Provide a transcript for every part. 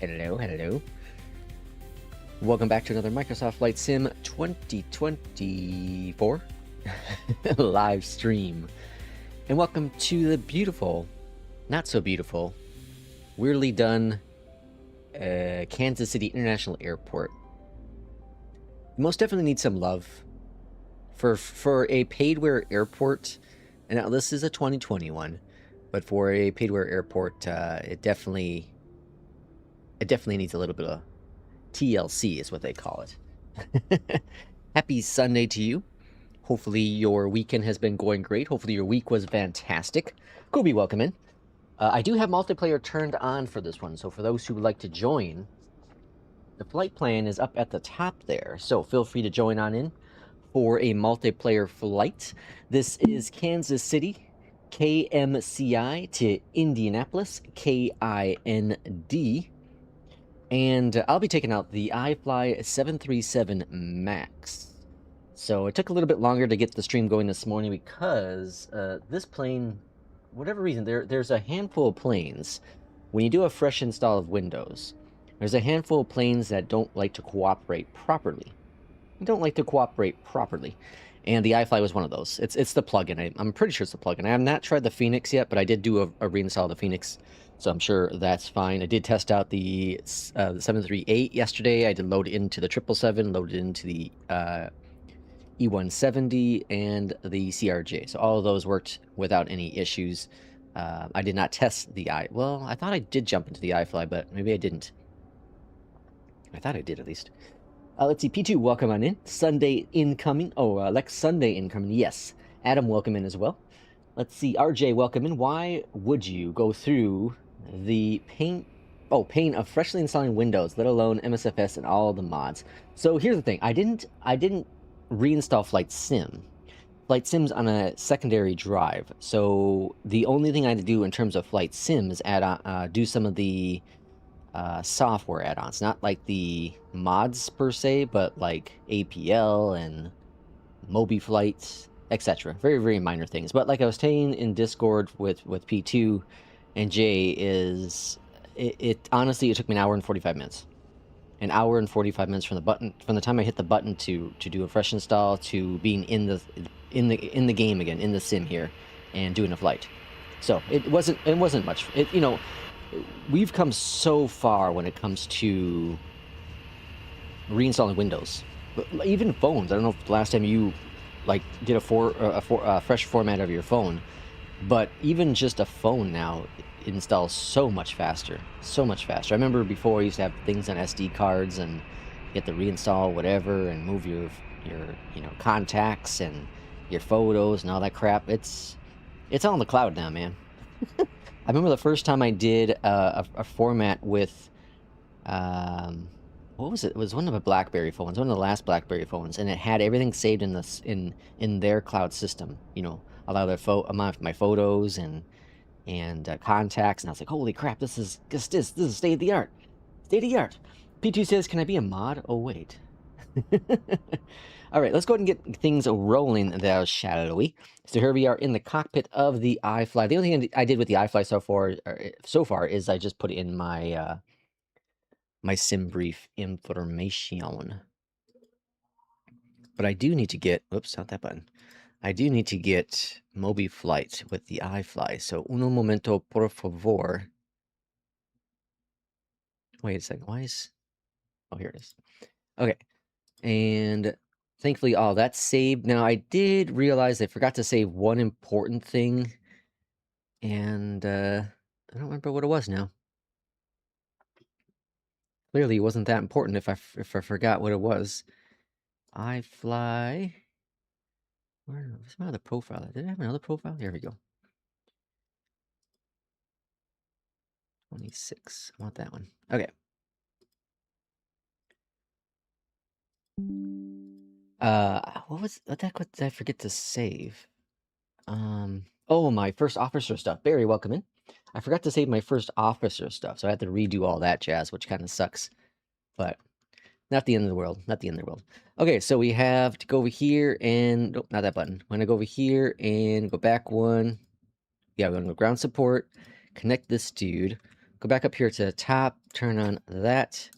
Hello, hello. Welcome back to another Microsoft Flight Sim 2024 live stream. And welcome to the beautiful, not so beautiful, weirdly done Kansas City International Airport. Most definitely needs some love for a paid-wear airport. And now this is a 2021, but for a paid-wear airport, it definitely needs a little bit of TLC is what they call it. Happy Sunday to you. Hopefully your weekend has been going great. Hopefully your week was fantastic. Kobe, welcome in. I do have multiplayer turned on for this one, so for those who would like to join, the flight plan is up at the top there, so feel free to join on in for a multiplayer flight. This is Kansas City, KMCI to Indianapolis, KIND. And I'll be taking out the iFly 737 MAX. So it took a little bit longer to get the stream going this morning because this plane, whatever reason, there's a handful of planes. When you do a fresh install of Windows, there's a handful of planes that don't like to cooperate properly. And the iFly was one of those. It's the plugin. I'm pretty sure it's the plugin. I have not tried the FENIX yet, but I did do a reinstall of the FENIX. So I'm sure that's fine. I did test out the 738 yesterday. I did load into the 777, loaded into the E170 and the CRJ. So all of those worked without any issues. I did not test the well, I thought I did jump into the iFly, but maybe I didn't. I thought I did at least. Let's see, P2, welcome on in. Sunday incoming. Oh, Lex Sunday incoming. Yes. Adam, welcome in as well. Let's see, RJ, welcome in. Why would you go through the pain of freshly installing Windows, let alone Msfs and all the mods? So here's the thing. I didn't reinstall Flight Sim. Flight Sim's on a secondary drive. So the only thing I had to do in terms of Flight Sim is do some of the software add-ons, not like the mods per se, but like APL and Mobiflight, etc. Very, very minor things. But like I was saying in Discord with P2 and Jay, is it honestly, it took me an hour and 45 minutes. An hour and 45 minutes from the time I hit the button to do a fresh install to being in the game again, in the sim here, and doing a flight. So it wasn't much. We've come so far when it comes to reinstalling Windows. Even phones. I don't know if the last time you did a fresh format of your phone, but even just a phone now installs so much faster. I remember before I used to have things on SD cards and you have to reinstall whatever and move your contacts and your photos and all that crap. It's all in the cloud now, man. I remember the first time I did a format with what was it? It was one of the BlackBerry phones, one of the last BlackBerry phones, and it had everything saved in their cloud system. A lot of my photos and contacts, and I was like, holy crap, this is state of the art. P2 says, can I be a mod? Oh wait. All right, let's go ahead and get things rolling there, shall we? So here we are in the cockpit of the iFly. The only thing I did with the iFly so far is I just put in my my SimBrief information. But I do need to get, oops, not that button. I do need to get Mobiflight with the iFly. So uno momento, por favor. Wait a second, oh, here it is. Okay, and thankfully all that's saved. Now I did realize I forgot to save one important thing, and I don't remember what it was now. Clearly it wasn't that important if I forgot what it was. iFly. Where's my other profile? Did I have another profile? Here we go. 26. I want that one. Okay. What did I forget to save? Oh, my first officer stuff. Barry, welcome in. I forgot to save my first officer stuff, so I had to redo all that jazz, which kind of sucks. But not the end of the world. Okay, so we have to go over here and nope, not that button. I'm gonna go over here and go back one. Yeah, we're gonna go ground support, connect this dude, go back up here to the top, turn on that.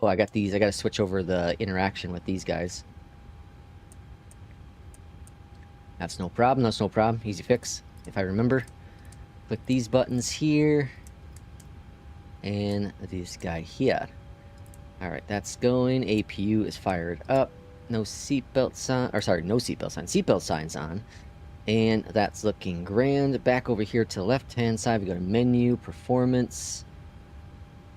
Oh, I got these. I got to switch over the interaction with these guys. That's no problem. That's no problem. Easy fix, if I remember. Click these buttons here. And this guy here. Alright, that's going. APU is fired up. No seatbelt sign. Or sorry, no seatbelt sign. Seatbelt sign's on. And that's looking grand. Back over here to the left-hand side, we go to menu, performance,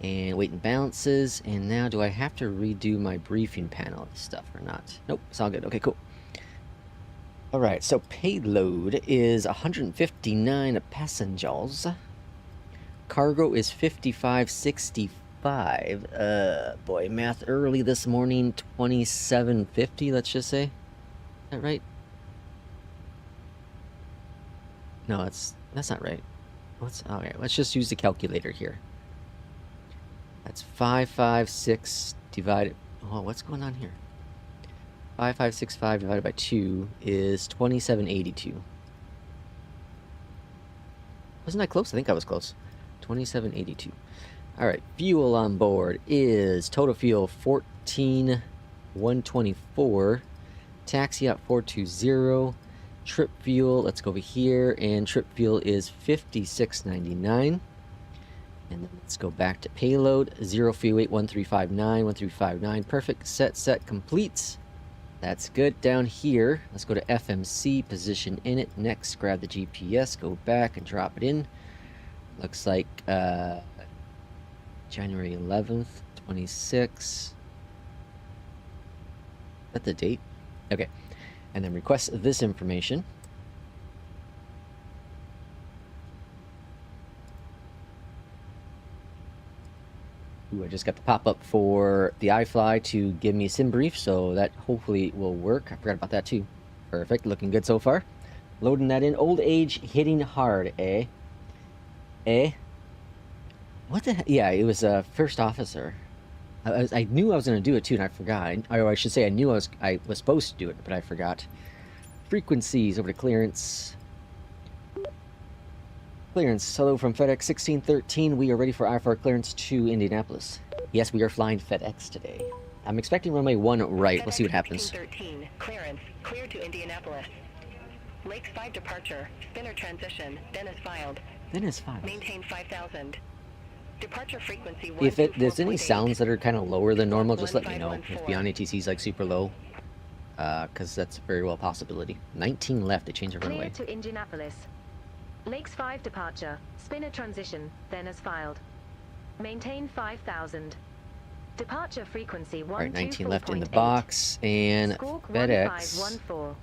and weight and balances. And now, do I have to redo my briefing panel stuff or not? Nope, it's all good. Okay, cool. Alright, so payload is 159 passengers. Cargo is 5565. Boy, math early this morning, 2750, let's just say. Is that right? No, that's not right. Okay, let's just use the calculator here. That's 556 divided... Oh, what's going on here? 5565 divided by 2 is 2782. Wasn't I close? I think I was close. 2782. Alright, fuel on board is total fuel 14,124. Taxi out 420. Trip fuel, let's go over here, and trip fuel is 56.99. And then let's go back to payload. 0 fuel weight 1359, 1359. Perfect. Set complete. That's good. Down here, let's go to FMC, position in it. Next, grab the GPS, go back and drop it in. Looks like January 11th, 26. Is that the date? Okay. And then request this information. Ooh, I just got the pop-up for the iFly to give me a SimBrief, so that hopefully will work. I forgot about that too. Perfect, looking good so far. Loading that in. Old age hitting hard, eh? Eh? What the heck? Yeah, it was a first officer. I knew I was going to do it too, and I forgot. Or I should say I knew I was supposed to do it, but I forgot. Frequencies over to clearance. Clearance. Hello from FedEx 1613. We are ready for iFly clearance to Indianapolis. Yes, we are flying FedEx today. I'm expecting runway 1 right. We'll see what happens. 1613. Clearance. Clear to Indianapolis. Lakes 5 departure. Spinner transition. Then is filed. Then is filed. Maintain 5,000. Departure frequency. If there's any sounds that are kind of lower than normal, just let me know. If Beyondatc is like super low, because that's very well a possibility. 19 left to change the runway. Clear to Indianapolis. Lakes 5 departure. Spinner transition. Then as filed. Maintain 5,000. Departure frequency 1. Alright, 19 left in the box. And FedEx. What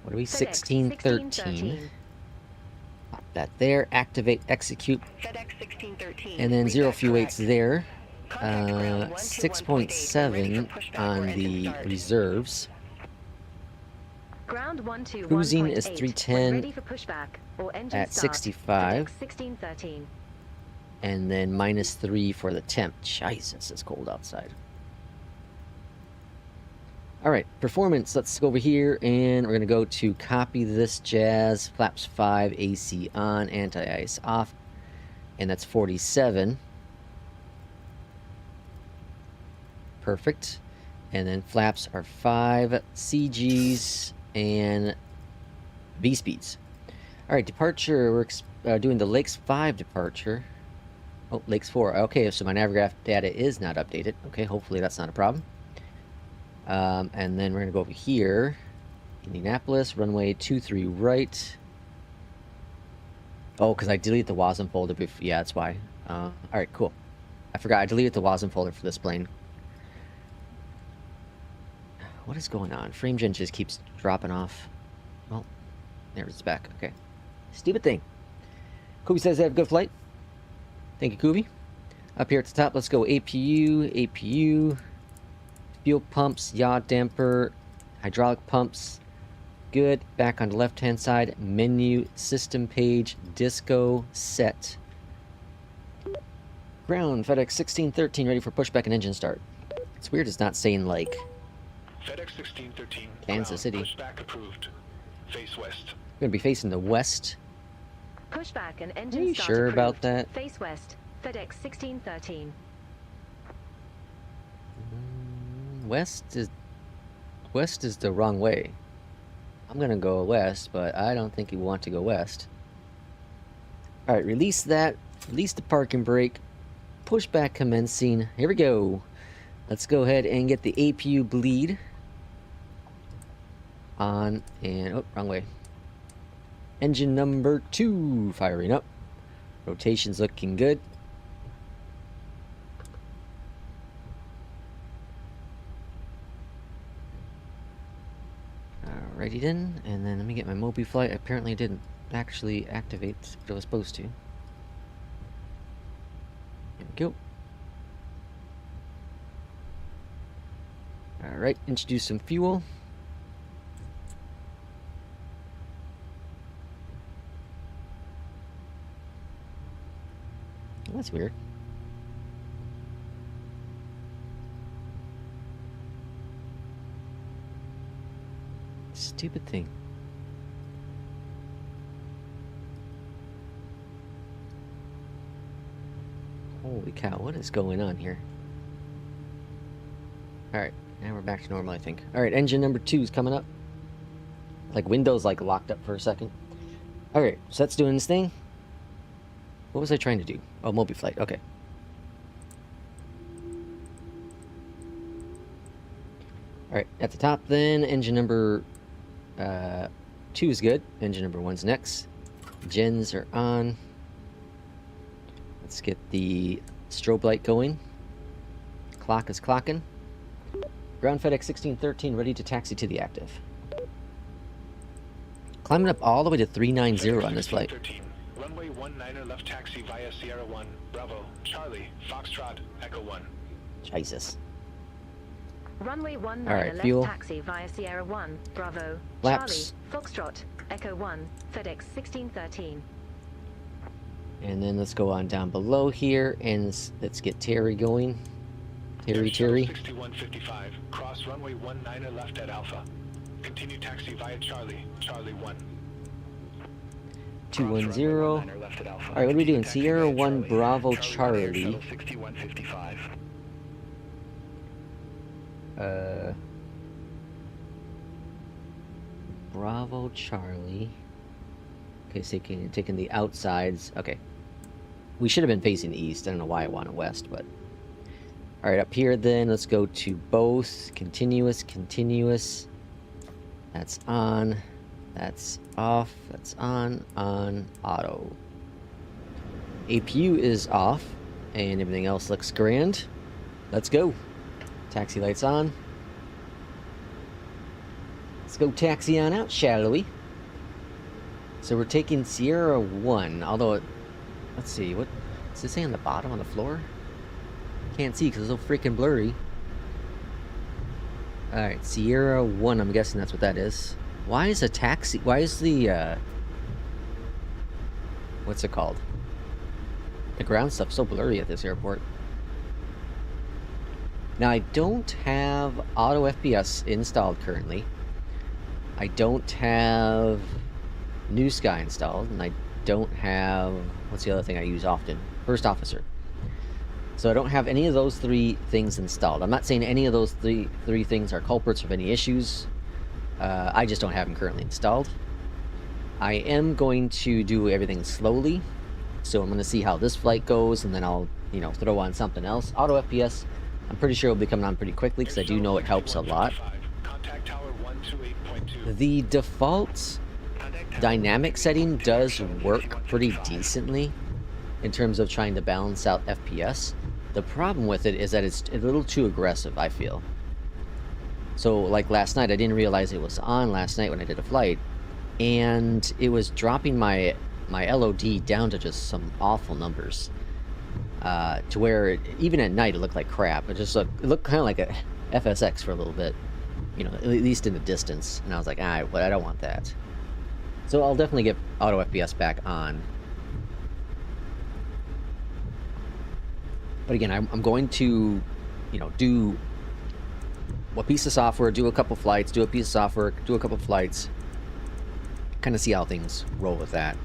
are we? 1613. Pop that there. Activate, execute. FedEx 1613. And then 0 fuel weights there. 6.7 on the reserves. Ground 121.8. Cruising is 310 ready for pushback or engine at start. 65. 1613. And then -3 for the temp. Jesus, it's cold outside. Alright, performance. Let's go over here and we're going to go to copy this jazz. Flaps 5, AC on, anti-ice off. And that's 47. Perfect. And then flaps are 5, CGs, and V speeds. Alright, departure. We're doing the Lakes 5 departure. Oh, Lakes 4. Okay, so my Navigraph data is not updated. Okay, hopefully that's not a problem. And then we're going to go over here. Indianapolis, runway 23 right. Oh, because I deleted the WASM folder. Yeah, that's why. Alright, cool. I forgot I deleted the WASM folder for this plane. What is going on? FrameGen just keeps dropping off. Well, there it's back. Okay. Stupid thing. Kubi says they have a good flight. Thank you, Kubi. Up here at the top, let's go APU. Fuel pumps, yaw damper, hydraulic pumps. Good. Back on the left-hand side, menu, system page, disco, set. Ground, FedEx 1613, ready for pushback and engine start. It's weird it's not saying, like, FedEx 1613, Kansas City. Pushback approved. Face west. We're going to be facing the west. Pushback and engine Are you start sure approved. about that? Face west. FedEx 1613. West is the wrong way. I'm gonna go west, but I don't think you want to go west. All right, release that. Release the parking brake. Push back commencing. Here we go. Let's go ahead and get the APU bleed on, and oh, wrong way. Engine number 2 firing up. Rotation's looking good. Alrighty then, and then let me get my Mobiflight. Apparently it didn't actually activate what it was supposed to. There we go. Alright, introduce some fuel. That's weird. Stupid thing. Holy cow, what is going on here? Alright, now we're back to normal, I think. Alright, engine number 2 is coming up. Like, Windows, like, locked up for a second. Alright, so that's doing this thing. What was I trying to do? Oh, Mobiflight, okay. Alright, at the top then, engine number 2 is good. Engine number 1's next. Gens are on. Let's get the strobe light going. Clock is clocking. Ground FedEx 1613 ready to taxi to the active. Climbing up all the way to 390 on this flight. Runway 19 left taxi via Sierra 1, Bravo, Charlie, Foxtrot, Echo 1. Jesus. Runway 19 left fuel. taxi via Sierra 1, Bravo, Laps. Charlie, Foxtrot, Echo 1, FedEx 1613. And then let's go on down below here and let's get Terry going. Terry. 6155, cross runway 19 left at Alpha. Continue taxi via Charlie, Charlie 1. 210. Alright, what are we doing? Sierra 1 Bravo Charlie. 6155. Bravo Charlie. Okay, so taking the outsides. Okay. We should have been facing east. I don't know why I wanted west, but... Alright, up here then, let's go to both. Continuous. That's on. That's off. That's on. Auto. APU is off. And everything else looks grand. Let's go. Taxi lights on. Let's go taxi on out, shall we? So we're taking Sierra 1, although let's see, what does it say on the bottom on the floor? Can't see because it's so freaking blurry. Alright, Sierra 1, I'm guessing that's what that is. Why is a taxi, why is the, what's it called? The ground stuff so blurry at this airport. Now, I don't have auto FPS installed currently. I don't have NewSky installed, and I don't have, what's the other thing I use often? First Officer. So I don't have any of those 3 things installed. I'm not saying any of those three things are culprits of any issues. I just don't have them currently installed. I am going to do everything slowly. So I'm going to see how this flight goes, and then I'll, you know, throw on something else. Auto FPS, I'm pretty sure it'll be coming on pretty quickly, because I do know it helps a lot. The default dynamic setting does work pretty decently in terms of trying to balance out FPS. The problem with it is that it's a little too aggressive, I feel. So like last night, I didn't realize it was on last night when I did a flight, and it was dropping my LOD down to just some awful numbers, to where even at night it looked like crap. It looked kind of like a FSX for a little bit, you know, at least in the distance. And I was like, but I don't want that. So I'll definitely get auto FPS back on. But again, I'm going to, you know, do a piece of software, do a couple flights, do a piece of software, do a couple flights, kind of see how things roll with that.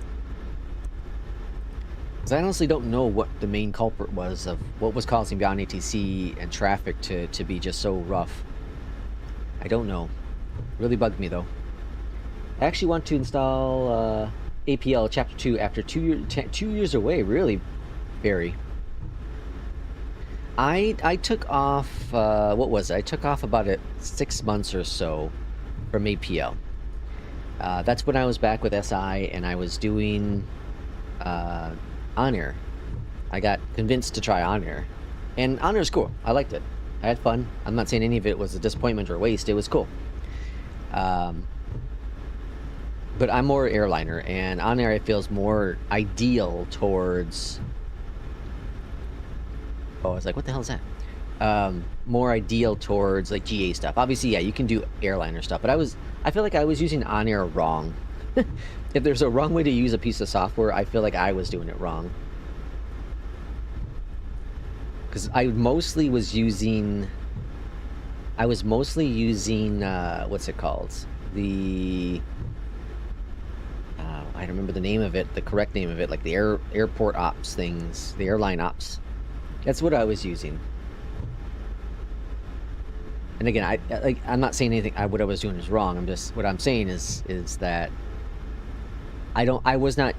Because I honestly don't know what the main culprit was of what was causing Beyondatc and traffic to be just so rough. I don't know. Really bugged me though. I actually want to install APL Chapter 2 after 2 years away. Really, Barry. I took off, what was it? I took off about 6 months or so from APL. That's when I was back with SI and I was doing On-Air. I got convinced to try On-Air. And On-Air is cool. I liked it. I had fun. I'm not saying any of it was a disappointment or a waste. It was cool. But I'm more airliner, and On-Air I feels more ideal towards... Oh, I was like, what the hell is that? More ideal towards like GA stuff. Obviously, yeah, you can do airliner stuff, but I feel like I was using On-Air wrong. If there's a wrong way to use a piece of software, I feel like I was doing it wrong. Because I mostly was using... what's it called? The... I don't remember the name of it, the correct name of it, like the airport ops things, the airline ops. That's what I was using. And again, I'm not saying anything. What I was doing is wrong. What I'm saying is that I was not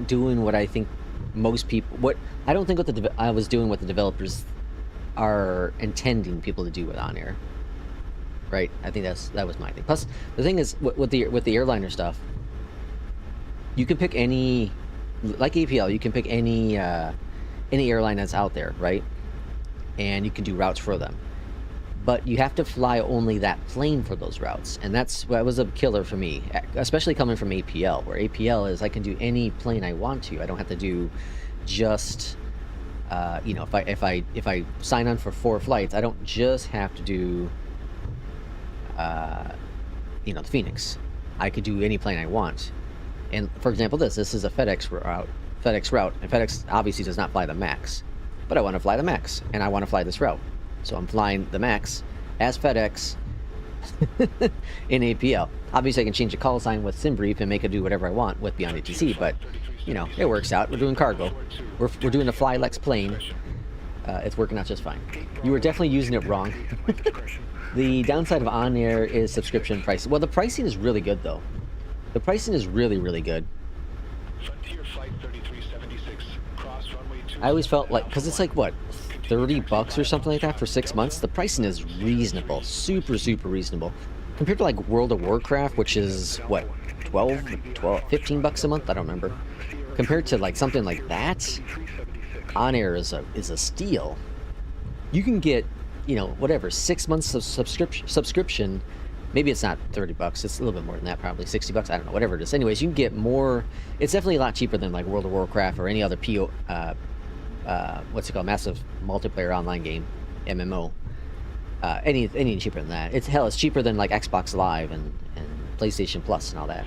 doing what I think most people. I don't think I was doing what the developers are intending people to do with On-Air. Right? I think that was my thing. Plus, the thing is with the airliner stuff, you can pick any, like APL, you can pick any airline that's out there, right? And you can do routes for them. But you have to fly only that plane for those routes. And that was a killer for me, especially coming from APL, where APL is I can do any plane I want to. I don't have to do just, you know, if I sign on for 4 flights, I don't just have to do, you know, the FENIX. I could do any plane I want. And for example, this is a FedEx route, and FedEx obviously does not fly the MAX, but I want to fly the MAX, and I want to fly this route. So I'm flying the MAX as FedEx in APL. Obviously, I can change the call sign with SimBrief and make it do whatever I want with Beyondatc, but, you know, it works out. We're doing cargo. We're doing a Flylex plane. It's working out just fine. You were definitely using it wrong. The downside of On-Air is subscription pricing. Well, the pricing is really good, though. The pricing is really, really good. Frontier Flight 3376, cross runway 2. I always felt like, because it's like, what, $30 or something like that for 6 months? The pricing is reasonable. Super, super reasonable. Compared to, like, World of Warcraft, which is, what, 15 bucks a month? I don't remember. Compared to, like, something like that, On-Air is a steal. You can get, you know, whatever, 6 months of subscription. Maybe it's not 30 bucks. It's a little bit more than that, probably 60 bucks. I don't know, whatever it is. Anyways, you can get more. It's definitely a lot cheaper than like World of Warcraft or any other what's it called, massive multiplayer online game, MMO. Any cheaper than that. It's cheaper than like Xbox Live and PlayStation Plus and all that.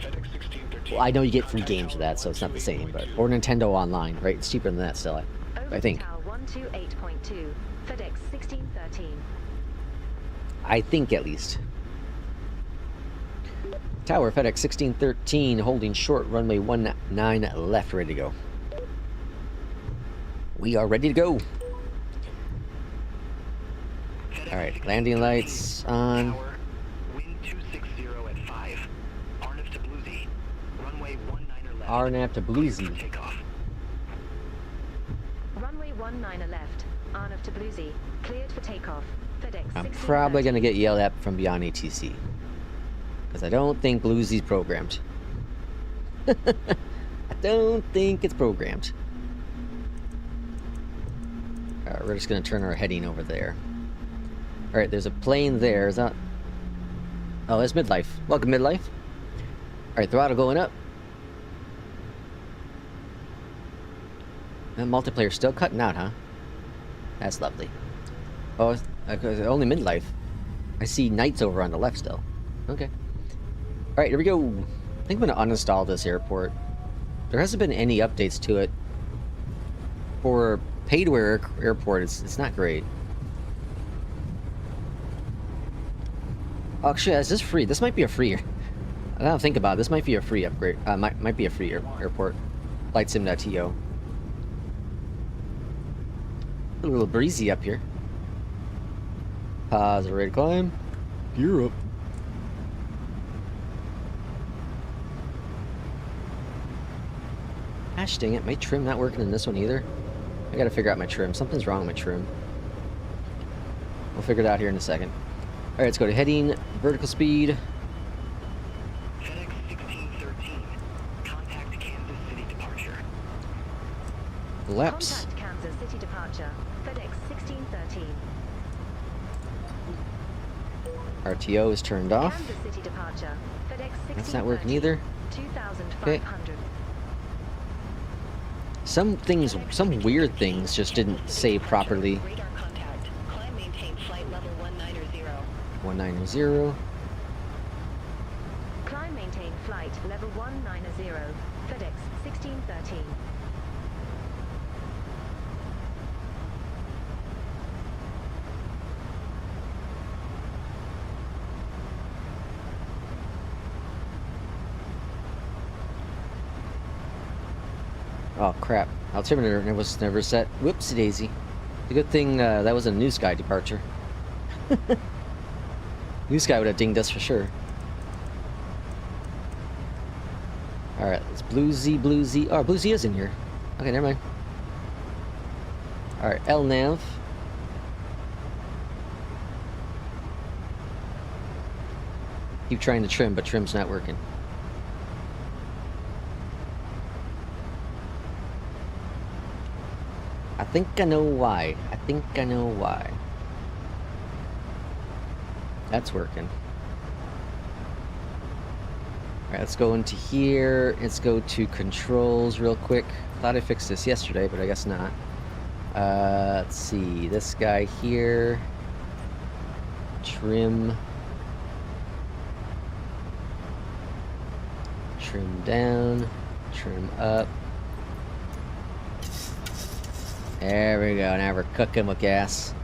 Well, I know you get free games for that, so it's not the same, but or Nintendo Online, right? It's cheaper than that still, I think. 128.2, FedEx 1613. I think at least. Tower, FedEx 1613, holding short, runway 19 left, ready to go. We are ready to go. Alright, landing lights on. Tower, wind 260 at 5. RNAV to Bluesy. Runway 19 left. RNAV to Bluesy. Takeoff. Runway 19 left, RNAV to Bluesy, cleared for takeoff. FedEx I'm 1613. probably going to get yelled at from Beyondatc. Because I don't think Bluesy's programmed. I don't think it's programmed. Alright, we're just going to turn our heading over there. Alright, there's a plane there. Is that... Oh, that's Midlife. Welcome, Midlife. Alright, throttle going up. And multiplayer still cutting out, huh? That's lovely. Oh, only Midlife. I see Knights over on the left still. Okay. Alright, here we go. I think I'm going to uninstall this airport. There hasn't been any updates to it. For paid-wear airport, it's not great. Actually, is this free? This might be a free... I don't think about it. This might be a free upgrade. Might be a free airport. FlightSim.to. A little breezy up here. Pause, ready to climb. Gear up. Gosh dang it, my trim not working in this one either. I gotta figure out my trim. Something's wrong with my trim. We'll figure it out here in a second. Alright, let's go to heading, vertical speed. FedEx 1613. Contact Kansas City departure. Laps. Contact Kansas City departure. FedEx 1613. RTO is turned off. Kansas City departure. FedEx 1613. That's not working either. 2500. Some things, some weird things just didn't save properly. Radar contact. Climb maintain flight level 190. 190. Climb maintain flight level 190. FedEx 1613. Oh crap. Altimeter was never set. Whoopsie daisy. The good thing that was a NewSky departure. NewSky would have dinged us for sure. Alright, it's Blue Z, Blue Z. Oh, Blue Z is in here. Okay, never mind. Alright, LNAV. Keep trying to trim, but trim's not working. I think I know why. I think I know why. That's working. Alright, let's go into here. Let's go to controls real quick. Thought I fixed this yesterday, but I guess not. Let's see. This guy here. Trim. Trim down. Trim up. There we go. Now we're cooking with gas.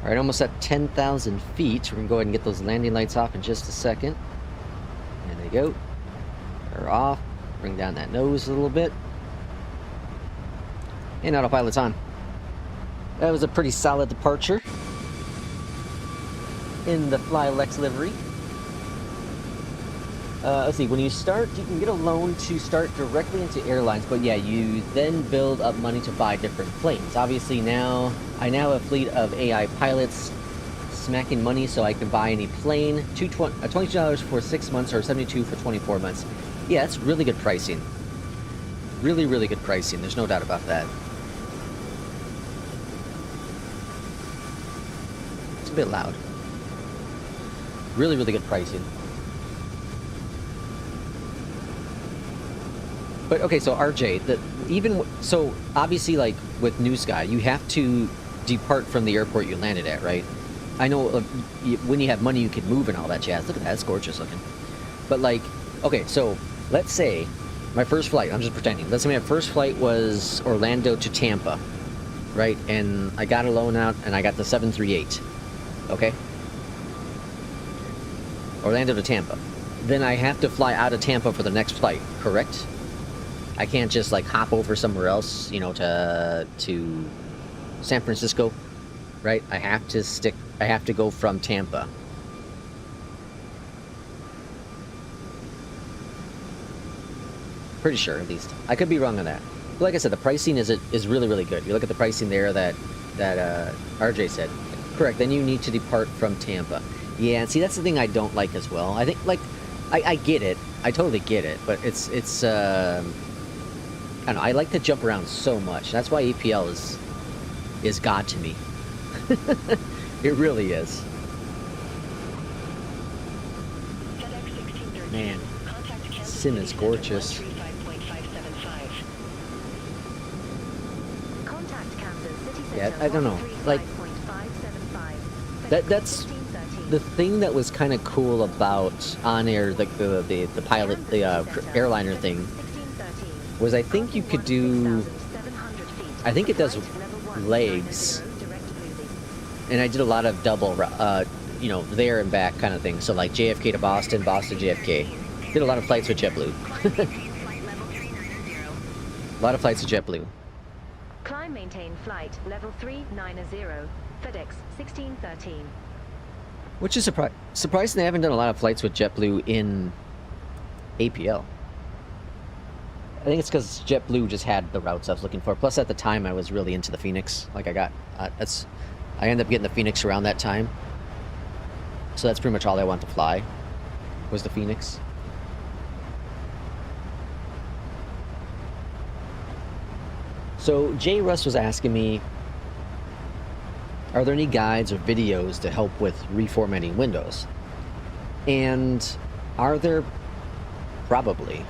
Alright, almost at 10,000 feet. We're going to go ahead and get those landing lights off in just a second. There they go. They're off. Bring down that nose a little bit. And autopilot's on. That was a pretty solid departure in the Fly Lex livery. Let's see, when you start, you can get a loan to start directly into airlines, but yeah, you then build up money to buy different planes. Obviously now, I now have a fleet of AI pilots smacking money so I can buy any plane. $22 for 6 months or $72 for 24 months. Yeah, that's really good pricing. Really, really good pricing, there's no doubt about that. It's a bit loud. Really, really good pricing. But okay, so RJ, so obviously, like with NewSky, you have to depart from the airport you landed at, right? I know when you have money, you can move and all that jazz. Look at that, it's gorgeous looking. But like, okay, so let's say my first flight, I'm just pretending. Let's say my first flight was Orlando to Tampa, right? And I got a loan out and I got the 738, okay? Orlando to Tampa. Then I have to fly out of Tampa for the next flight, correct? I can't just like hop over somewhere else, you know, to San Francisco, right? I have to go from Tampa. Pretty sure, at least. I could be wrong on that. But like I said, the pricing is really, really good. You look at the pricing there that RJ said. Correct, then you need to depart from Tampa. Yeah, and see, that's the thing I don't like as well. I think, like, I get it. I totally get it. But it's I don't know, I like to jump around so much. That's why EPL is God to me. It really is. Man, Sim is gorgeous. Yeah, I don't know. Like, that's the thing that was kind of cool about On Air, like the pilot, the airliner thing, was I think you could do, I think it does legs. and I did a lot of double, you know, there and back kind of thing. So like JFK to Boston, Boston JFK. Did a lot of flights with JetBlue. A lot of flights with JetBlue. Climb maintain flight level 390, FedEx 1613. Which is surprising they haven't done a lot of flights with JetBlue in APL. I think it's because JetBlue just had the routes I was looking for. Plus, at the time, I was really into the FENIX. Like, I ended up getting the FENIX around that time. So that's pretty much all I wanted to fly, was the FENIX. So J. Russ was asking me, are there any guides or videos to help with reformatting Windows? And are there? Probably.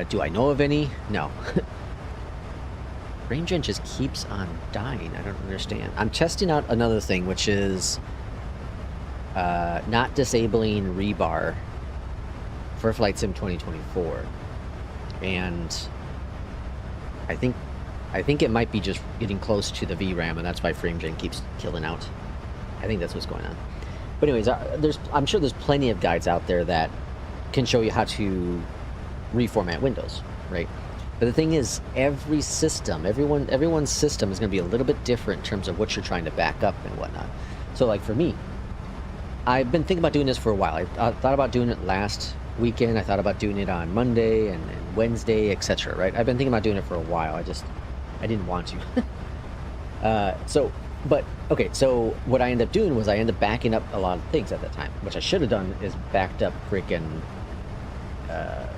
Do I know of any? No. FrameGen just keeps on dying. I don't understand. I'm testing out another thing, which is not disabling rebar for Flight Sim 2024. And I think it might be just getting close to the VRAM, and that's why FrameGen keeps killing out. I think that's what's going on. But anyways, I'm sure there's plenty of guides out there that can show you how to reformat Windows, right? But the thing is, every system, everyone's system is going to be a little bit different in terms of what you're trying to back up and whatnot. So like for me, I've been thinking about doing this for a while. I thought about doing it last weekend. I thought about doing it on Monday and Wednesday, etc. Right? I've been thinking about doing it for a while. I didn't want to. So what I ended up doing was I ended up backing up a lot of things at that time. Which I should have done is backed up freaking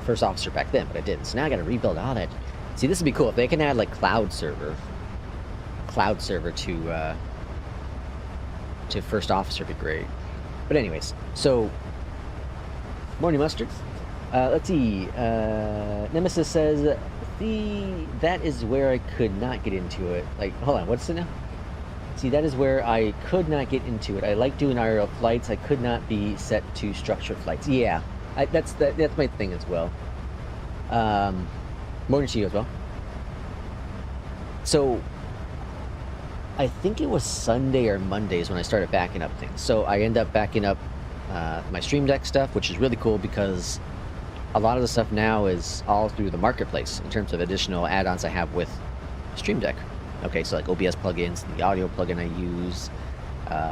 First Officer back then, but I didn't. So now I got to rebuild all that. See, this would be cool if they can add like cloud server to First Officer would be great. But anyways, so morning mustard. Let's see. Nemesis says, "See, that is where I could not get into it." Like, hold on, what's it now? See, that is where I could not get into it. I like doing aerial flights. I could not be set to structured flights. Yeah, that's my thing as well. Morning to you as well. So, I think it was Sunday or Mondays when I started backing up things. So I end up backing up my Stream Deck stuff, which is really cool because a lot of the stuff now is all through the marketplace in terms of additional add-ons I have with Stream Deck. Okay, so like OBS plugins, the audio plugin I use,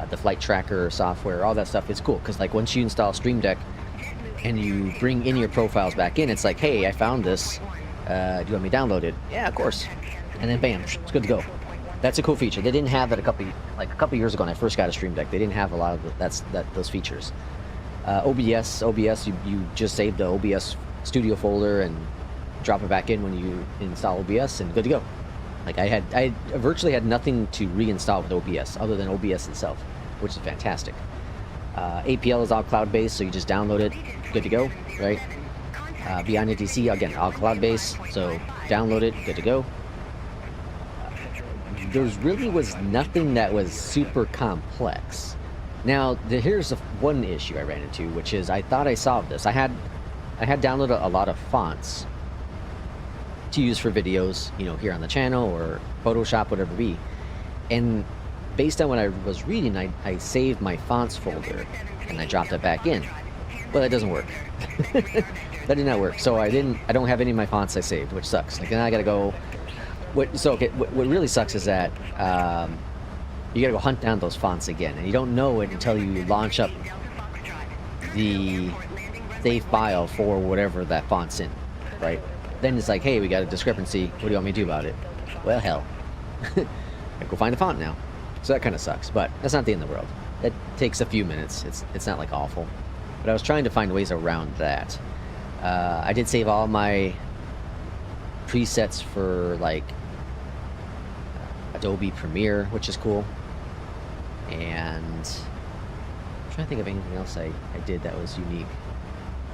the flight tracker software, all that stuff is cool because like once you install Stream Deck and you bring in your profiles back in, it's like, hey, I found this. Do you want me to download it? Yeah, of course. And then bam, it's good to go. That's a cool feature. They didn't have that a couple years ago when I first got a Stream Deck. They didn't have a lot of those features. OBS, you just save the OBS Studio folder and drop it back in when you install OBS, and good to go. Like I virtually had nothing to reinstall with OBS other than OBS itself, which is fantastic. APL is all cloud-based, so you just download it, good to go, right? Beyondatc, again, all cloud-based, so download it, good to go. There really was nothing that was super complex. Now, here's one issue I ran into, which is I thought I solved this. I had downloaded a lot of fonts to use for videos, you know, here on the channel or Photoshop, whatever it be. And based on what I was reading, I saved my fonts folder and I dropped it back in. Well, that doesn't work. That did not work. So I don't have any of my fonts I saved, which sucks. Like now I gotta go. What really sucks is that you gotta go hunt down those fonts again, and you don't know it until you launch up the save file for whatever that font's in, right? Then it's like, hey, we got a discrepancy. What do you want me to do about it? Well, hell, I go find a font now. So that kind of sucks, but that's not the end of the world. That takes a few minutes. It's not like awful, but I was trying to find ways around that. I did save all my presets for like Adobe Premiere, which is cool. And I'm trying to think of anything else I did that was unique.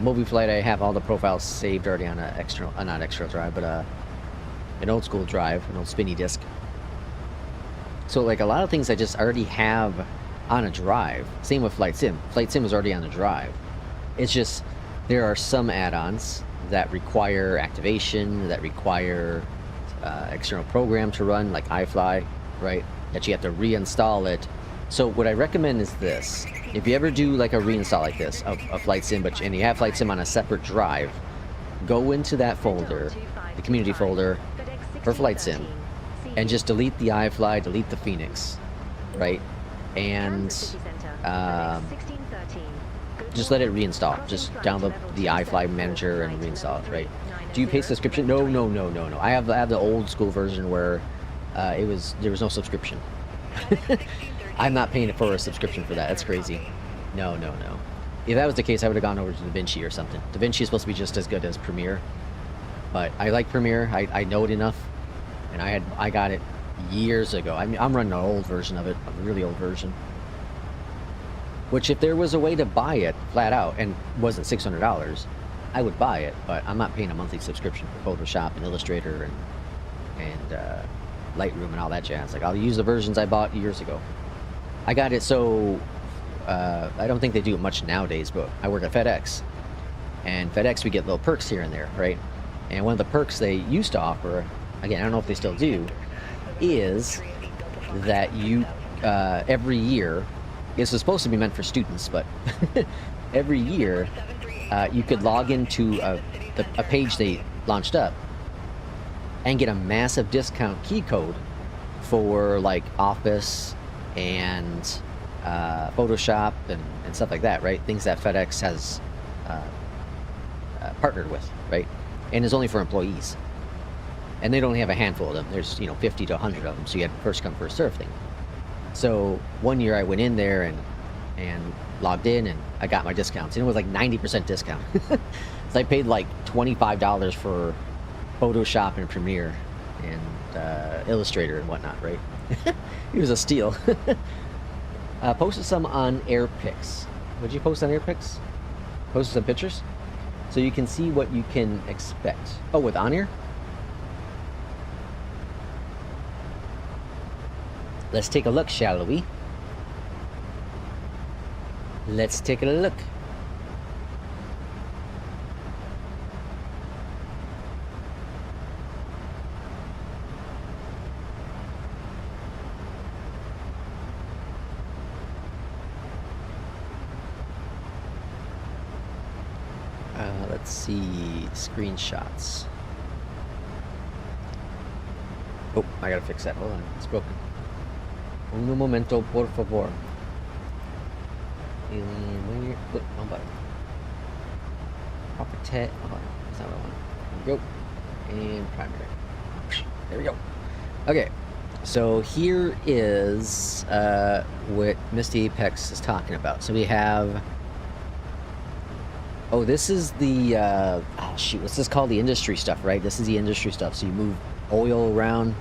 Mobiflight, I have all the profiles saved already on an external, not external drive, but an old school drive, an old spinny disk. So like a lot of things I just already have on a drive. Same with Flight Sim. Flight Sim is already on the drive. It's just there are some add-ons that require activation, that require external program to run, like iFly, right? that you have to reinstall it. So what I recommend is this. If you ever do like a reinstall like this of Flight Sim, and you have Flight Sim on a separate drive, go into that folder, the community folder for Flight Sim, and just delete the iFly, delete the FENIX, right? And just let it reinstall. Just download the iFly manager and reinstall it, right? Do you pay subscription? No. I have the old school version where there was no subscription. I'm not paying for a subscription for that. That's crazy. No. If that was the case, I would have gone over to DaVinci or something. DaVinci is supposed to be just as good as Premiere, but I like Premiere. I know it enough, and I got it years ago. I mean, I'm running an old version of it, a really old version. Which, if there was a way to buy it flat out and wasn't $600, I would buy it. But I'm not paying a monthly subscription for Photoshop and Illustrator and Lightroom and all that jazz. Like, I'll use the versions I bought years ago. I got it so I don't think they do it much nowadays, but I work at FedEx, and FedEx, we get little perks here and there, right? And one of the perks they used to offer, again, I don't know if they still do, is that you every year, this was supposed to be meant for students, but every year you could log into a page they launched up and get a massive discount key code for like Office and Photoshop and stuff like that, right? Things that FedEx has partnered with, right? And is only for employees. And they only have a handful of them. There's 50 to 100 of them, so you had first come first serve thing. So one year I went in there and logged in, and I got my discounts, and it was like 90% discount. So I paid like $25 for Photoshop and Premiere and Illustrator and whatnot, right? It was a steal. Posted some on AirPix. What'd you post on AirPix? Posted some pictures, so you can see what you can expect. Oh, with On Air? Let's take a look, shall we? Let's take a look. Let's see screenshots. Oh, I gotta fix that. Hold on, it's broken. Un momento, por favor. And where? Look, wrong button. Property. Oh, that's not what I want. There we go. And primary. There we go. Okay. So here is what Misty Apex is talking about. So we have. Oh, this is the. Oh shoot! What's this called? The industry stuff, right? This is the industry stuff. So you move oil around.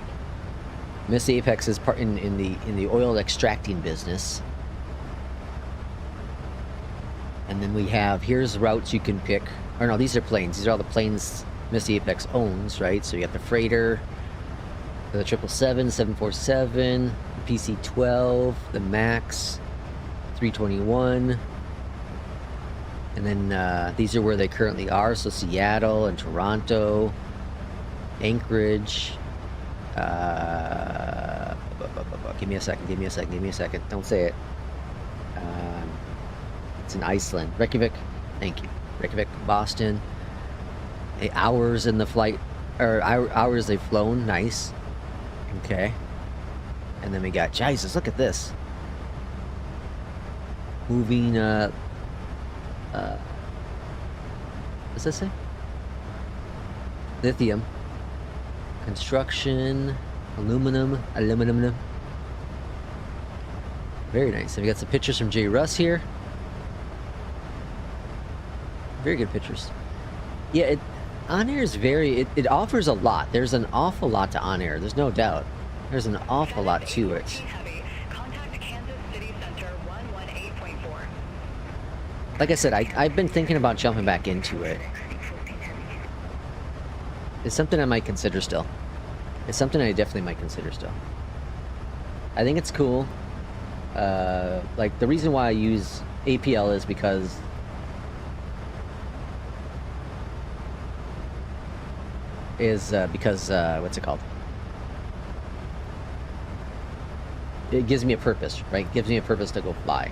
Miss Apex is part in the oil extracting business. And then we have, here's routes you can pick. Or no, these are planes. These are all the planes Miss Apex owns, right? So you got the freighter, the 777, 747, the PC-12, the Max, 321. And then these are where they currently are. So Seattle and Toronto, Anchorage. Give me a second. Don't say it. It's in Iceland. Reykjavik. Thank you. Reykjavik, Boston. Hours in the flight, or hours they've flown. Nice. Okay. And then we got, Jesus, look at this. Moving, what's this say? Lithium. Construction, aluminum. Very nice. And we got some pictures from Jay Russ here. Very good pictures. Yeah, On Air is it offers a lot. There's an awful lot to On Air. There's no doubt. There's an awful lot to it. Like I said, I've been thinking about jumping back into it. It's something I might consider still. It's something I definitely might consider still. I think it's cool. Like, the reason why I use APL is because what's it called? it gives me a purpose, right? It gives me a purpose to go fly.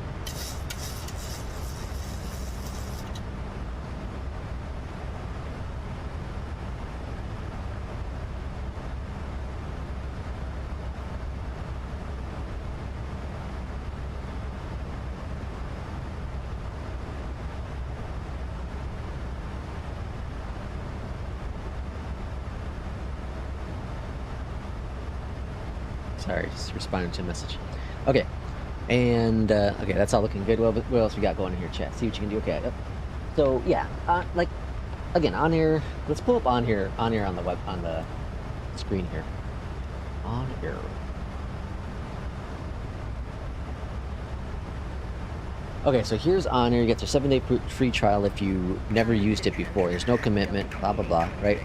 Sorry, just responding to a message. Okay, and okay, that's all looking good. Well, but what else we got going in here, chat? See what you can do. Okay, yep. So yeah, like again, on air. Let's pull up on here on the web on the screen here. On air. Okay, so here's on air. You get the 7-day free trial if you never used it before. There's no commitment. Blah blah blah. Right.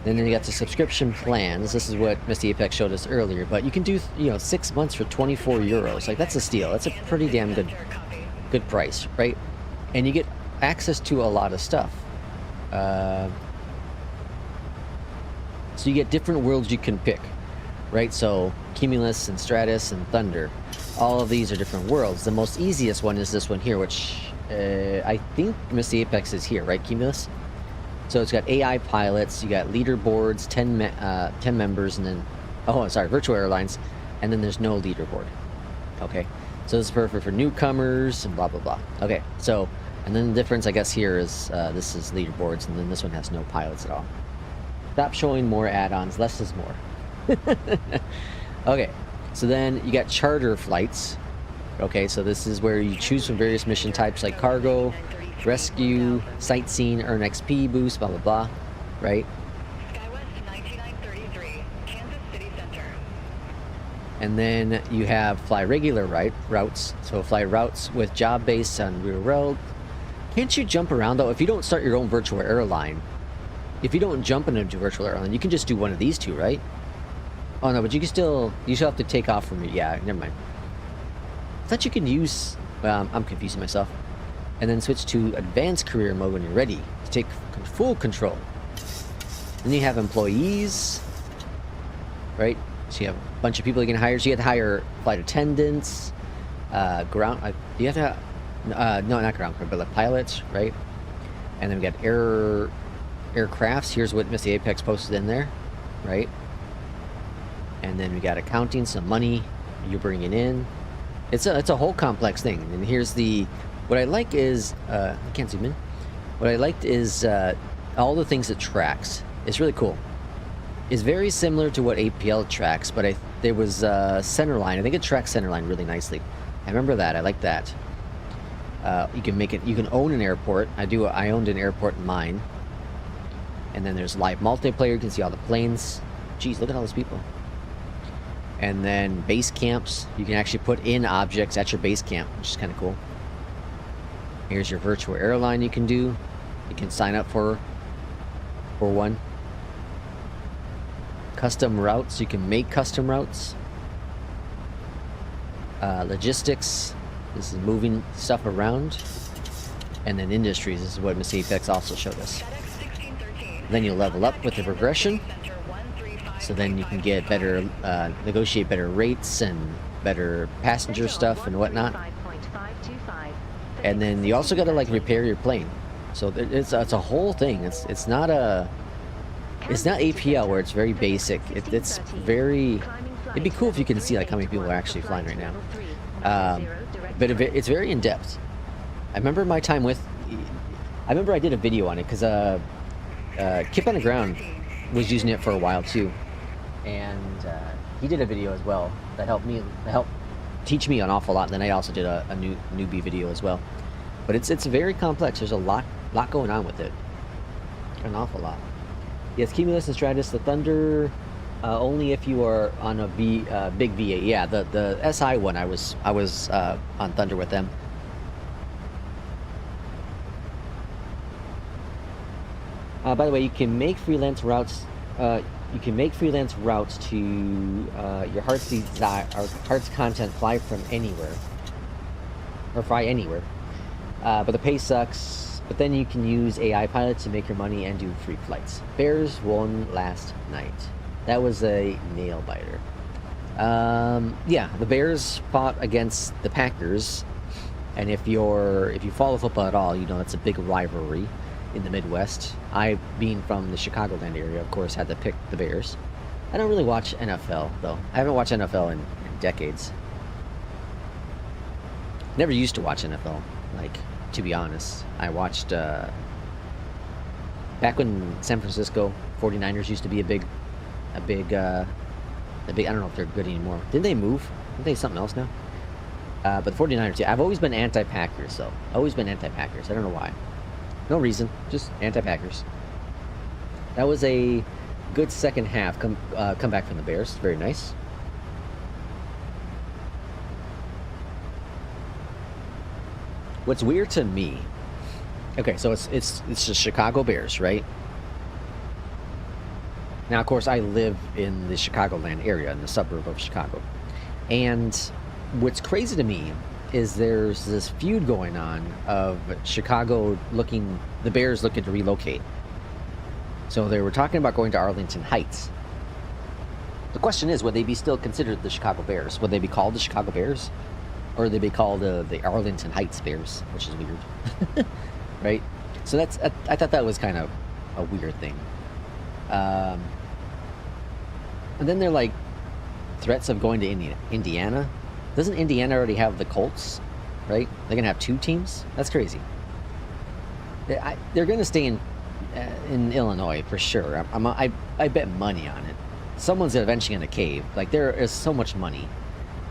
Then you got the subscription plans. This is what Mr. Apex showed us earlier. But you can do, 6 months for 24 euros. Like, that's a steal. That's a pretty damn good price, right? And you get access to a lot of stuff. So you get different worlds you can pick, right? So Cumulus and Stratus and Thunder. All of these are different worlds. The most easiest one is this one here, which I think Mr. Apex is here, right, Cumulus? So it's got AI pilots, you got leaderboards, 10 members, and then, oh, sorry, virtual airlines, and then there's no leaderboard. Okay, so this is perfect for newcomers and blah, blah, blah. Okay, so, and then the difference, I guess, here is this is leaderboards, and then this one has no pilots at all. Stop showing more add-ons, less is more. Okay, so then you got charter flights. Okay, so this is where you choose from various mission types like cargo, rescue, sightseeing, earn XP boost, blah blah blah, right? SkyWest 9933, Kansas City Center. And then you have fly regular routes, so fly routes with job based on real world. Can't you jump around though? If you don't start your own virtual airline, if you don't jump into a virtual airline, you can just do one of these two, right? Oh no, but you still have to take off from it. Yeah, never mind. I thought you can use, well, I'm confusing myself. And then switch to advanced career mode when you're ready to take full control. Then you have employees, right? So you have a bunch of people you can hire. So you have to hire flight attendants, ground. You have to have, no, not ground crew, but like pilots, right? And then we got aircrafts. Here's what Mr. Apex posted in there, right? And then we got accounting, some money you're bringing in. It's a whole complex thing. And here's the. What I like is, I can't zoom in. What I liked is all the things it tracks. It's really cool. It's very similar to what APL tracks, but there was Centerline. I think it tracks Centerline really nicely. I remember that. I like that. You can make it. You can own an airport. I owned an airport in mine. And then there's live multiplayer. You can see all the planes. Jeez, look at all those people. And then base camps. You can actually put in objects at your base camp, which is kind of cool. Here's your virtual airline you can do. You can sign up for one. Custom routes. You can make custom routes. Logistics. This is moving stuff around. And then industries. This is what Mr. Apex also showed us. Then you level up with the progression. So then you can get better, negotiate better rates and better passenger stuff and whatnot. And then you also got to like repair your plane. So it's a whole thing. It's not APL where it's very basic. It's very. It'd be cool if you can see like how many people are actually flying right now. But it's very in depth. I remember my time with. I remember I did a video on it because Kip on the Ground was using it for a while too, and he did a video as well that helped teach me an awful lot. And then I also did a newbie video as well. But it's very complex. There's a lot going on with it. An awful lot. Yes, Cumulus and Stratus, the Thunder, only if you are on a big V8. Yeah, the SI one. I was on Thunder with them. By the way, you can make freelance routes. You can make freelance routes to your heart's desire or heart's content. Fly from anywhere, or fly anywhere. But the pay sucks. But then you can use AI pilots to make your money and do free flights. Bears won last night. That was a nail biter. Yeah, the Bears fought against the Packers, and if you follow football at all, you know that's a big rivalry in the Midwest. I, being from the Chicagoland area, of course, had to pick the Bears. I don't really watch NFL though. I haven't watched NFL in decades. Never used to watch NFL, like, to be honest. I watched back when San Francisco 49ers used to be a big I don't know if they're good anymore. Didn't they move? Aren't they something else now? But the 49ers, yeah, I've always been anti-Packers, though. Always been anti-Packers. I don't know why. No reason. Just anti-Packers. That was a good second half. Come back from the Bears. Very nice. What's weird to me... Okay, so it's the Chicago Bears, right? Now, of course, I live in the Chicagoland area, in the suburb of Chicago. And what's crazy to me is there's this feud going on of the Bears looking to relocate. So they were talking about going to Arlington Heights. The question is, would they be still considered the Chicago Bears? Would they be called the Chicago Bears? Or would they be called the Arlington Heights Bears, which is weird. Right? So I thought that was kind of a weird thing. And then they're like threats of going to Indiana. Doesn't Indiana already have the Colts, right? They're gonna have 2 teams. That's crazy. They're gonna stay in Illinois for sure. I bet money on it. Someone's eventually gonna cave. Like, there is so much money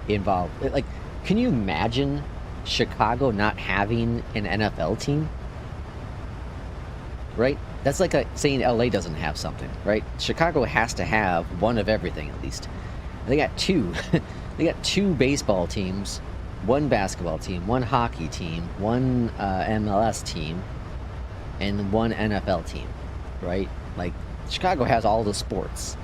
involved. Like, can you imagine Chicago not having an NFL team? Right? That's like saying LA doesn't have something, right? Chicago has to have one of everything at least. They got 2. They got 2 baseball teams, 1 basketball team, 1 hockey team, 1 MLS team, and 1 NFL team, right? Like, Chicago has all the sports.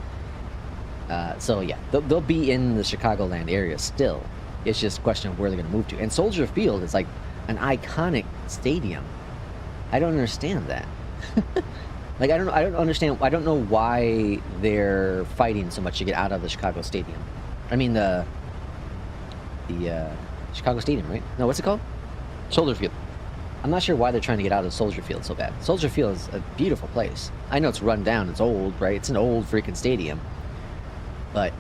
So yeah, they'll be in the Chicagoland area still. It's just a question of where they're going to move to. And Soldier Field is like an iconic stadium. I don't understand that. Like, I don't understand. I don't know why they're fighting so much to get out of the Chicago Stadium. I mean the Chicago Stadium, right? No, what's it called? Soldier Field. I'm not sure why they're trying to get out of Soldier Field so bad. Soldier Field is a beautiful place. I know it's run down, it's old, right? It's an old freaking stadium. But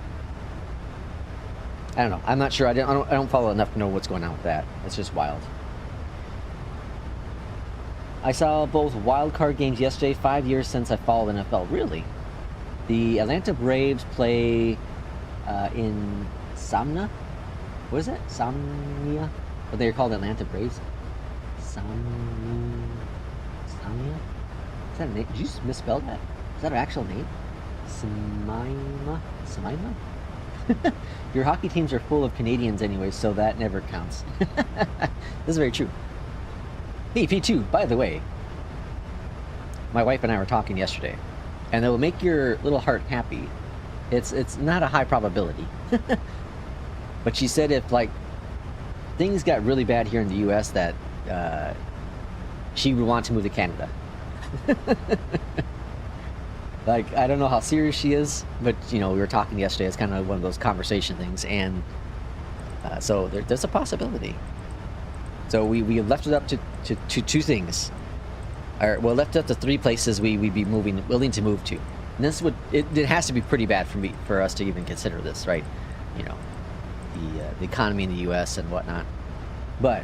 I don't know. I'm not sure. I don't follow enough to know what's going on with that. It's just wild. I saw both wildcard games yesterday. 5 years since I followed NFL. Really? The Atlanta Braves play in Samna. What is it? Samnia? What they're called, Atlanta Braves? Samnia? Is that a name? Did you misspell that? Is that an actual name? Semaima? Your hockey teams are full of Canadians anyway, so that never counts. This is very true. Hey, P2, by the way, my wife and I were talking yesterday, and it will make your little heart happy. It's not a high probability. But she said if, like, things got really bad here in the U.S., that she would want to move to Canada. Like, I don't know how serious she is, but, you know, we were talking yesterday. It's kind of one of those conversation things, and so there's a possibility. So we left it up to 2 things. Or, well, left it up to 3 places we'd be willing to move to. And this it has to be pretty bad for us to even consider this, right? You know, the economy in the U.S. and whatnot. But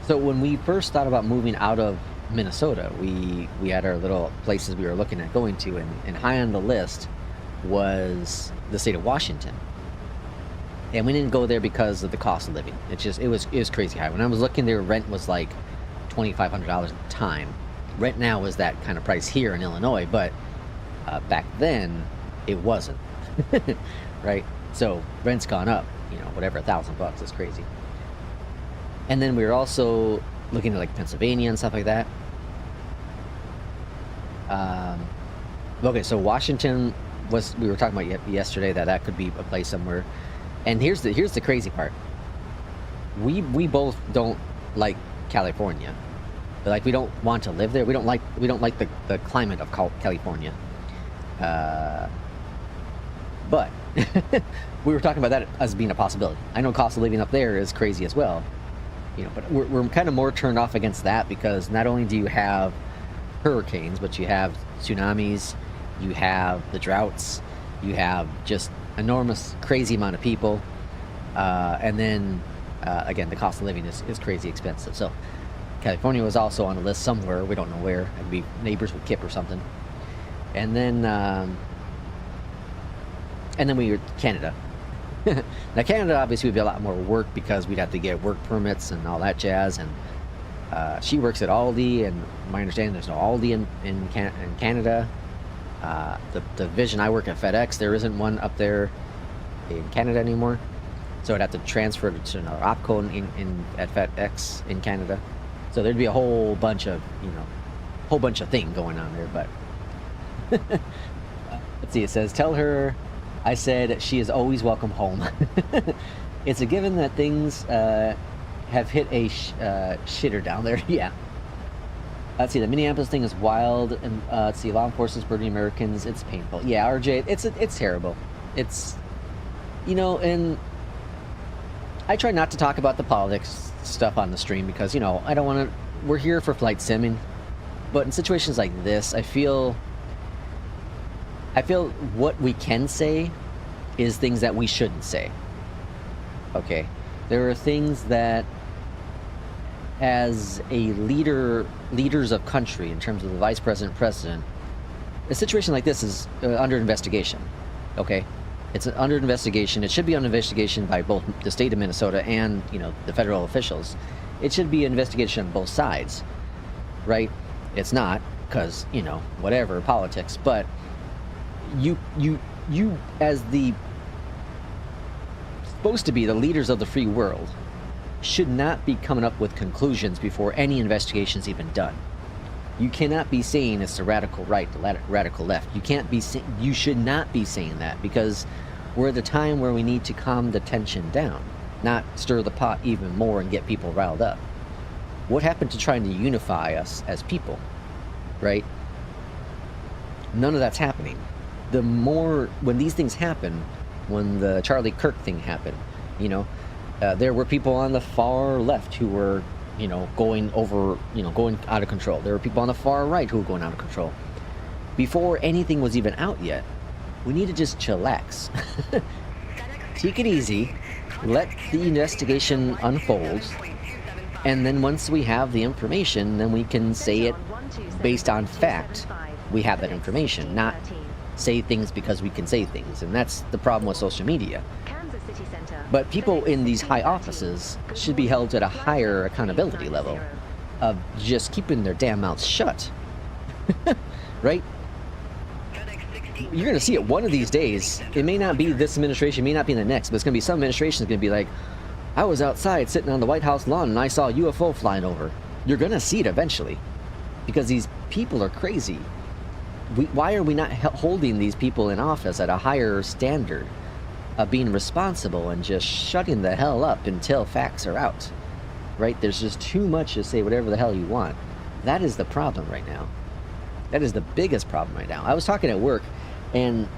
so when we first thought about moving out of Minnesota, we had our little places we were looking at going to, and high on the list was the state of Washington. And we didn't go there because of the cost of living. It was crazy high. When I was looking there, rent was like $2,500 at the time. Rent now is that kind of price here in Illinois, but back then it wasn't. Right? So rent's gone up, you know, whatever, $1,000. It's crazy. And then we were also looking at like Pennsylvania and stuff like that. Okay, so Washington we were talking about yesterday that could be a place somewhere. And here's the crazy part. We both don't like California. But, like, we don't want to live there. We don't like the climate of California. But we were talking about that as being a possibility. I know cost of living up there is crazy as well, you know, but we're kind of more turned off against that because not only do you have hurricanes, but you have tsunamis, you have the droughts, you have just enormous, crazy amount of people, and then again, the cost of living is crazy expensive. So California was also on the list somewhere. We don't know where. It'd be neighbors with Kip or something. And then we were Canada. Now Canada obviously would be a lot more work because we'd have to get work permits and all that jazz. And she works at Aldi, and my understanding there's no Aldi in Canada. The division I work at FedEx, there isn't one up there in Canada anymore. So I'd have to transfer to another opco at FedEx in Canada. So there'd be a whole bunch of, thing going on there. But let's see, it says, tell her I said she is always welcome home. It's a given that things have hit a shitter down there. Yeah. Let's see, the Minneapolis thing is wild. And let's see, law enforcement's burning Americans. It's painful. Yeah, RJ, it's terrible. It's, and I try not to talk about the politics stuff on the stream because, I don't want to, we're here for flight simming. But in situations like this, I feel what we can say is things that we shouldn't say. Okay? There are things that, as a leaders of country, in terms of the vice president, a situation like this is under investigation. Okay? It's under investigation. It should be under investigation by both the state of Minnesota and, the federal officials. It should be an investigation on both sides, right? It's not, because, whatever, politics. But you as the supposed to be the leaders of the free world should not be coming up with conclusions before any investigation's even done. You cannot be saying it's the radical right, the radical left. You should not be saying that, because we're at the time where we need to calm the tension down, not stir the pot even more and get people riled up. What happened to trying to unify us as people, right? None of that's happening. The more, when these things happen, when the Charlie Kirk thing happened, there were people on the far left who were, going out of control. There were people on the far right who were going out of control. Before anything was even out yet, we need to just chillax. Take it easy, let the investigation unfold, and then once we have the information, then we can say it based on fact. We have that information, not say things because we can say things, and that's the problem with social media. But people in these high offices should be held at a higher accountability level of just keeping their damn mouths shut. Right? You're going to see it one of these days. It may not be this administration, it may not be the next, but it's going to be some administration that's going to be like, I was outside sitting on the White House lawn and I saw a UFO flying over. You're going to see it eventually, because these people are crazy. Why are we not holding these people in office at a higher standard of being responsible and just shutting the hell up until facts are out? Right? There's just too much to say whatever the hell you want. That is the problem right now. That is the biggest problem right now. I was talking at work, and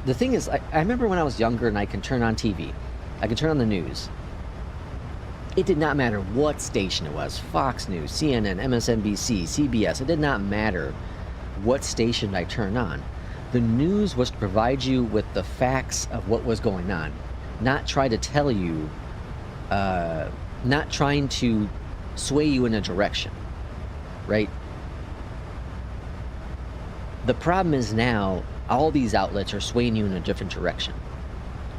the thing is, I remember when I was younger and I could turn on TV. I could turn on the news. It did not matter what station it was. Fox News, CNN, MSNBC, CBS. It did not matter what station I turned on. The news was to provide you with the facts of what was going on, not try to tell you, not trying to sway you in a direction, right? The problem is now all these outlets are swaying you in a different direction,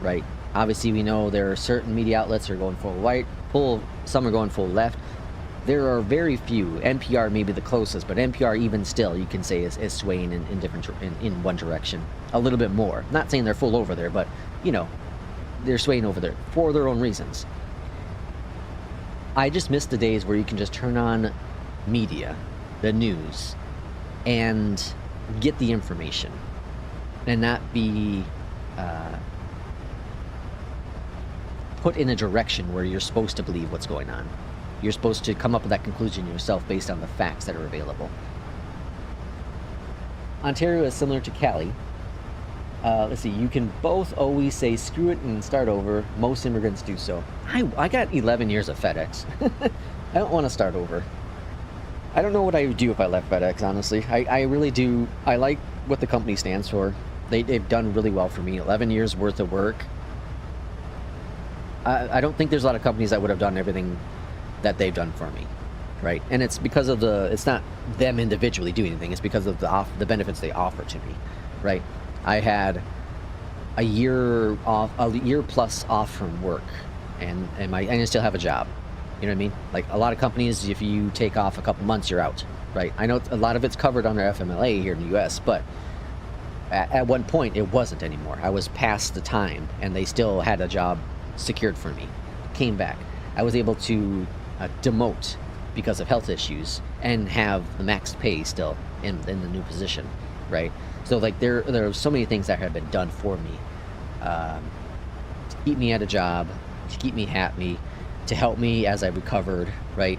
right? Obviously, we know there are certain media outlets that are going full right, some are going full left. There are very few. NPR may be the closest, but NPR even still, you can say, is swaying in one direction a little bit more. Not saying they're full over there, but they're swaying over there for their own reasons. I just miss the days where you can just turn on media, the news, and get the information, and not be put in a direction where you're supposed to believe what's going on. You're supposed to come up with that conclusion yourself based on the facts that are available. Ontario is similar to Cali. Let's see. You can both always say screw it and start over. Most immigrants do so. I got 11 years of FedEx. I don't want to start over. I don't know what I would do if I left FedEx, honestly. I really do. I like what the company stands for. They've done really well for me. 11 years worth of work. I don't think there's a lot of companies that would have done everything that they've done for me, right? And it's because of it's not them individually doing anything. It's because of the benefits they offer to me, right? I had a year plus off from work, and I still have a job. You know what I mean? Like a lot of companies, if you take off a couple months, you're out, right? I know a lot of it's covered under FMLA here in the U.S., but at one point it wasn't anymore. I was past the time, and they still had a job secured for me. Came back. I was able to demote because of health issues and have the max pay still in the new position, right? So like there are so many things that have been done for me to keep me at a job, to keep me happy, to help me as I recovered, right?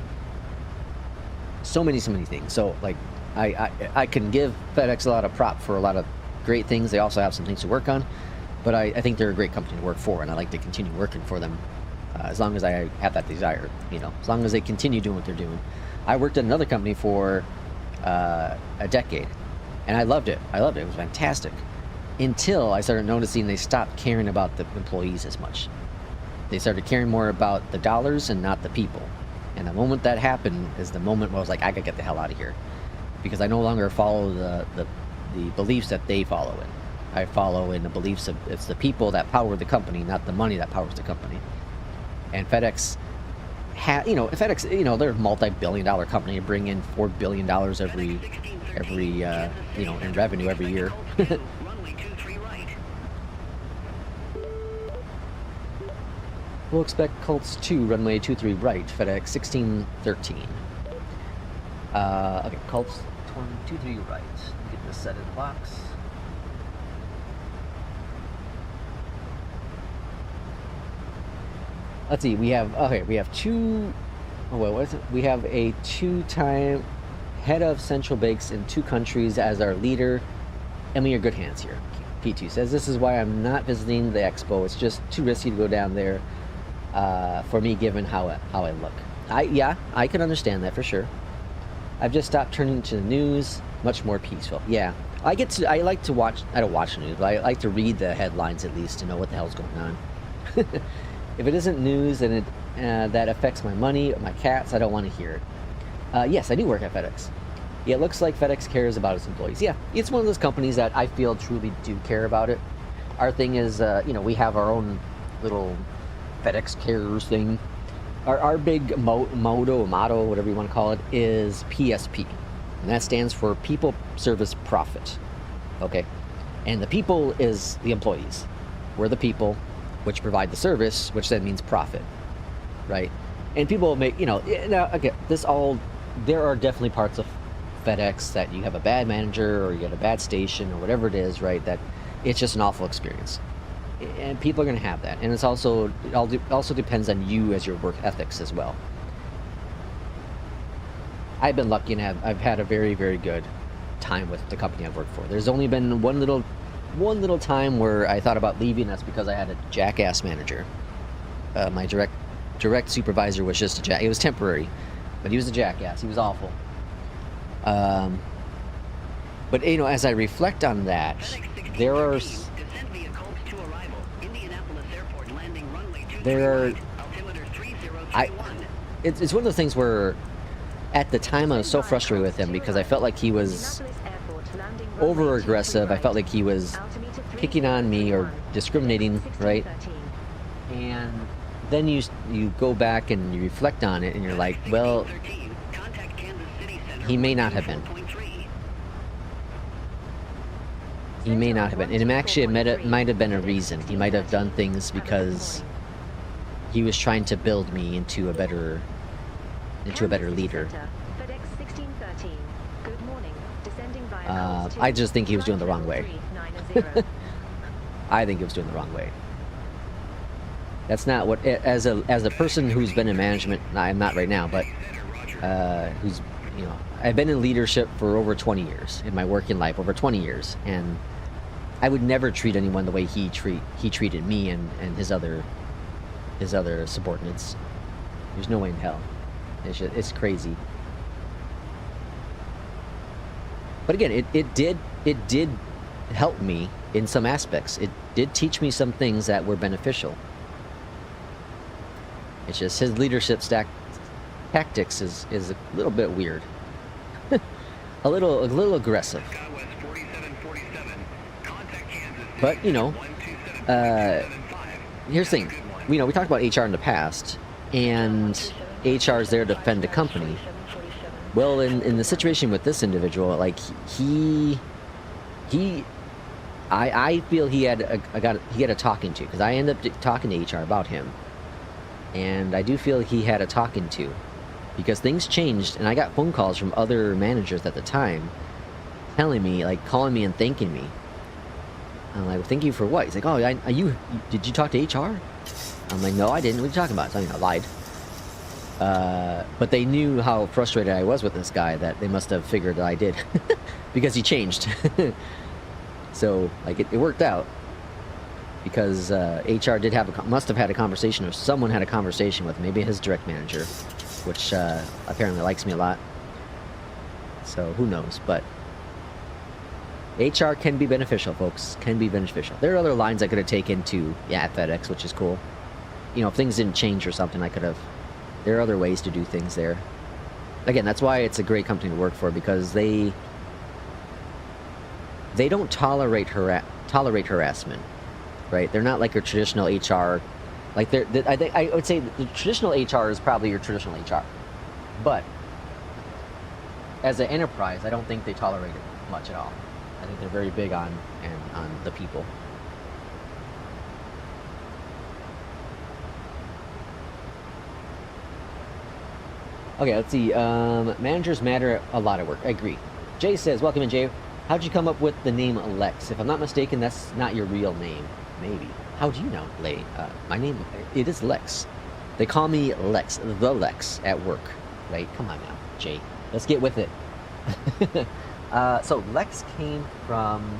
So many things. So like I can give FedEx a lot of prop for a lot of great things. They also have some things to work on, but I think they're a great company to work for, and I like to continue working for them as long as I have that desire, you know, as long as they continue doing what they're doing. I worked at another company for a decade, and I loved it. It was fantastic until I started noticing they stopped caring about the employees as much. They started caring more about the dollars and not the people. And the moment that happened is the moment where I was like, I gotta get the hell out of here, because I no longer follow the beliefs that they follow in. I follow in the beliefs of it's the people that power the company, not the money that powers the company. And FedEx they're a multi-billion-dollar company, bring in $4 billion every in revenue every year. We'll expect Colts 2, runway 23 right, FedEx 1613. Okay, Colts 23 right. Get this set in the box. Let's see, we have two, we have a 2-time head of Central Banks in 2 countries as our leader, and we are good hands here. P2 says, this is why I'm not visiting the expo. It's just too risky to go down there for me, given how I look. I can understand that for sure. I've just stopped turning to the news, much more peaceful. Yeah, I like to watch, I don't watch the news, but I like to read the headlines at least to know what the hell's going on. If it isn't news and that affects my money or my cats, I don't want to hear it. Yes, I do work at FedEx. Yeah, it looks like FedEx cares about its employees. Yeah, it's one of those companies that I feel truly do care about it. Our thing is, we have our own little FedEx Cares thing. Our big motto, whatever you want to call it, is PSP. And that stands for People, Service, Profit. Okay? And the people is the employees. We're the people, which provide the service, which then means profit, right? And people make, now, again, there are definitely parts of FedEx that you have a bad manager or you get a bad station or whatever it is, right? That it's just an awful experience. And people are going to have that. And it also depends on you as your work ethics as well. I've been lucky and I've had a very, very good time with the company I've worked for. There's only been one little time where I thought about leaving. That's because I had a jackass manager. My direct supervisor was just a jack. It was temporary, but he was a jackass. He was awful. But as I reflect on that, it's one of those things where at the time I was so frustrated with him because I felt like he was over aggressive. I felt like he was picking on me or discriminating, right? And then you go back and you reflect on it and you're like, well, he may not have been. He may not have been. And actually, it might have been a reason. He might have done things because he was trying to build me into a better leader. I just think he was doing the wrong way. I think he was doing the wrong way. That's not what, as a person who's been in management, I'm not right now, but who's, I've been in leadership for over 20 years in my working life, over 20 years, and I would never treat anyone the way he treated me and his other subordinates. There's no way in hell. It's crazy. But again, it did help me in some aspects. It did teach me some things that were beneficial. It's just his leadership tactics is a little bit weird. a little aggressive. But, you know, here's the thing. You know, we talked about HR in the past, and HR is there to defend the company. Well, in the situation with this individual, like, I feel he had a talking to, because I ended up talking to HR about him. And I do feel he had a talking to, because things changed, and I got phone calls from other managers at the time telling me, like, calling me and thanking me. I'm like, well, thank you for what? He's like, oh, did you talk to HR? I'm like, no, I didn't. What are you talking about? So, I lied. But they knew how frustrated I was with this guy, that they must have figured that I did. Because he changed. So, like, it worked out. Because HR must have had a conversation, or someone had a conversation with maybe his direct manager, which apparently likes me a lot. So, who knows, but HR can be beneficial, folks. Can be beneficial. There are other lines I could have taken to, at FedEx, which is cool. You know, if things didn't change or something, I could have... There are other ways to do things there. Again, that's why it's a great company to work for, because they don't tolerate harassment, right? They're not like your traditional HR. Like, I would say the traditional HR is probably your traditional HR. But as an enterprise, I don't think they tolerate it much at all. I think they're very big on the people. Okay, let's see. Managers matter a lot at work. I agree. Jay says, welcome in, Jay. How'd you come up with the name Lex? If I'm not mistaken, that's not your real name. Maybe. How do you know, Lay? My name, it is Lex. They call me Lex, the Lex at work. Right? Come on now, Jay. Let's get with it. So Lex came from...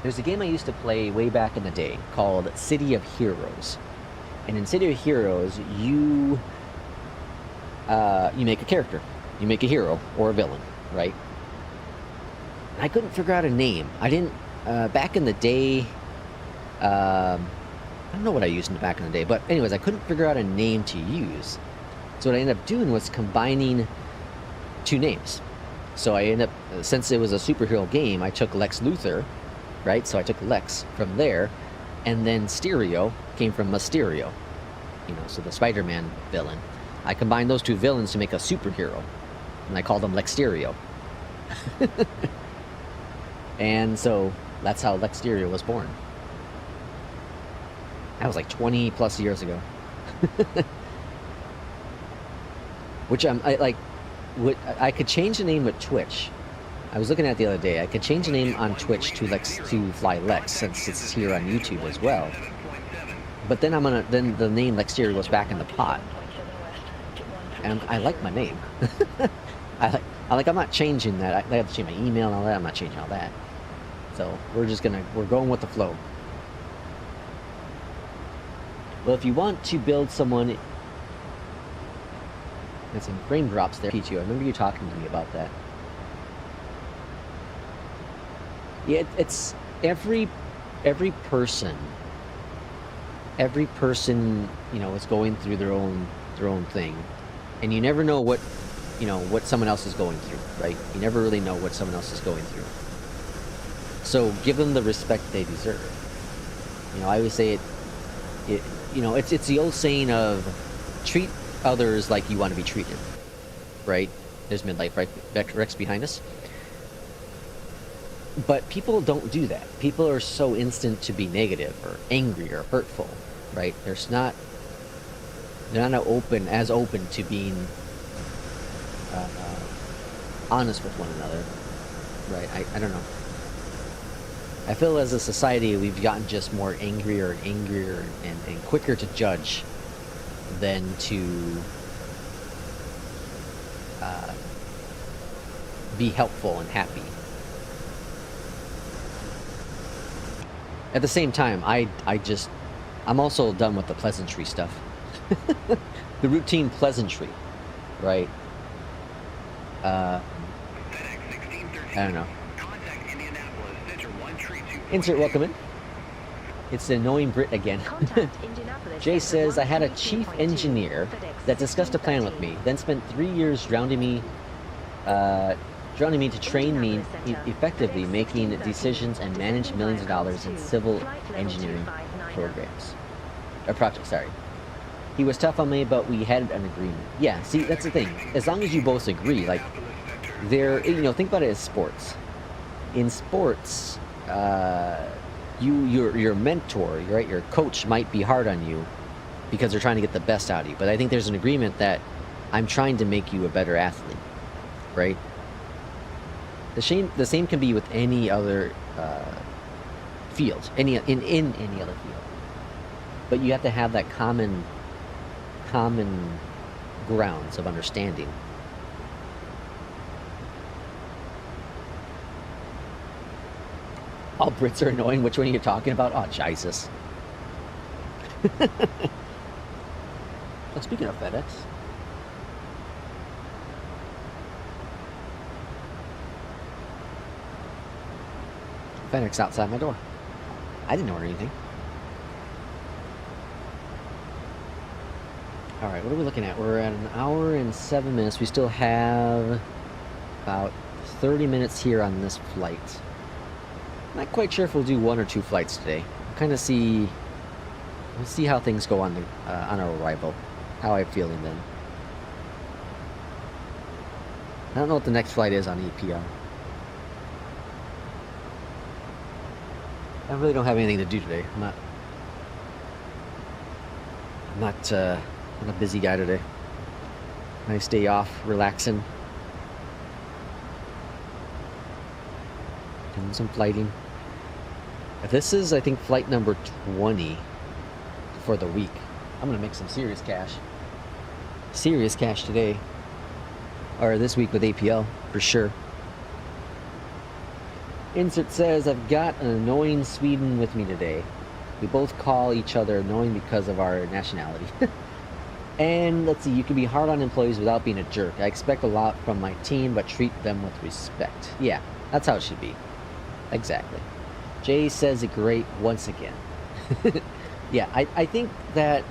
There's a game I used to play way back in the day called City of Heroes. And in City of Heroes, you make a character. You make a hero or a villain, right? I couldn't figure out a name. I didn't... back in the day... I don't know what I used back in the day, but anyways, I couldn't figure out a name to use. So what I ended up doing was combining two names. So I ended up, since it was a superhero game, I took Lex Luthor, right? So I took Lex from there, and then Stereo came from Mysterio, you know, so the Spider-Man villain. I combined those two villains to make a superhero, and I called them Lex Stereo. And so that's how Lex Stereo was born. That was like 20 plus years ago. Which I could change the name with Twitch. I was looking at it the other day. I could change the name on Twitch to Fly Lex, since it's here on YouTube as well. But then then the name Lex Stereo goes back in the pot. And I like my name. I'm not changing that. I have to change my email and all that. I'm not changing all that. So we're going with the flow. Well, if you want to build someone, and some frame drops there, P2. I remember you talking to me about that. Yeah, it's every person, you know, is going through their own thing, and you never know what someone else is going through, right? You never really know what someone else is going through. So give them the respect they deserve. You know, I always say it's the old saying of treat others like you want to be treated, right? There's Midlife, right? Rex behind us. But people don't do that. People are so instant to be negative or angry or hurtful, right? They're not as open to being honest with one another, right? I don't know. I feel as a society we've gotten just more angrier and angrier and quicker to judge than to be helpful and happy. At the same time, I'm also done with the pleasantry stuff. The routine pleasantry, right? I don't know. Insert welcome in. It's the annoying Brit again. Jay says, I had a chief engineer that discussed a plan with me, then spent 3 years drowning me to train me effectively making decisions and manage millions of dollars in civil engineering programs. Or projects, sorry. He was tough on me, but we had an agreement. Yeah, see, that's the thing. As long as you both agree, like, think about it as sports. In sports, your mentor, right, your coach might be hard on you because they're trying to get the best out of you. But I think there's an agreement that I'm trying to make you a better athlete, right? The same can be with any other field, in any other field. But you have to have that common grounds of understanding. All Brits are annoying. Which one are you talking about? Oh, Jesus. Well, speaking of FedEx. FedEx outside my door. I didn't order anything. Alright, what are we looking at? We're at 1 hour and 7 minutes. We still have about 30 minutes here on this flight. Not quite sure if we'll do 1 or 2 flights today. We'll see how things go on our arrival. How I'm feeling then. I don't know what the next flight is on EPR. I really don't have anything to do today. I'm not a busy guy today. Nice day off, relaxing. Doing some flighting. This is, I think, flight number 20 for the week. I'm gonna make some serious cash. Serious cash today. Or this week with APL, for sure. Insert says, I've got an annoying Sweden with me today. We both call each other annoying because of our nationality. And let's see, you can be hard on employees without being a jerk. I expect a lot from my team, but treat them with respect. Yeah, that's how it should be. Exactly. Jay says it great once again. Yeah, I think that,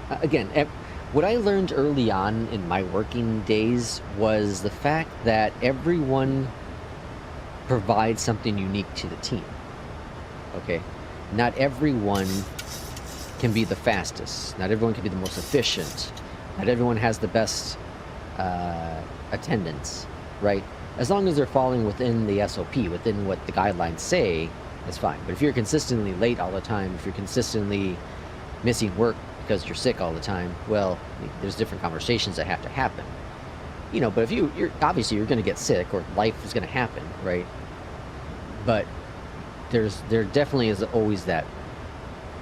again, what I learned early on in my working days was the fact that everyone provides something unique to the team. Okay? Not everyone can be the fastest. Not everyone can be the most efficient. Not everyone has the best attendance, right? As long as they're falling within the SOP, within what the guidelines say, it's fine. But if you're consistently late all the time, if you're consistently missing work because you're sick all the time, well, there's different conversations that have to happen. You know, but if you're obviously you're going to get sick or life is going to happen, right? But there definitely is always that,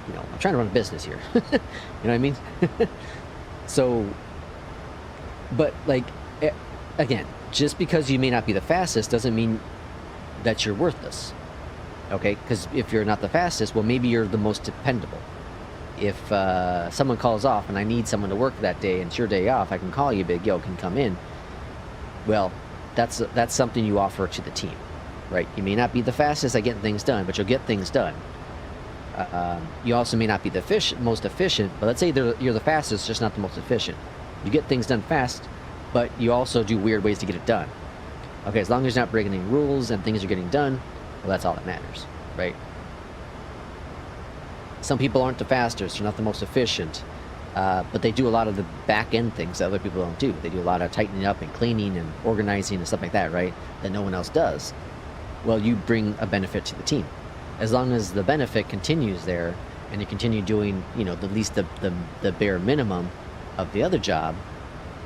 you know, I'm trying to run a business here. You know what I mean? So, but like, again, just because you may not be the fastest doesn't mean that you're worthless. Okay? Because if you're not the fastest, well, maybe you're the most dependable. If someone calls off and I need someone to work that day and it's your day off, I can call you, big yo, can come in. Well, that's something you offer to the team, right? You may not be the fastest at getting things done, but you'll get things done. You also may not be the most efficient, but let's say you're the fastest, just not the most efficient. You get things done fast, but you also do weird ways to get it done. Okay, as long as you're not breaking any rules and things are getting done, well, that's all that matters, right? Some people aren't the fastest, they're not the most efficient, but they do a lot of the back-end things that other people don't do. They do a lot of tightening up and cleaning and organizing and stuff like that, right? That no one else does. Well, you bring a benefit to the team. As long as the benefit continues there, and you continue doing, you know, at least the bare minimum of the other job,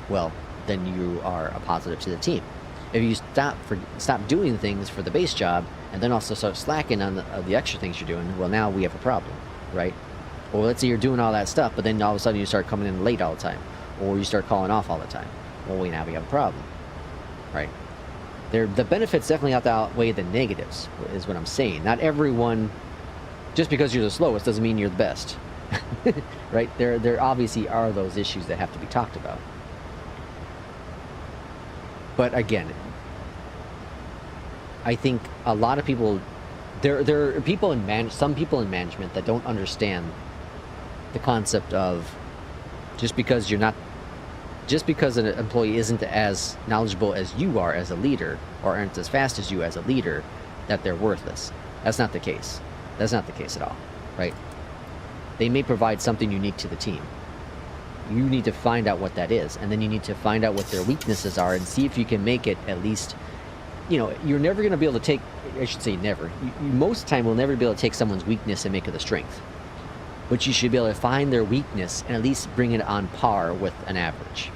well, then you are a positive to the team. If you stop doing things for the base job, and then also start slacking on the extra things you're doing, well, now we have a problem, right? Or let's say you're doing all that stuff, but then all of a sudden you start coming in late all the time, or you start calling off all the time. Well, now we have a problem, right? The benefits definitely outweigh the negatives, is what I'm saying. Not everyone, just because you're the slowest doesn't mean you're the best. Right? There obviously are those issues that have to be talked about. But again, I think a lot of people, there are people in some people in management that don't understand the concept of just because an employee isn't as knowledgeable as you are as a leader, or aren't as fast as you as a leader, that they're worthless. That's not the case. That's not the case at all, right? They may provide something unique to the team. You need to find out what that is, and then you need to find out what their weaknesses are and see if you can make it at least, you know, you're never going to be able to take, I should say never, you most of the time will never be able to take someone's weakness and make it a strength. But you should be able to find their weakness and at least bring it on par with an average,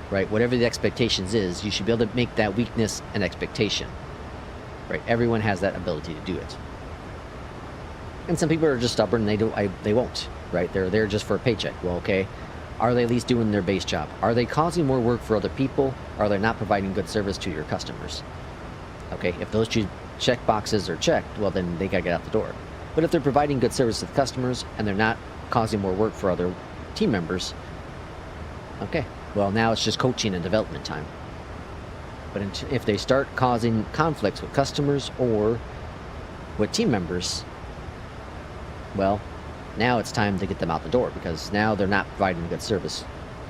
right? Whatever the expectations is, you should be able to make that weakness an expectation, right? Everyone has that ability to do it. And some people are just stubborn and they won't, right? They're there just for a paycheck. Well, okay, are they at least doing their base job? Are they causing more work for other people? Or are they not providing good service to your customers? Okay, if those two check boxes are checked, well then they gotta get out the door. But if they're providing good service to the customers and they're not causing more work for other team members, okay, well now it's just coaching and development time. But if they start causing conflicts with customers or with team members, well, now it's time to get them out the door, because now they're not providing good service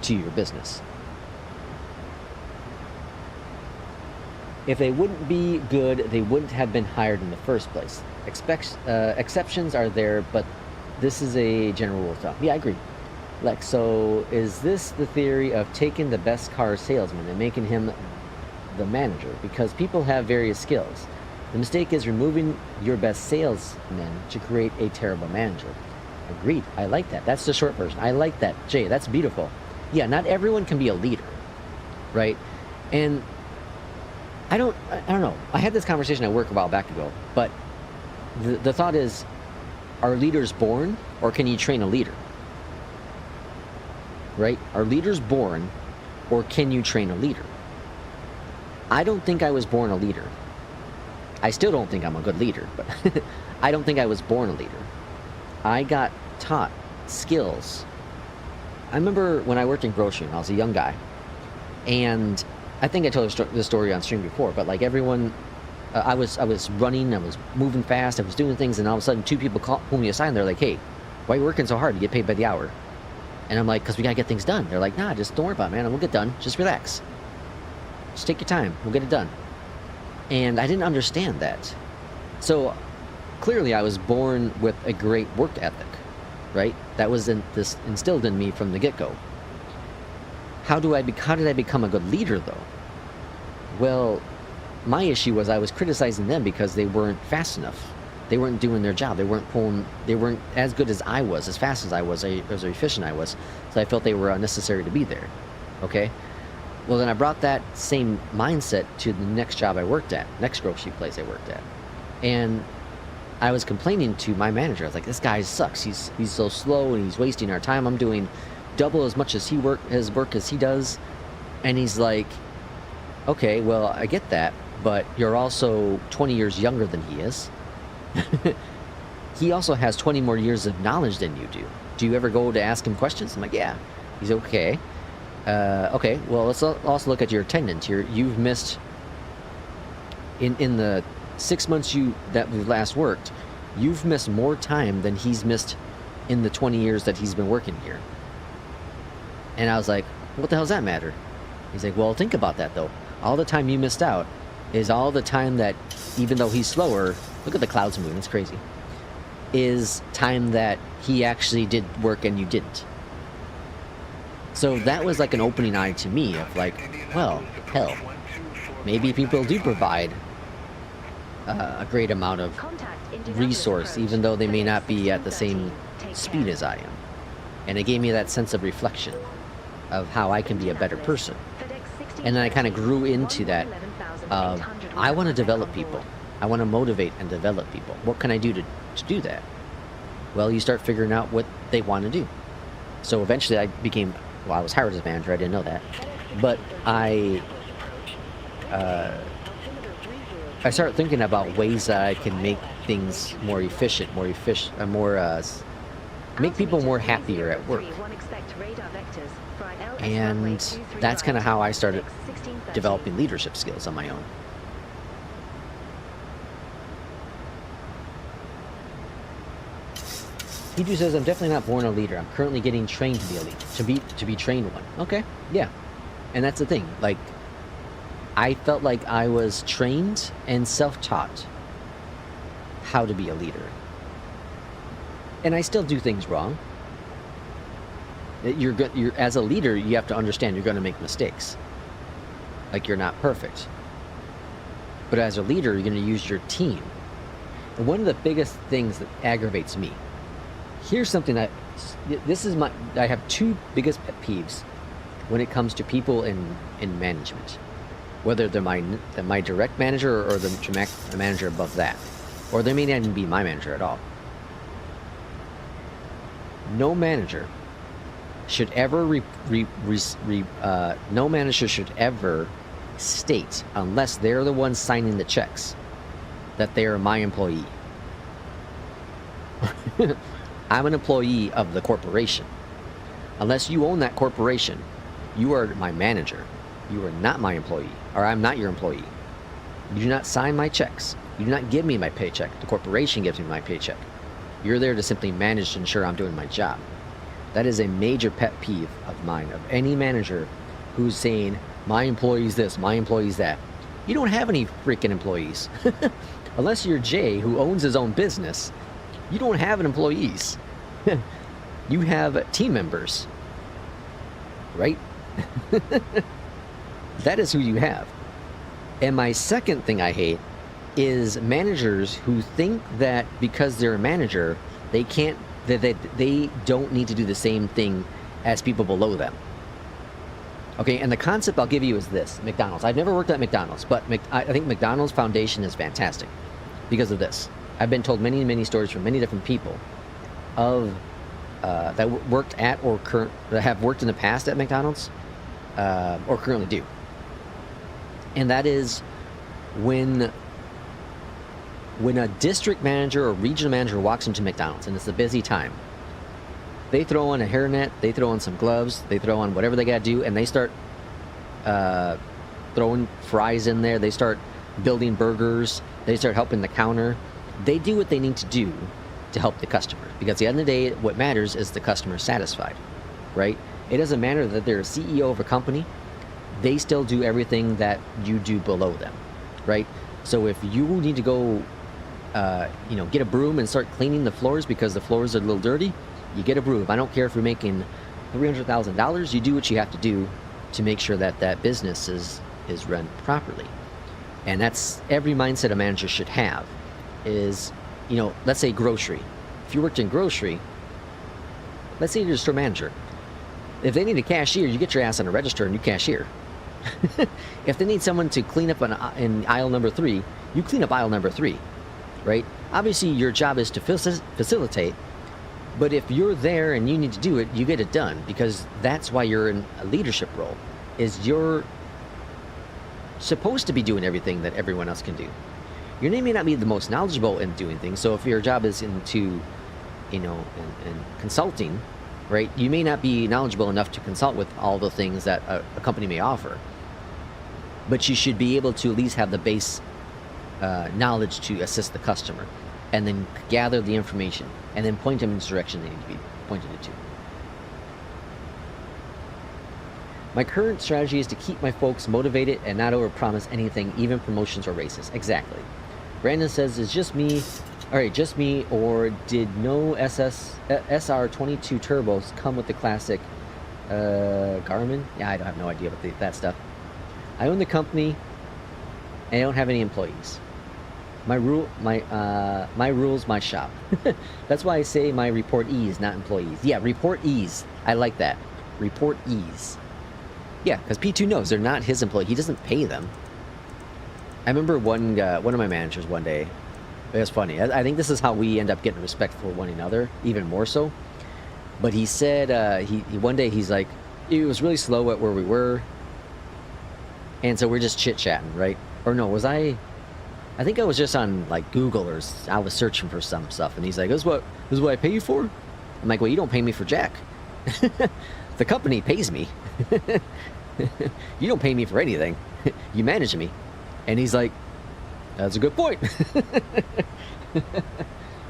to your business. If they wouldn't be good, they wouldn't have been hired in the first place. Exceptions are there, but this is a general rule of thumb. Yeah, I agree. Like, so is this the theory of taking the best car salesman and making him the manager? Because people have various skills. The mistake is removing your best salesman to create a terrible manager. Agreed. I like that. That's the short version. I like that. Jay, that's beautiful. Yeah, not everyone can be a leader, right? And I don't know. I had this conversation at work a while back ago, but the thought is, are leaders born, or can you train a leader? Right? Are leaders born, or can you train a leader? I don't think I was born a leader. I still don't think I'm a good leader, but I don't think I was born a leader. I got taught skills. I remember when I worked in grocery and I was a young guy, and I think I told this story on stream before, but like everyone, I was running, I was moving fast, I was doing things, and all of a sudden two people pull me aside and they're like, hey, why are you working so hard? You get paid by the hour. And I'm like, because we gotta get things done. They're like, nah, just don't worry about it, man, we'll get done. Just relax. Just take your time, we'll get it done. And I didn't understand that. So clearly I was born with a great work ethic, right? That was instilled in me from the get-go. How did I become a good leader, though? Well, my issue was I was criticizing them because they weren't fast enough. They weren't doing their job. They weren't as good as I was, as fast as I was, as efficient I was. So I felt they were unnecessary to be there. Okay? Well, then I brought that same mindset to the next job I worked at, next grocery place I worked at. And I was complaining to my manager. I was like, this guy sucks. He's so slow and he's wasting our time. I'm doing double as much as his work as he does. And he's like, okay, well, I get that, but you're also 20 years younger than he is. He also has 20 more years of knowledge than you do. Do you ever go to ask him questions? I'm like, yeah. He's okay. Okay, well, let's also look at your attendance. You've missed, in the 6 months that we've last worked, you've missed more time than he's missed in the 20 years that he's been working here. And I was like, what the hell does that matter? He's like, well, think about that, though. All the time you missed out is all the time that, even though he's slower, look at the clouds moving, it's crazy, is time that he actually did work and you didn't. So that was like an opening eye to me of like, well, hell, maybe people do provide a great amount of resource, even though they may not be at the same speed as I am. And it gave me that sense of reflection of how I can be a better person. And then I kind of grew into that of, I want to develop people. I want to motivate and develop people. What can I do to do that? Well, you start figuring out what they want to do. So eventually I became, well, I was hired as a manager, I didn't know that. But I I start thinking about ways that I can make things more efficient, make people more happier at work. And that's kind of how I started developing leadership skills on my own. P2 says, I'm definitely not born a leader. I'm currently getting trained to be a leader, to be trained one. Okay, yeah. And that's the thing. Like, I felt like I was trained and self-taught how to be a leader. And I still do things wrong. You're as a leader, you have to understand you're going to make mistakes. Like, you're not perfect. But as a leader, you're going to use your team. And one of the biggest things that aggravates me, here's something that, I have two biggest pet peeves when it comes to people in management. Whether they're my direct manager or the manager above that. Or they may not even be my manager at all. No manager should ever no manager should ever state, unless they're the ones signing the checks, that they are my employee. I'm an employee of the corporation. Unless you own that corporation, you are my manager. You are not my employee, or I'm not your employee. You do not sign my checks. You do not give me my paycheck. The corporation gives me my paycheck. You're there to simply manage to ensure I'm doing my job. That is a major pet peeve of mine, of any manager who's saying, my employee's this, my employee's that. You don't have any freaking employees. Unless you're Jay, who owns his own business, you don't have an employees. You have team members, right? That is who you have. And my second thing I hate is managers who think that because they're a manager, they don't need to do the same thing as people below them. Okay, and the concept I'll give you is this. McDonald's. I've never worked at McDonald's, but I think McDonald's Foundation is fantastic because of this. I've been told many, many stories from many different people of that worked at or that have worked in the past at McDonald's or currently do. And that is when a district manager or regional manager walks into McDonald's and it's a busy time, they throw on a hairnet, they throw on some gloves, they throw on whatever they got to do, and they start throwing fries in there. They start building burgers. They start helping the counter. They do what they need to do to help the customer, because at the end of the day, what matters is the customer satisfied, right? It doesn't matter that they're a CEO of a company. They still do everything that you do below them, right? So if you need to go, get a broom and start cleaning the floors because the floors are a little dirty, you get a broom. I don't care if you're making $300,000. You do what you have to do to make sure that that business is run properly. And that's every mindset a manager should have. Is, let's say grocery. If you worked in grocery, let's say you're a store manager. If they need a cashier, you get your ass on a register and you cashier. If they need someone to clean up in aisle number 3, you clean up aisle number 3, right? Obviously, your job is to facilitate, but if you're there and you need to do it, you get it done, because that's why you're in a leadership role, is you're supposed to be doing everything that everyone else can do. Your name may not be the most knowledgeable in doing things, so if your job is into, in consulting, right, you may not be knowledgeable enough to consult with all the things that a company may offer. But you should be able to at least have the base knowledge to assist the customer, and then gather the information, and then point them in the direction they need to be pointed to. My current strategy is to keep my folks motivated and not overpromise anything, even promotions or raises. Exactly. Brandon says, it's just me. All right, just me, or did no SR22 turbos come with the classic Garmin? Yeah, I don't have no idea about that stuff. I own the company, and I don't have any employees. My rules, my shop. That's why I say my reportees, not employees. Yeah, reportees. I like that. Reportees. Yeah, because P2 knows they're not his employee. He doesn't pay them. I remember one of my managers one day. It was funny. I think this is how we end up getting respect for one another, even more so. But he said, one day he's like, it was really slow at where we were. And so we're just chit-chatting, right? Or no, was I I think I was just on like Google or I was searching for some stuff, and he's like, this is what I pay you for? I'm like, well, you don't pay me for jack. The company pays me. You don't pay me for anything. You manage me. And he's like, that's a good point.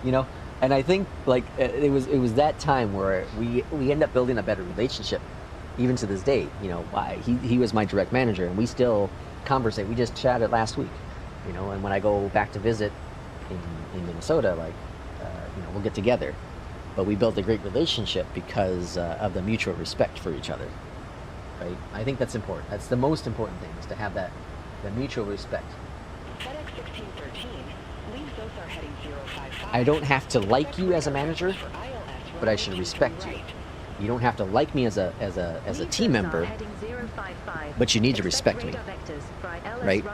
You know, and I think like it was that time where we ended up building a better relationship, even to this day. You know, he was my direct manager, and we still conversate. We just chatted last week, you know, and when I go back to visit in Minnesota, like, you know, we'll get together. But we built a great relationship because of the mutual respect for each other, right? I think that's important. That's the most important thing, is to have the mutual respect. FedEx 1613 leaves Zosar heading 055. I don't have to like you as a manager, but I should respect you. You don't have to like me as a team member, but you need to respect me, right?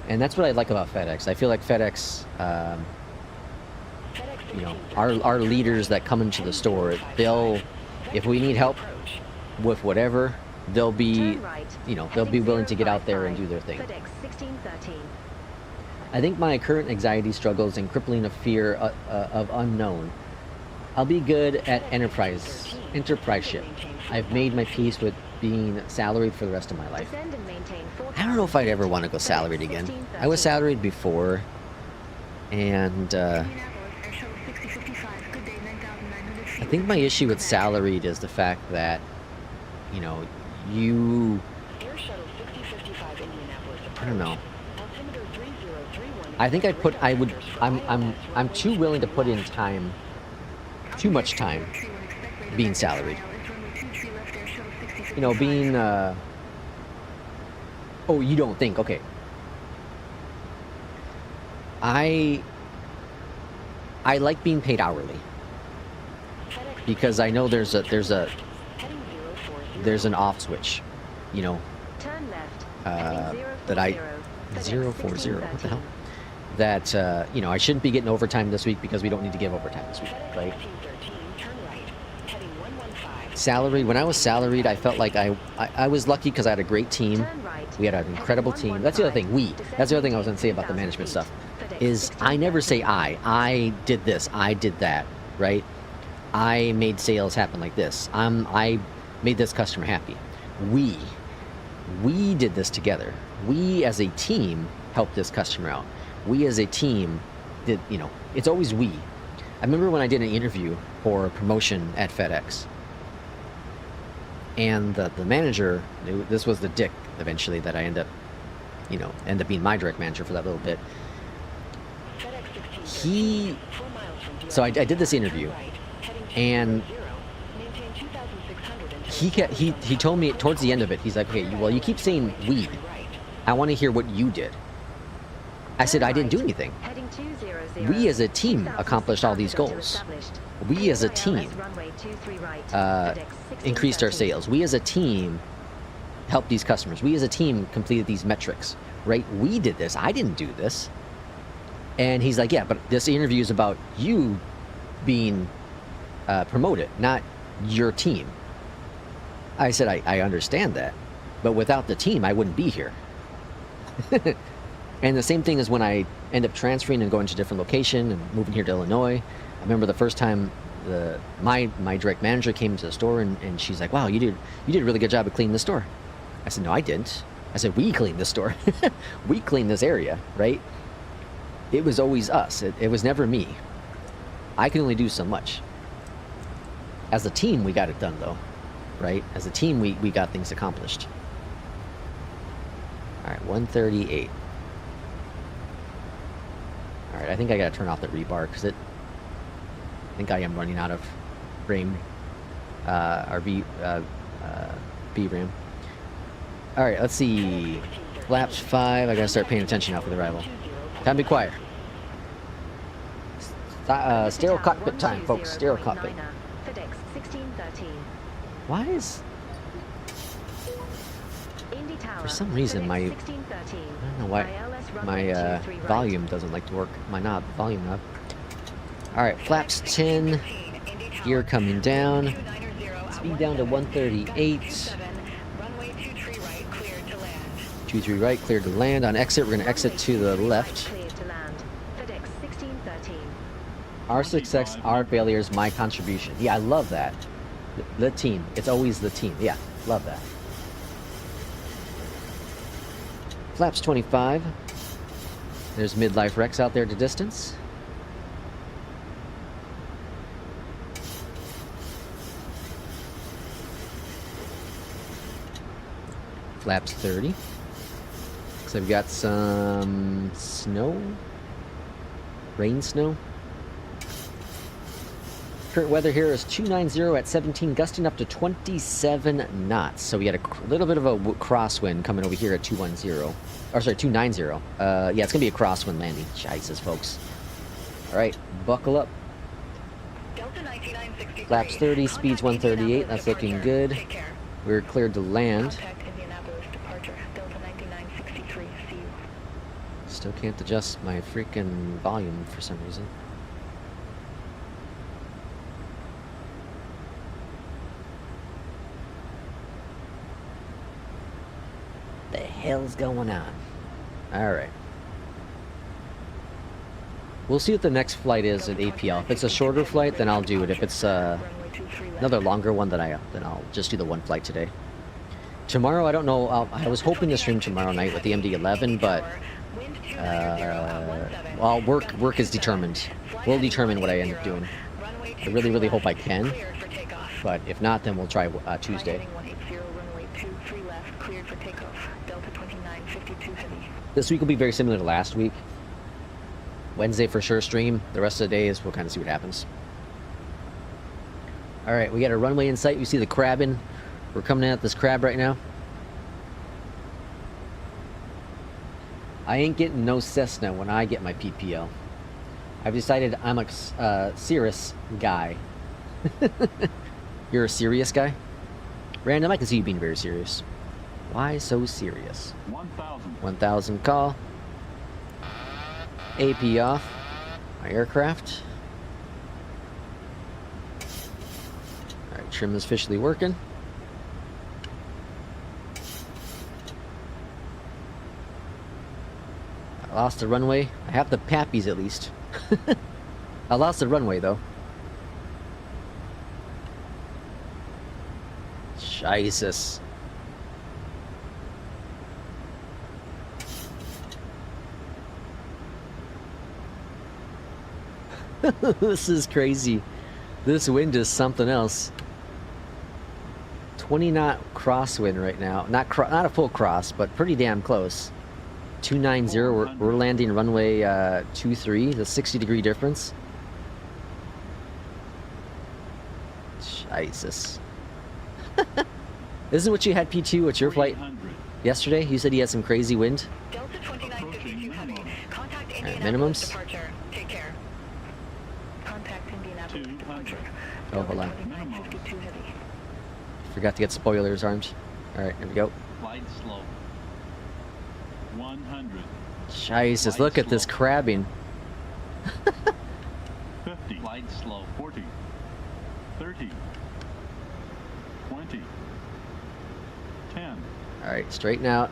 And that's what I like about FedEx. I feel like FedEx, you know, our leaders that come into the store, they'll, if we need help with whatever, they'll be, you know, they'll be willing to get out there and do their thing. I think my current anxiety struggles and crippling fear of unknown. I'll be good at enterpriseship. I've made my peace with being salaried for the rest of my life. I don't know if I'd ever want to go salaried again. I was salaried before, and I think my issue with salaried is the fact that, you know, I don't know. I think I'm too willing to put in time, too much time, being salaried. You know, being, oh, you don't think, okay. I like being paid hourly, because I know there's an off switch, you know, that 040, what the hell? That, you know, I shouldn't be getting overtime this week because we don't need to give overtime this week, right? Salary, when I was salaried, I felt like I was lucky because I had a great team. We had an incredible team. That's the other thing, that's the other thing I was going to say about the management stuff, is I never say I did this, I did that, right? I made sales happen like this. I made this customer happy. We did this together. We as a team helped this customer out. We as a team did, you know, it's always we. I remember when I did an interview for a promotion at FedEx, and the manager, this was the dick eventually that I end up being my direct manager for that little bit. So I did this interview, and he told me towards the end of it, he's like, okay, well, you keep saying we. I want to hear what you did. I said, I didn't do anything. We as a team accomplished all these goals. We as a team increased our sales. We as a team helped these customers. We as a team completed these metrics, right? We did this. I didn't do this. And he's like, yeah, but this interview is about you being promoted, not your team. I said, I understand that, but without the team, I wouldn't be here. And the same thing is when I end up transferring and going to a different location and moving here to Illinois. I remember the first time my direct manager came to the store, and she's like, wow, you did a really good job of cleaning the store. I said, no, I didn't. I said, we cleaned the store. We cleaned this area, right? It was always us. It was never me. I can only do so much. As a team, we got it done, though, right? As a team, we got things accomplished. All right, 138. All right, I think I gotta turn off the rebar because I think I am running out of RAM, or VRAM. All right, let's see. Flaps 5. I gotta start paying attention now for the arrival. Time to be quiet. Sterile cockpit time, folks. Sterile cockpit. Why is... For some reason, I don't know why my volume doesn't like to work. My volume knob. All right, flaps 10. Gear coming down. Speed down to 138. 23 right, cleared to land. On exit, we're going to exit to the left. Cleared to land. FedEx 1613. Our success, our failures, my contribution. Yeah, I love that. The team. It's always the team. Yeah, love that. Flaps 25. There's midlife Rex out there to distance. Flaps 30. Looks like we've got some snow. Rain snow. Current weather here is 290 at 17, gusting up to 27 knots. So we had a little bit of a crosswind coming over here at 210. Or sorry, 290. Yeah, it's gonna be a crosswind landing. Jesus, folks. All right, buckle up. Delta 9963. Flaps 30, speeds 138. That's looking good. Take care. We're cleared to land. Contact Indianapolis departure. Delta 9963. See you. Still can't adjust my freaking volume for some reason. The hell's going on? Alright. We'll see what the next flight is at APL. If it's a shorter flight, then I'll do it. If it's Runway 23 left. another longer one, then I'll just do the one flight today. Tomorrow, I don't know. I was hoping to stream tomorrow night with the MD-11, but well, work is determined. We'll determine what I end up doing. I really, really hope I can. But if not, then we'll try Tuesday. This week will be very similar to last week. Wednesday for sure stream. The rest of the days we'll kind of see what happens. Alright, we got a runway in sight. We see the crabbing. We're coming in at this crab right now. I ain't getting no Cessna when I get my PPL. I've decided I'm a serious guy. You're a serious guy? Random, I can see you being very serious. Why so serious? 1,000 call. AP off. My aircraft. Alright, trim is officially working. I lost the runway. I have the pappies at least. I lost the runway though. Jesus. This is crazy. This wind is something else. 20 knot crosswind right now. Not a full cross, but pretty damn close. 290. We're landing runway 23. The 60-degree difference. Jesus. Isn't what you had P2 at your flight yesterday? You said you had some crazy wind. Delta 2952 heavy. Contact Alright, Indianapolis minimums. departure. Take care. Contact Indianapolis departure. Oh, hold on. 2952 heavy. Forgot to get spoilers armed. Alright, here we go. Glide slow. 100. Jesus, look at this crabbing. 50. Glide slow. 40. 30. 20. 10. Alright, straighten out.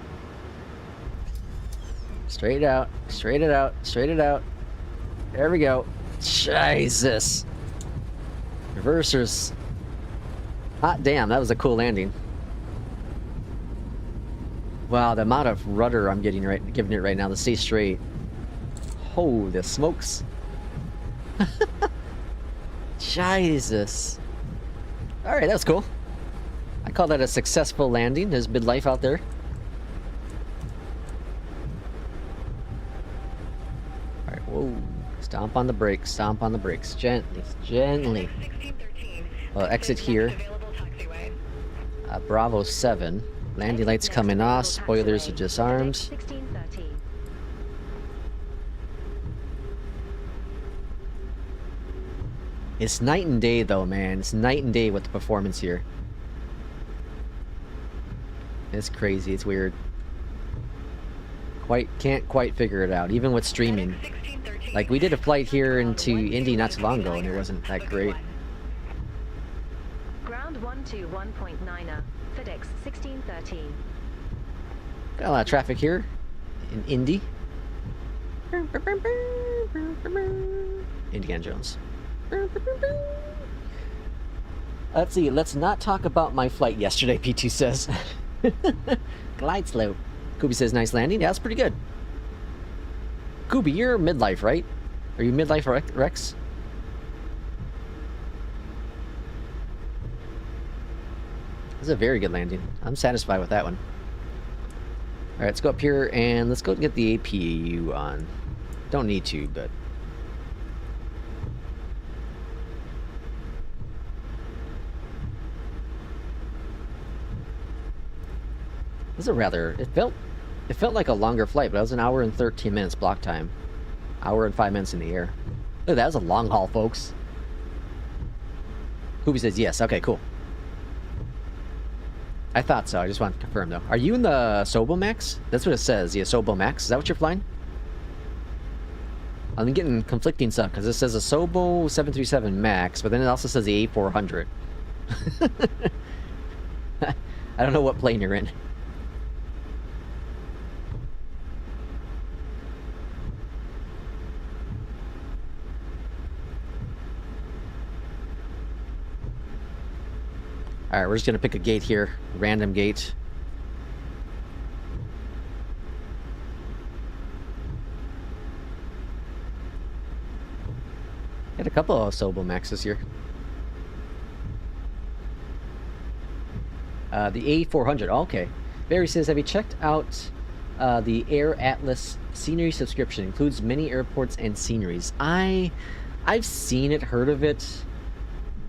Straight out. Straight it out. Straight it out. There we go. Jesus. Reversers. Hot damn, that was a cool landing. Wow, the amount of rudder I'm giving it right now to stay straight. Holy smokes. Jesus. Alright, that's cool. I call that a successful landing. There's midlife out there. Alright, whoa. Stomp on the brakes, stomp on the brakes. Gently, gently. 1613. Well, exit here. Available taxiway. Bravo 7. Landing lights coming off. Spoilers are disarmed. 1613. It's night and day though, man. It's night and day with the performance here. It's crazy. It's weird. Can't quite figure it out, even with streaming. 1613. Like, we did a flight here into Indy not too long ago, and it wasn't that great. Ground 121.9er. FedEx 1613. Got a lot of traffic here in Indy. Indiana Jones. Let's see, let's not talk about my flight yesterday, P2 says. Glide slope. Kubi says, nice landing. Yeah, that's pretty good. Kubi, you're midlife, right? Are you midlife Rex? That's a very good landing. I'm satisfied with that one. Alright, let's go up here and let's go get the APU on. Don't need to, but... This is a rather... It felt like a longer flight, but it was an hour and 13 minutes block time. Hour and 5 minutes in the air. Look, that was a long haul, folks. Kubi says yes. Okay, cool. I thought so. I just wanted to confirm, though. Are you in the Sobo Max? That's what it says. Yeah, Sobo Max. Is that what you're flying? I'm getting conflicting stuff, because it says a Sobo 737 Max, but then it also says the A400. I don't know what plane you're in. Alright, we're just gonna pick a gate here. A random gate. Got a couple of Sobo Maxes here. The A400. Oh, okay. Barry says, have you checked out the Air Atlas scenery subscription? Includes many airports and sceneries. I've seen it, heard of it,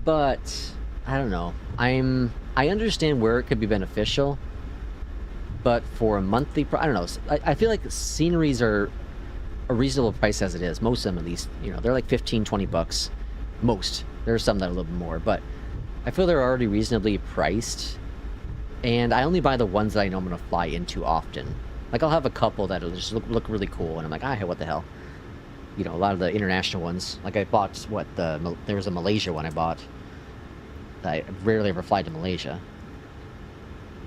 but I don't know. I understand where it could be beneficial, but for a monthly I don't know. I feel like sceneries are a reasonable price as it is. Most of them, at least. You know, they're like 15, 20 bucks. Most. There are some that are a little bit more, but I feel they're already reasonably priced. And I only buy the ones that I know I'm going to fly into often. Like, I'll have a couple that'll just look really cool, and I'm like, what the hell? You know, a lot of the international ones. Like, I bought, there was a Malaysia one I bought. I rarely ever fly to Malaysia.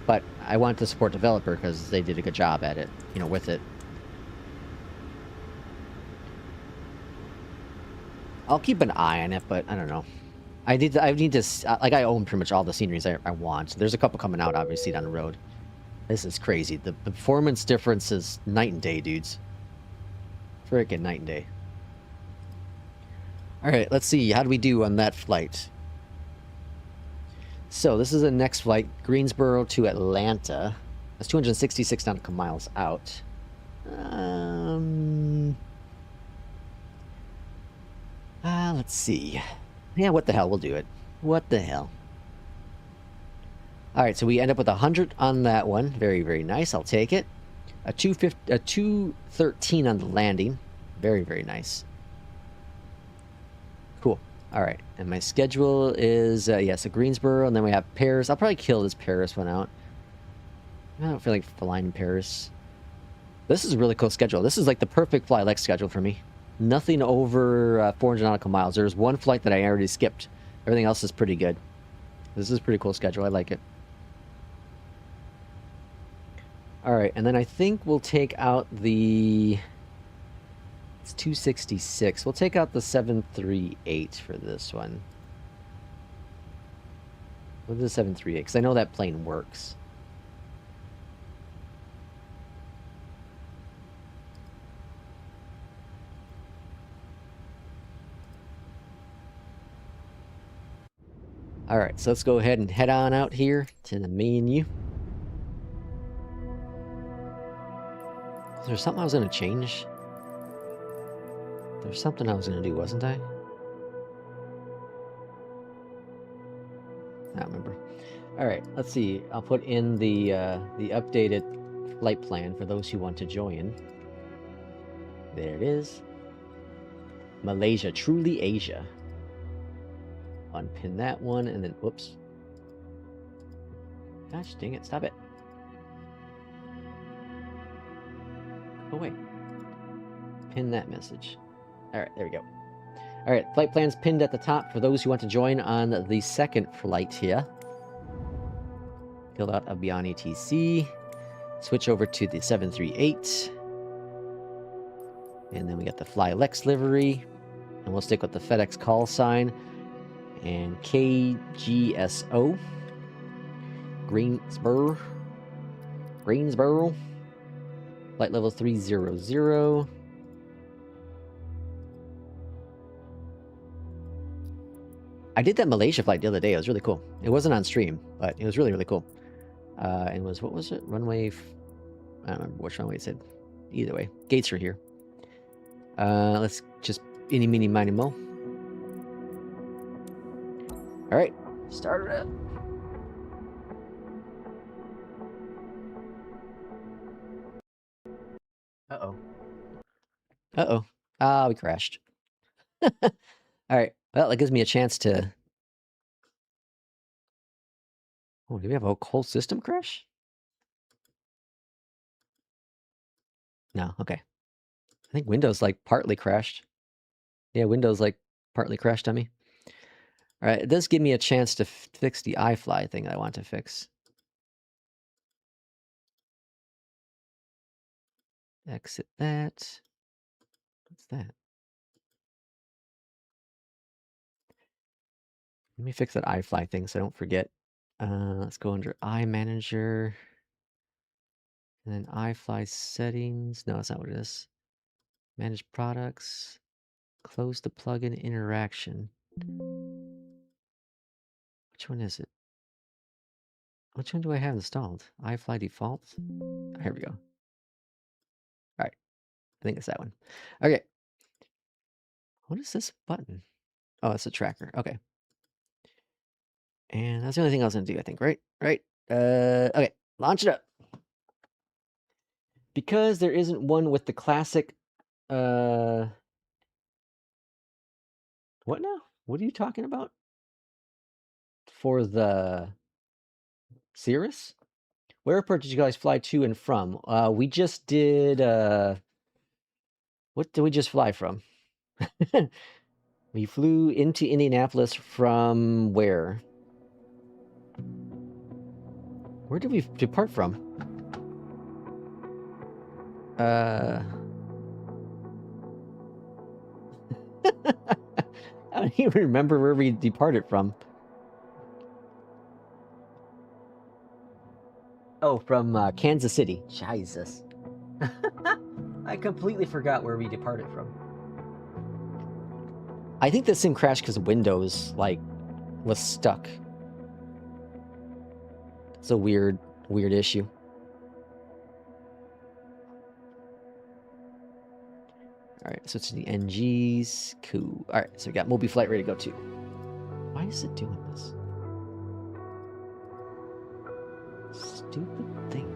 But I wanted to support developer because they did a good job at it, you know, with it. I'll keep an eye on it, but I don't know. I need to like, I own pretty much all the sceneries I want. There's a couple coming out, obviously, down the road. This is crazy. The performance difference is night and day, dudes. Freaking night and day. Alright, let's see. How do we do on that flight? So, this is the next flight. Greensboro to Atlanta. That's 266 nautical miles out. Let's see. Yeah, what the hell? We'll do it. What the hell? Alright, so we end up with 100 on that one. Very, very nice. I'll take it. A 213 on the landing. Very, very nice. Cool. Alright, and my schedule is, so Greensboro, and then we have Paris. I'll probably kill this Paris one out. I don't feel like flying in Paris. This is a really cool schedule. This is like the perfect fly-like schedule for me. Nothing over 400 nautical miles. There's one flight that I already skipped. Everything else is pretty good. This is a pretty cool schedule. I like it. Alright, and then I think we'll take out the... It's 266. We'll take out the 738 for this one. What is the 738? Because I know that plane works. Alright, so let's go ahead and head on out here to the menu. Is there something I was going to change? There's something I was going to do, wasn't I? I don't remember. Alright, let's see. I'll put in the updated flight plan for those who want to join. There it is. Malaysia, truly Asia. Unpin that one, and then, whoops. Gosh, dang it, stop it. Go away. Pin that message. Alright, there we go. Alright, flight plan's pinned at the top for those who want to join on the second flight here. Filled out a Beyondatc. Switch over to the 738. And then we got the Fly Lex livery. And we'll stick with the FedEx call sign. And KGSO. Greensboro. Flight level 300. I did that Malaysia flight the other day. It was really cool. It wasn't on stream, but it was really, really cool. And was, what was it? Runway... I don't remember which runway it said. Either way. Gates are here. Let's just eeny, meeny, miny, mo. Alright. Start it up. Uh-oh. Uh-oh. Ah, we crashed. Alright. Well, that gives me a chance to... Oh, do we have a whole system crash? No, okay. I think Windows, like, partly crashed. Yeah, Windows, like, partly crashed on me. Alright, it does give me a chance to fix the iFly thing that I want to fix. Exit that. What's that? Let me fix that iFly thing so I don't forget. Let's go under iManager. And then iFly settings. No, that's not what it is. Manage products. Close the plugin interaction. Which one is it? Which one do I have installed? iFly default? Here we go. Alright. I think it's that one. Okay. What is this button? Oh, it's a tracker. Okay. And that's the only thing I was going to do, I think, right? Right? Okay. Launch it up. Because there isn't one with the classic... What now? What are you talking about? For the... Cirrus? Where airport did you guys fly to and from? We just did... What did we just fly from? We flew into Indianapolis from where? Where did we depart from? I don't even remember where we departed from. Oh, from Kansas City. Jesus. I completely forgot where we departed from. I think the sim crashed because Windows, like, was stuck. It's a weird issue. Alright, so it's the NGs. Cool. Alright, so we got Mobiflight ready to go too. Why is it doing this? Stupid thing.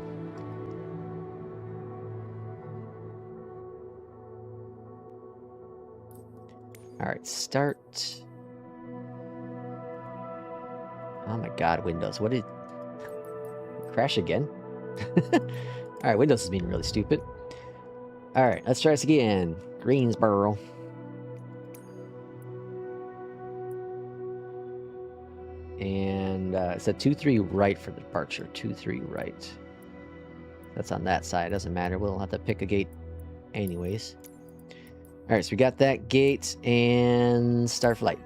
Alright, start. Oh my god, Windows. What did... Crash again? Alright, Windows is being really stupid. Alright, let's try this again. Greensboro. And it said 23 right for the departure. 23 right. That's on that side. Doesn't matter. We'll have to pick a gate anyways. Alright, so we got that gate and start flight.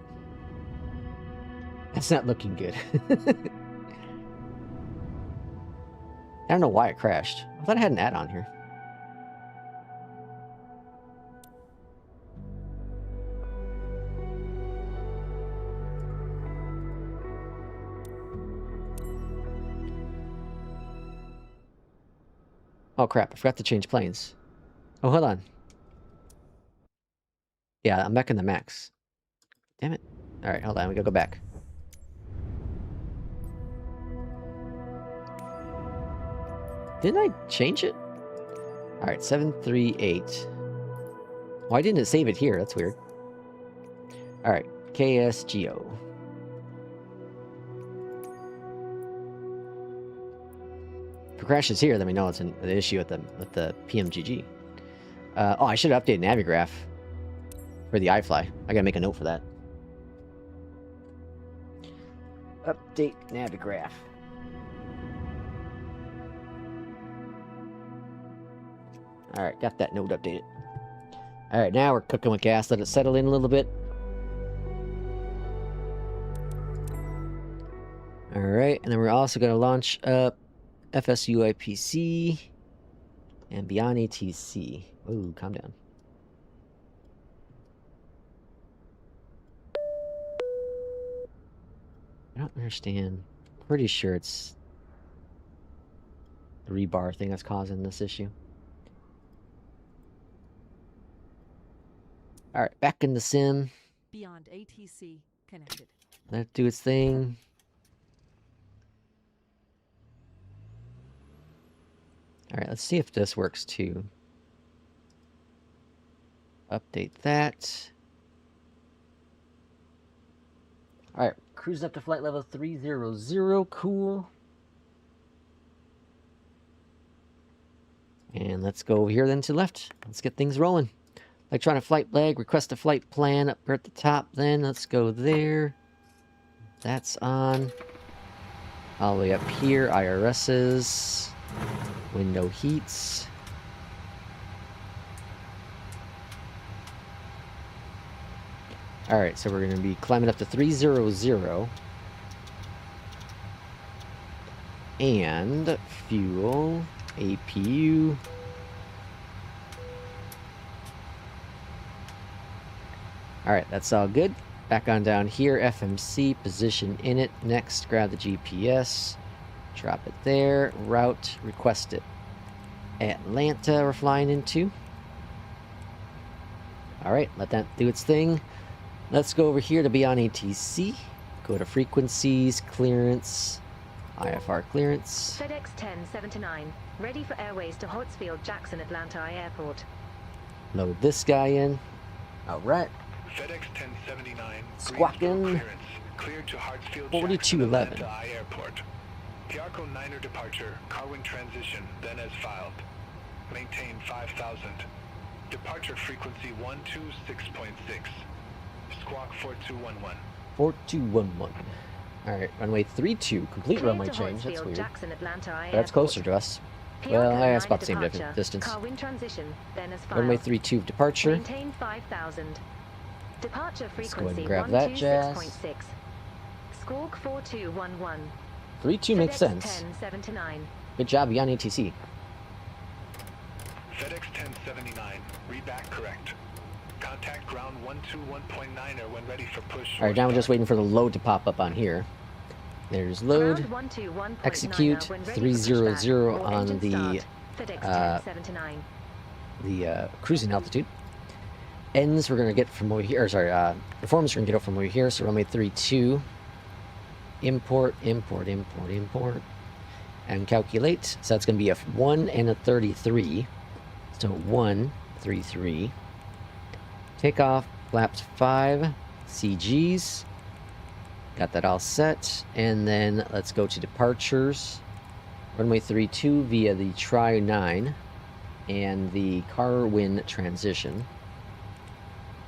That's not looking good. I don't know why it crashed. I thought I had an add-on here. Oh crap, I forgot to change planes. Oh, hold on. Yeah, I'm back in the max. Damn it. Alright, hold on, we gotta go back. Didn't I change it? Alright, 738. Why didn't it save it here? That's weird. Alright, KSGO. If it crashes here, then we know it's an issue with the PMDG. Oh, I should update Navigraph for the iFly. I gotta make a note for that. Update Navigraph. Alright, got that node updated. Alright, now we're cooking with gas. Let it settle in a little bit. Alright, and then we're also going to launch up FSUIPC and Beyondatc. Ooh, calm down. I don't understand. Pretty sure it's the rebar thing that's causing this issue. Alright, back in the sim. Beyondatc connected. Let it do its thing. Alright, let's see if this works too. Update that. Alright, cruising up to flight level 300. Cool. And let's go over here then to left. Let's get things rolling. Electronic flight flag, request a flight plan up here at the top then. Let's go there. That's on. All the way up here, IRSs. Window heats. Alright, so we're going to be climbing up to 300. And fuel, APU. Alright, that's all good. Back on down here, FMC, position in it. Next, grab the GPS. Drop it there. Route, request it. Atlanta we're flying into. Alright, let that do its thing. Let's go over here to Beyondatc. Go to frequencies, clearance, IFR clearance. FedEx 1079, ready for airways to Hartsfield Jackson Atlanta Airport. Load this guy in. Alright. FedEx 1079. Squawking. Clearance. Cleared to Hartsfield 4211. Jackson Atlanta Airport. Piarco 9er departure. Carwing transition. Then as filed. Maintain 5000. Departure frequency 126.6. Squawk 4211. 4211. Alright, runway 32. Complete Cleared runway to change. That's Hartsfield weird. Jackson Atlanta But Airport. that's closer to us. Well, that's about the same distance. Carwing transition, then as filed. Runway 32 departure. Maintain 5000. Departure Let's go ahead frequency and grab that jazz. 126.6. Squawk 4211. 32 makes FedEx sense. 1079. Good job, Beyondatc. FedEx 1079. Read back correct. Contact ground 121.9er when ready for push. Alright, now we're just waiting for the load to pop up on here. There's load. Ground 121.9 Execute when ready for 300 pushback. on Engine the start. FedEx 1079. Cruising altitude. Ends we're gonna get from over here. Or sorry, performance we're gonna get up from over here. So runway 32. Import, import, import, import, and calculate. So that's gonna be a 1 and a 33. So 133. Takeoff, flaps 5, CGs. Got that all set. And then let's go to departures. Runway 32 via the Tri-9 and the Carwin transition.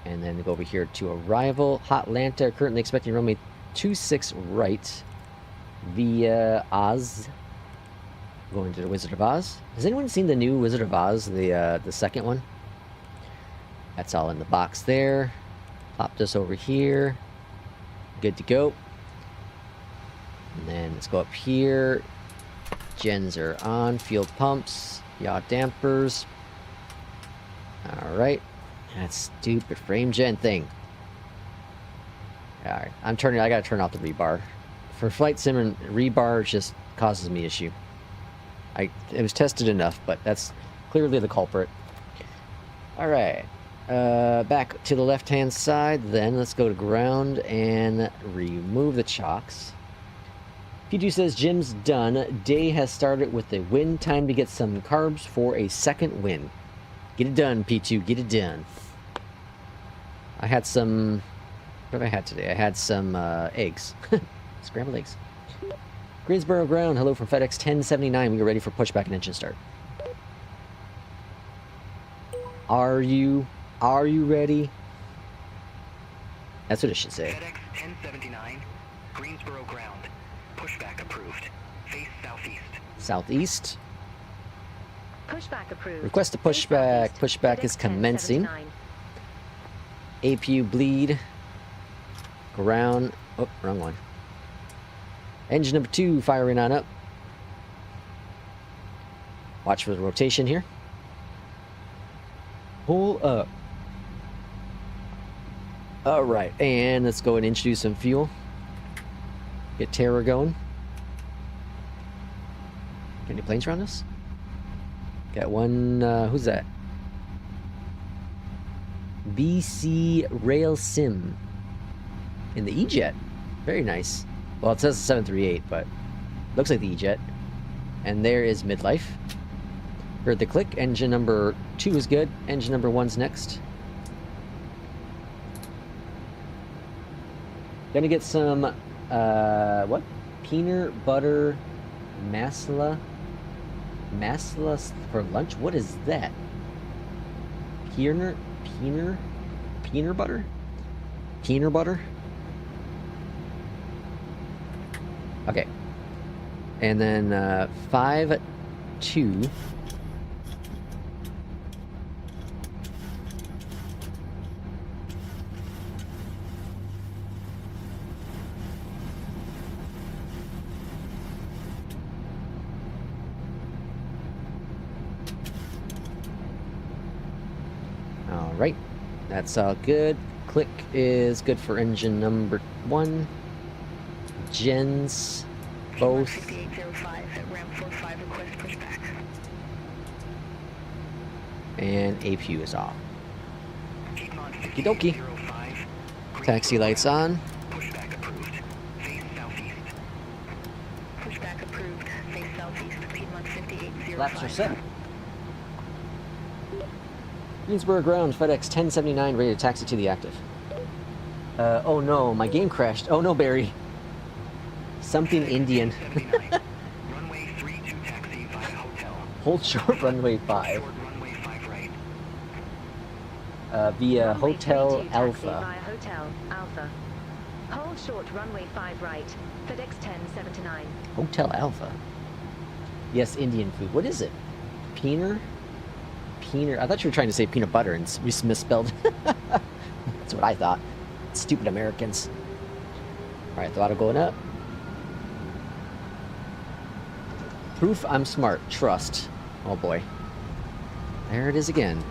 And then go over here to arrival. Hotlanta, currently expecting runway 26 right via Oz. Going to the Wizard of Oz. Has anyone seen the new Wizard of Oz, the second one? That's all in the box there. Pop this over here. Good to go. And then let's go up here. Gens are on. Fuel pumps. Yaw dampers. Alright. That stupid frame gen thing. Alright. I gotta turn off the rebar. For flight sim, and rebar just causes me issue. It was tested enough, but that's clearly the culprit. Alright. Back to the left-hand side, then let's go to ground and remove the chocks. P2 says, Jim's done. Day has started with the win. Time to get some carbs for a second win. Get it done, P2. Get it done. I had some... What have I had today? I had some eggs. Scrambled eggs. Greensboro ground. Hello from FedEx 1079. We are ready for pushback and engine start. Are you ready? That's what it should say. FedEx 1079, Greensboro ground. Pushback approved. Face southeast. Southeast. Pushback approved. Request a Face pushback. southeast. Pushback is FedEx commencing. 1079. APU bleed. Ground. Oh, wrong one. Engine number 2 firing on up. Watch for the rotation here. Pull up. Alright, and let's go and introduce some fuel. Get Terror going. Any planes around us? Got one, who's that? BC Rail Sim. In the EJET. Very nice. Well, it says 738, but looks like the EJET. And there is midlife. Heard the click. Engine number 2 is good. Engine number 1's next. Gonna get some, what? Peanut butter masala for lunch? What is that? Peanut butter? Peanut butter? Okay. And then 5-2. All right. That's all good. Click is good for engine number 1. Gens, both. 5805 at ramp 45, request pushback. And APU is off. Piedmont Okie dokie. 5805. Taxi lights on. Pushback approved. Face southeast. Pushback approved. Face southeast. Piedmont 5805. Laps are set. Greensboro ground, FedEx 1079, ready to taxi to the active. Oh no, my game crashed. Oh no, Barry. Something Indian. Runway 32 taxi via hotel. Hold short runway 5. Short runway 5 right. Via Runway Hotel 32 taxi Alpha. via Hotel Alpha. Hold short runway 5 right. FedEx 1079. Hotel Alpha. Yes, Indian food. What is it? Peanut? Peanut. I thought you were trying to say peanut butter and we misspelled. That's what I thought. Stupid Americans. Alright, throttle going up. Proof I'm smart. Trust. Oh boy. There it is again.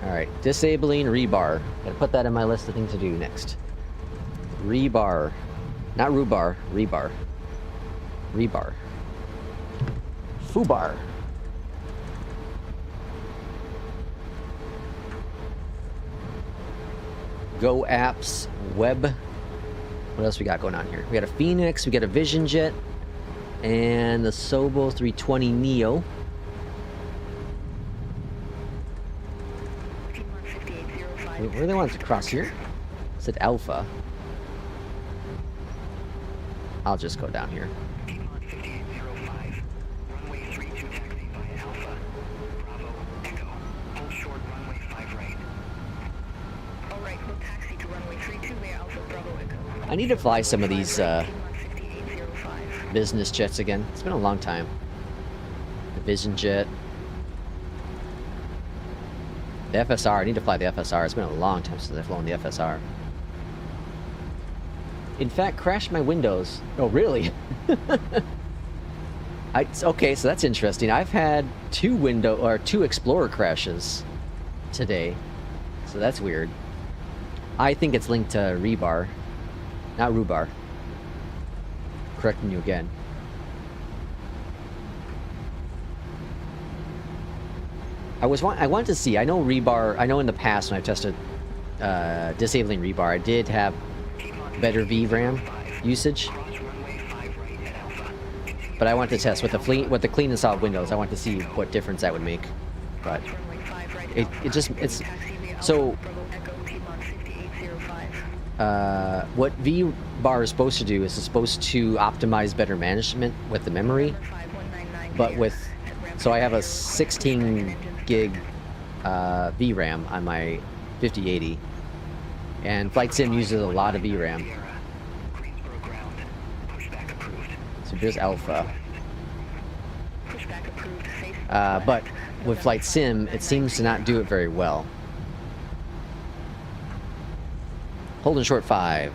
Alright, disabling rebar. Gotta put that in my list of things to do next. Rebar. Not rhubarb, rebar. Rebar. Foobar. Go apps, web. What else we got going on here? We got a FENIX, we got a Vision Jet, and the Sobo 320 Neo. Piedmont 5805. Where do they want us to cross here? It said Alpha. I'll just go down here. Piedmont 5805. Runway 32 taxi via Alpha. Bravo. Echo. Hold short runway 5 right. Alright, we'll taxi to runway 32 via Alpha Bravo Echo. I need to fly some of these Piedmont 5805. business jets again. It's been a long time. The Vision Jet. The FSR. I need to fly the FSR. It's been a long time since I've flown the FSR. In fact, crashed my Windows. Oh, really? Okay, so that's interesting. I've had two Explorer crashes today. So that's weird. I think it's linked to rebar. Not rhubarb. Correcting you again. I wanted to see. I know rebar. I know in the past when I've tested disabling rebar, I did have better VRAM usage. But I wanted to test with the clean and solid windows. I want to see what difference that would make. But it's so. What VBAR is supposed to do is it's supposed to optimize better management with the memory, but so I have a 16 gig VRAM on my 5080, and Flight Sim uses a lot of VRAM. So here's Alpha. Pushback approved. Face But with Flight Sim, it seems to not do it very well. Holding short 5.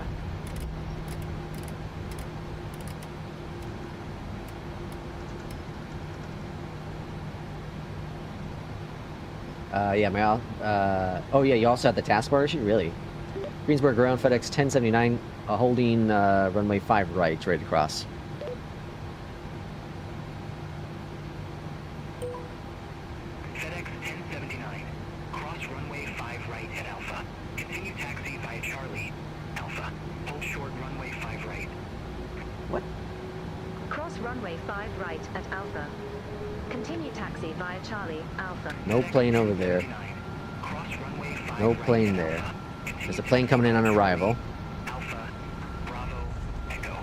Yeah, oh yeah, you also have the taskbar issue? Really? Greensburg ground, FedEx 1079, holding runway 5 right, ready to cross. FedEx 1079. Cross runway 5 right at Alpha. Continue taxi via Charlie. Alpha. Hold short runway 5 right. What? Cross runway 5 right at Alpha. Continue taxi via Charlie, Alpha. No plane over there. Cross runway 5 No right plane at there. Alpha. There's a plane coming in on arrival. Alpha. Bravo. Echo.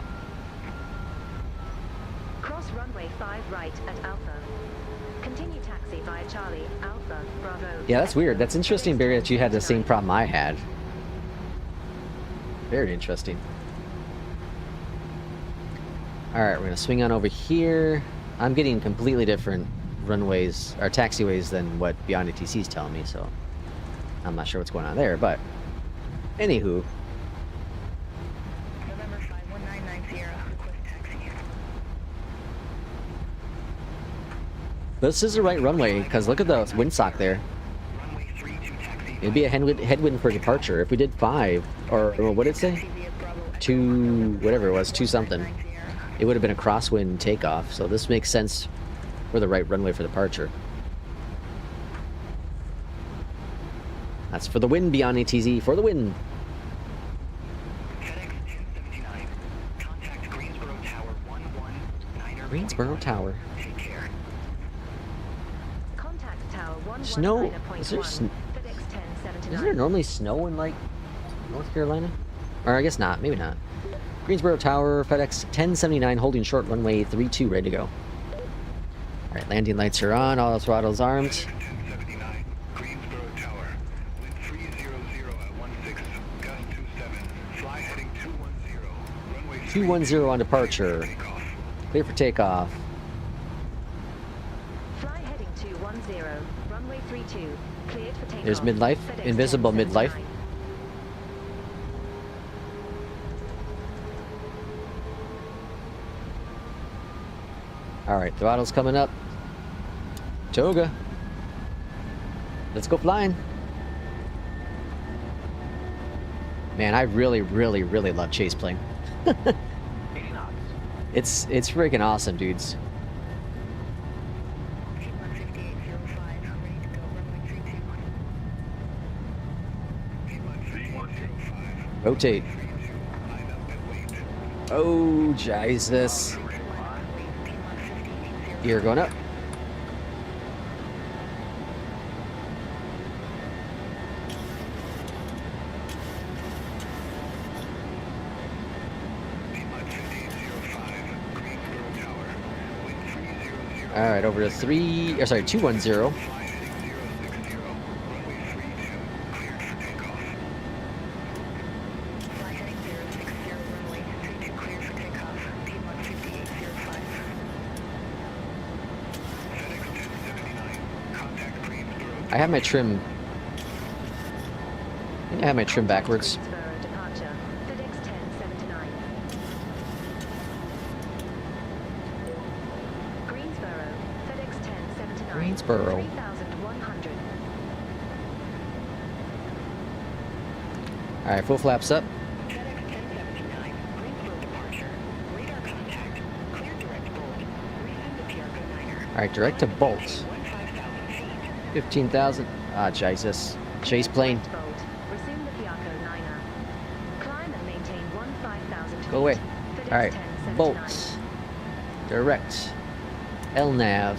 Cross runway 5 right at Alpha. Continue taxi via Charlie, Alpha, Bravo. Yeah, that's weird. That's interesting, Barry, that you had the same problem I had. Very interesting. Alright, we're going to swing on over here. I'm getting completely different runways, or taxiways, than what Beyondatc is telling me, so I'm not sure what's going on there, but anywho. November 51990. Request taxi. This is the right runway, because look at the windsock there. Runway 32 taxi. It'd be a headwind for departure. If we did 5, or what did it say? 2, whatever it was, 2 something. It would have been a crosswind takeoff, so this makes sense for the right runway for departure. That's for the win, Beyondatc, for the win. FedEx 1079. Contact Greensboro Tower 119er. Greensboro Tower. Take care. Contact Tower 119.1. Snow? Is there FedEx 1079. Isn't there normally snow in, like, North Carolina? Or I guess not, maybe not. Greensboro Tower, FedEx 1079, holding short runway 32, ready to go. Alright, landing lights are on, all throttles armed. FedEx 1079, Greensboro Tower. Wind 300 at 16, gust 27. Fly heading 210. Runway 210 on departure. takeoff. Clear for takeoff. Fly heading 210. Runway 32. Cleared for takeoff. There's midlife, FedEx invisible 1079. midlife. Alright, throttle's coming up. Toga. Let's go flying. Man, I really, really, really love chase plane. It's freaking awesome, dudes. P1 5805. Ready to go. Runway 32. P1 5805. Rotate. 32. Line up and wait. Oh, Jesus. Gear going up. Alright, over to 210. Fly heading 060. Runway 32 cleared for takeoff. P1 5805. I have my trim. I think I have my trim backwards. Greensboro departure. FedEx 1079. Greensboro. FedEx 1079. Greensboro. 3100. Alright, full flaps up. FedEx 1079. Greensboro departure. Radar contact. Clear direct bolt. Resend the Piarco 9er. Alright, direct to bolt. 15,000 feet. 15,000. Ah, Jesus. Chase plane. Direct bolt. Resume the Piarco 9er. Climb and maintain 15,000 feet. Go away. FedEx Alright, 1079. bolts. Direct. LNAV.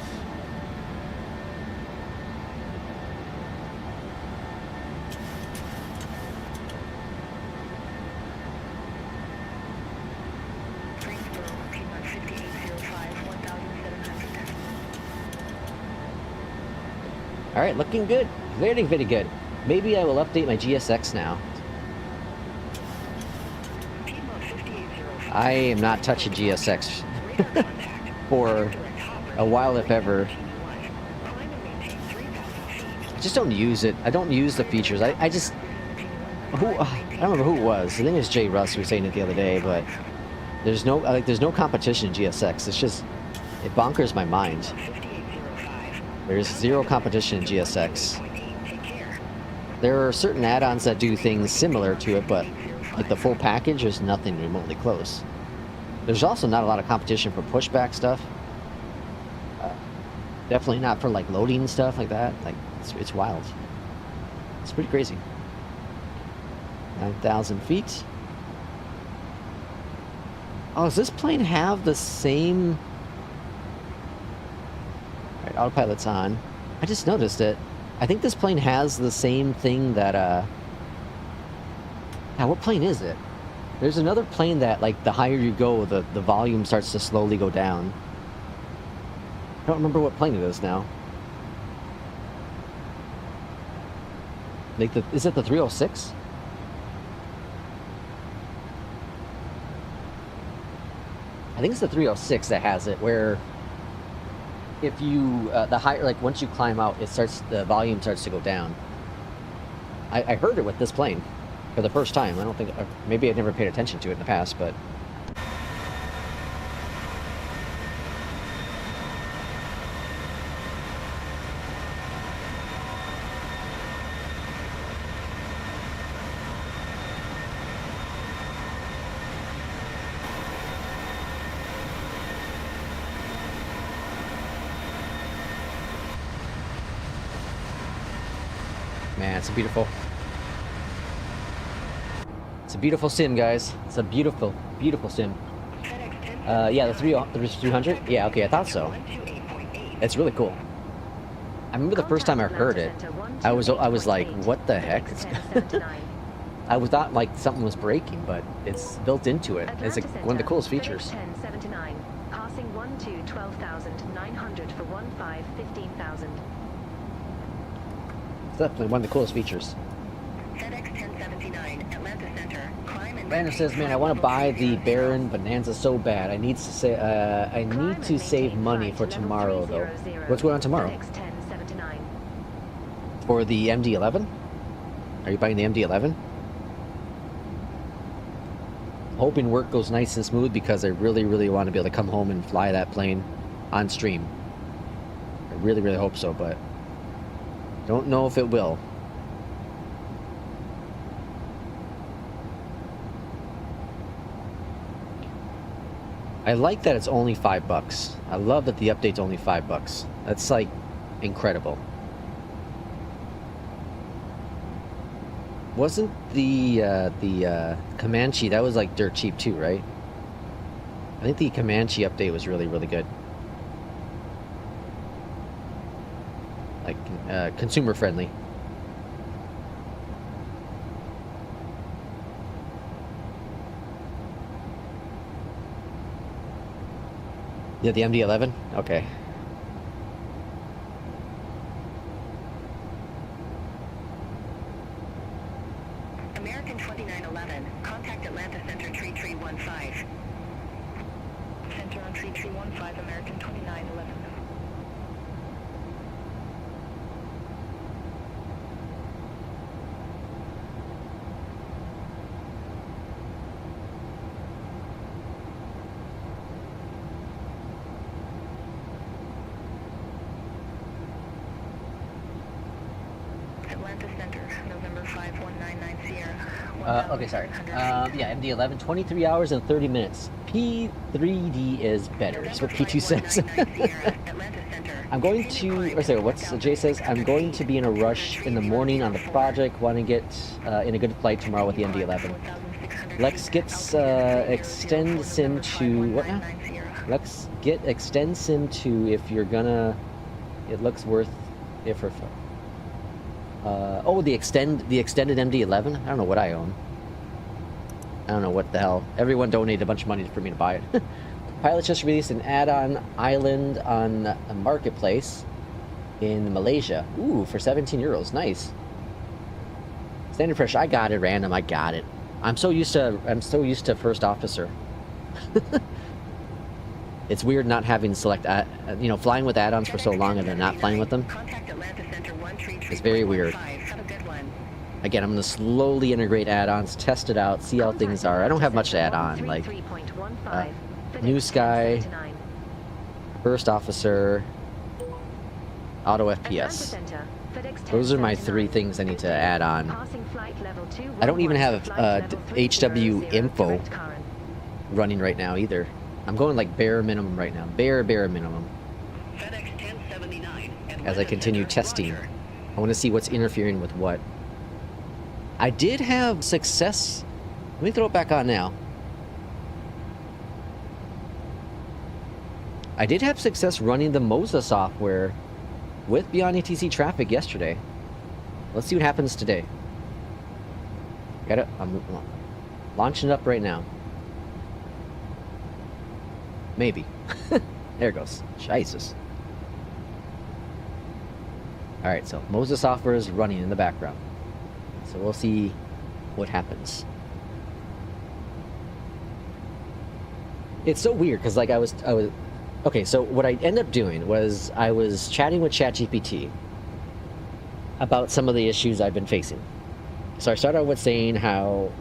Greensboro, P1 5805, 1,700. Alright, looking good. Very, very good. Maybe I will update my GSX now. P1 5805. I am not touching GSX Radar contact. for Direct hop. A while, if ever. I just don't use it. I don't use the features. I just... I don't remember who it was. I think it was Jay Russ who was saying it the other day, but there's no competition in GSX. It's just... It bonkers my mind. There's zero competition in GSX. There are certain add-ons that do things similar to it, but like the full package, there's nothing remotely close. There's also not a lot of competition for pushback stuff. Definitely not for like loading stuff like that. Like it's wild. It's pretty crazy. 9,000 feet. Oh, does this plane have the same? All right, autopilot's on. I just noticed it. I think this plane has the same thing that Now, what plane is it? There's another plane that, like, the higher you go, the volume starts to slowly go down. I don't remember what plane it is now. Like, is it the 306? I think it's the 306 that has it, where if you, the higher, like, once you climb out, the volume starts to go down. I heard it with this plane for the first time. I don't think, maybe I'd never paid attention to it in the past, but... Man, it's a beautiful sim, guys. It's a beautiful, beautiful sim. Yeah, the 300? Yeah, okay, I thought so. It's really cool. I remember the first time I heard it, I was like, what the heck? I thought like something was breaking, but it's built into it. It's like one of the coolest features. Passing 12,900 for 15,000. It's definitely one of the coolest features. FedEx 1079, Atlanta Center. Climb and Brandon says, "Man, I want to buy the Baron Bonanza so bad. I need to save money for tomorrow, though." What's going on tomorrow? FedEx 1079. For the MD-11? Are you buying the MD-11? Hoping work goes nice and smooth because I really, really want to be able to come home and fly that plane on stream. I really, really hope so, but don't know if it will. I like that it's only $5. I love that the update's only $5. That's like incredible. Wasn't the Comanche, that was like dirt cheap too, right? I think the Comanche update was really, really good. Like consumer friendly. Yeah, the MD-11? Okay. American 2911, contact Atlanta Center Tree 315. Center on Tree 315, American 2911. Atlanta Center, November 5199 Sierra. Okay, sorry. Yeah, MD-11, 23 hours and 30 minutes. P3D is better. That's what P2 says. I'm going to, or sorry, what's Jay says? I'm going to be in a rush in the morning on the project. Want to get in a good flight tomorrow with the MD-11. Lex gets extend sim to what now? Lex get extend sim to if you're gonna. It looks worth it for. Oh, the extended MD-11? I don't know what I own. I don't know what the hell. Everyone donated a bunch of money for me to buy it. Pilot just released an add-on island on a marketplace in Malaysia. Ooh, for 17 euros. Nice. Standard pressure. I got it, random. I got it. I'm so used to first officer. It's weird not having select, you know, flying with add-ons for so long and then not flying with them. It's very weird. Have a good one. Again, I'm going to slowly integrate add-ons, test it out, see how things are. I don't have much to add on, like NewSky, First Officer, Auto FPS. Those are my 3 things I need to add on. I don't even have HW info running right now either. I'm going like bare minimum right now. Bare minimum. As I continue testing. I want to see what's interfering with what. I did have success. Let me throw it back on now. I did have success running the Moza software with Beyondatc traffic yesterday. Let's see what happens today. I'm launching it up right now. Maybe. There it goes. Jesus. Alright, so Moza software is running in the background. So we'll see what happens. It's so weird because like I was okay, so what I ended up doing was I was chatting with ChatGPT about some of the issues I've been facing. So I started out with saying how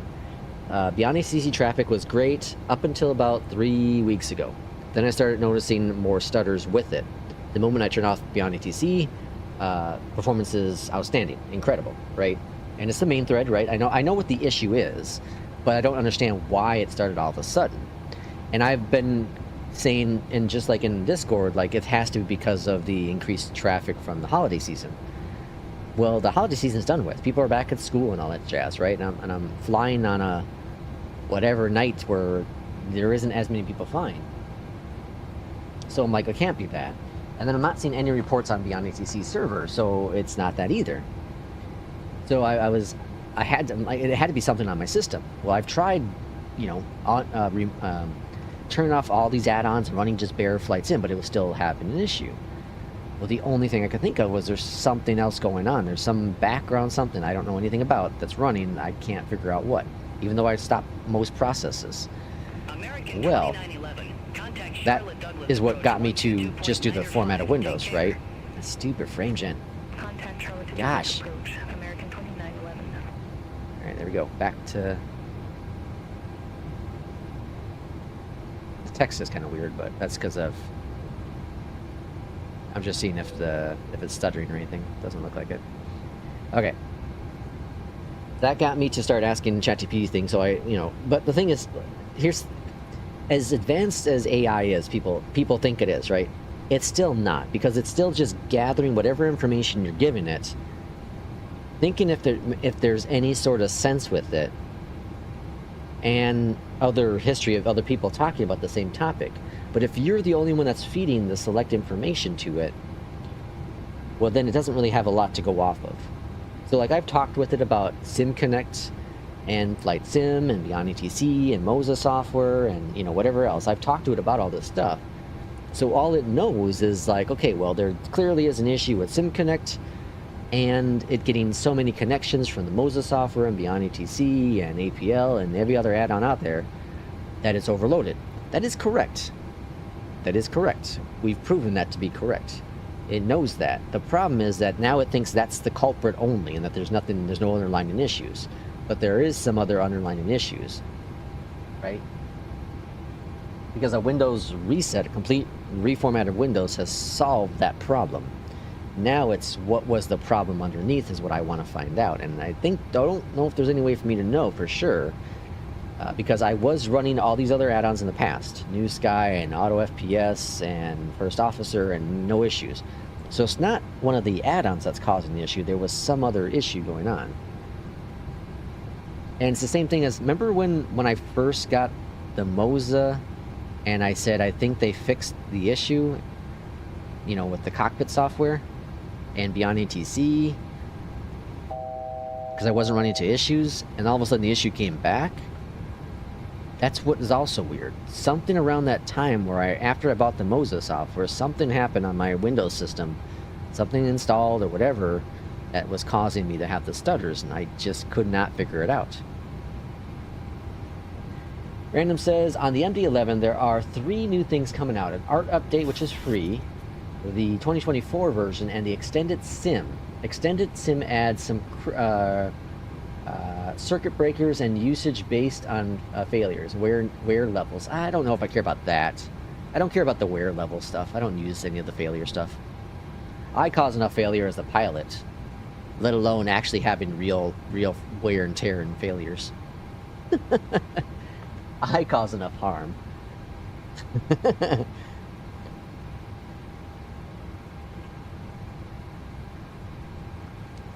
Beyondatc traffic was great up until about 3 weeks ago. Then I started noticing more stutters with it. The moment I turned off Beyondatc, performance is outstanding, incredible, right? And it's the main thread, right? I know what the issue is, but I don't understand why it started all of a sudden. And I've been saying, and just like in Discord, like it has to be because of the increased traffic from the holiday season. Well, the holiday season's done with. People are back at school and all that jazz, right? And I'm flying on a whatever night where there isn't as many people flying. So I'm like, it can't be that. And then I'm not seeing any reports on Beyondatc server, so it's not that either. So it had to be something on my system. Well, I've tried, you know, turning off all these add-ons and running just bare flights in, but it was still having an issue. Well, the only thing I could think of was there's something else going on. There's some background something I don't know anything about that's running. I can't figure out what, even though I stopped most processes. Well, that is what got me to just do the format of Windows, right? That stupid frame gen. Gosh. Alright, there we go. Back to... The text is kind of weird, but that's because of... I'm just seeing if it's stuttering or anything. Doesn't look like it. Okay. That got me to start asking ChatGPT things, so but the thing is, here's... As advanced as AI is, people think it is, right? It's still not, because it's still just gathering whatever information you're giving it, thinking if there's any sort of sense with it, and other history of other people talking about the same topic. But if you're the only one that's feeding the select information to it, well, then it doesn't really have a lot to go off of. So like I've talked with it about SimConnect and Flight Sim and Beyondatc and Moza software and whatever else. I've talked to it about all this stuff. So all it knows is like, okay, well, there clearly is an issue with SimConnect and it getting so many connections from the Moza software and Beyondatc and APL and every other add-on out there that it's overloaded. That is correct. That is correct. We've proven that to be correct. It knows that. The problem is that now it thinks that's the culprit only and that there's no underlying issues. But there is some other underlying issues, right? Because a Windows reset, a complete reformat of Windows has solved that problem. Now it's what was the problem underneath is what I want to find out. And I don't know if there's any way for me to know for sure, because I was running all these other add-ons in the past, NewSky and Auto FPS and First Officer, and no issues. So it's not one of the add-ons that's causing the issue. There was some other issue going on. And it's the same thing as, remember when I first got the Moza and I said I think they fixed the issue, with the cockpit software and Beyondatc, because I wasn't running into issues, and all of a sudden the issue came back? That's what is also weird. Something around that time where after I bought the Moza software, something happened on my Windows system, something installed or whatever, that was causing me to have the stutters, and I just could not figure it out. Random says, on the MD-11, there are 3 new things coming out. An art update, which is free, the 2024 version, and the Extended Sim. Extended Sim adds some circuit breakers and usage based on failures, wear levels. I don't know if I care about that. I don't care about the wear level stuff. I don't use any of the failure stuff. I cause enough failure as a pilot, let alone actually having real wear and tear and failures. I cause enough harm.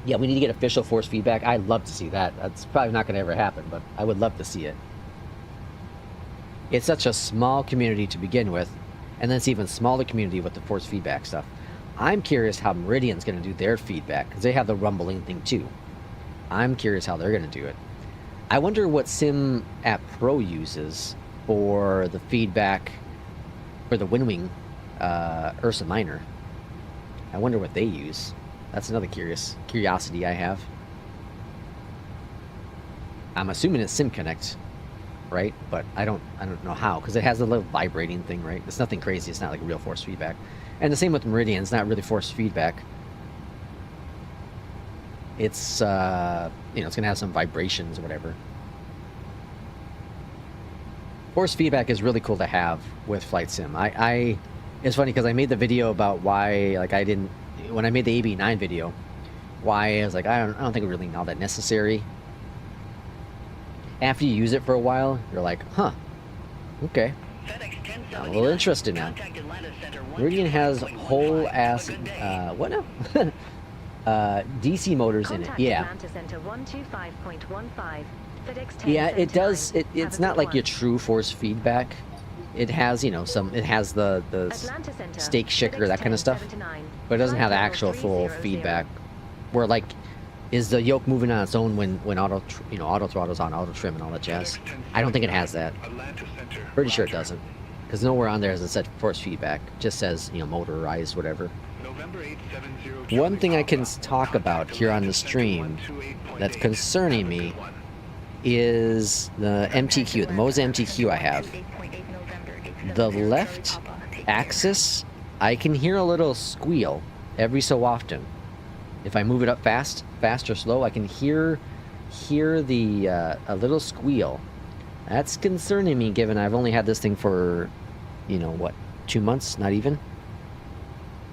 Yeah, we need to get official force feedback. I'd love to see that. That's probably not going to ever happen, but I would love to see it. It's such a small community to begin with, and then it's even smaller community with the force feedback stuff. I'm curious how Meridian's going to do their feedback, because they have the rumbling thing too. I'm curious how they're going to do it. I wonder what Sim App Pro uses for the feedback for the WinWing Ursa Minor. I wonder what they use. That's another curiosity I have. I'm assuming it's SimConnect, right? But I don't know how, because it has a little vibrating thing, right? It's nothing crazy. It's not like real force feedback. And the same with Meridian. It's not really force feedback. It's you know, it's gonna have some vibrations or whatever. Force feedback is really cool to have with Flight Sim. It's funny because I made the video about why, like, I didn't, when I made the AB9 video, why I was like, I don't think we really know that necessary. After you use it for a while, you're like, huh, okay, I'm a little interested now. Meridian has whole ass, what now? DC motors in it, yeah. Yeah, it does. It's not like your true force feedback. It has, you know, it has the stake shaker, that kind of stuff, but it doesn't have the actual full feedback. Where, like, is the yoke moving on its own when auto throttle's on, auto trim and all that jazz? I don't think it has that. Pretty sure it doesn't, because nowhere on there has it said force feedback. It just says, you know, motorized, whatever. One thing I can talk about here on the stream that's concerning me is the MTQ, the Moza MTQ I have. The left axis, I can hear a little squeal every so often. If I move it up fast or slow, I can hear the a little squeal. That's concerning me, given I've only had this thing for, you know, what, 2 months, not even.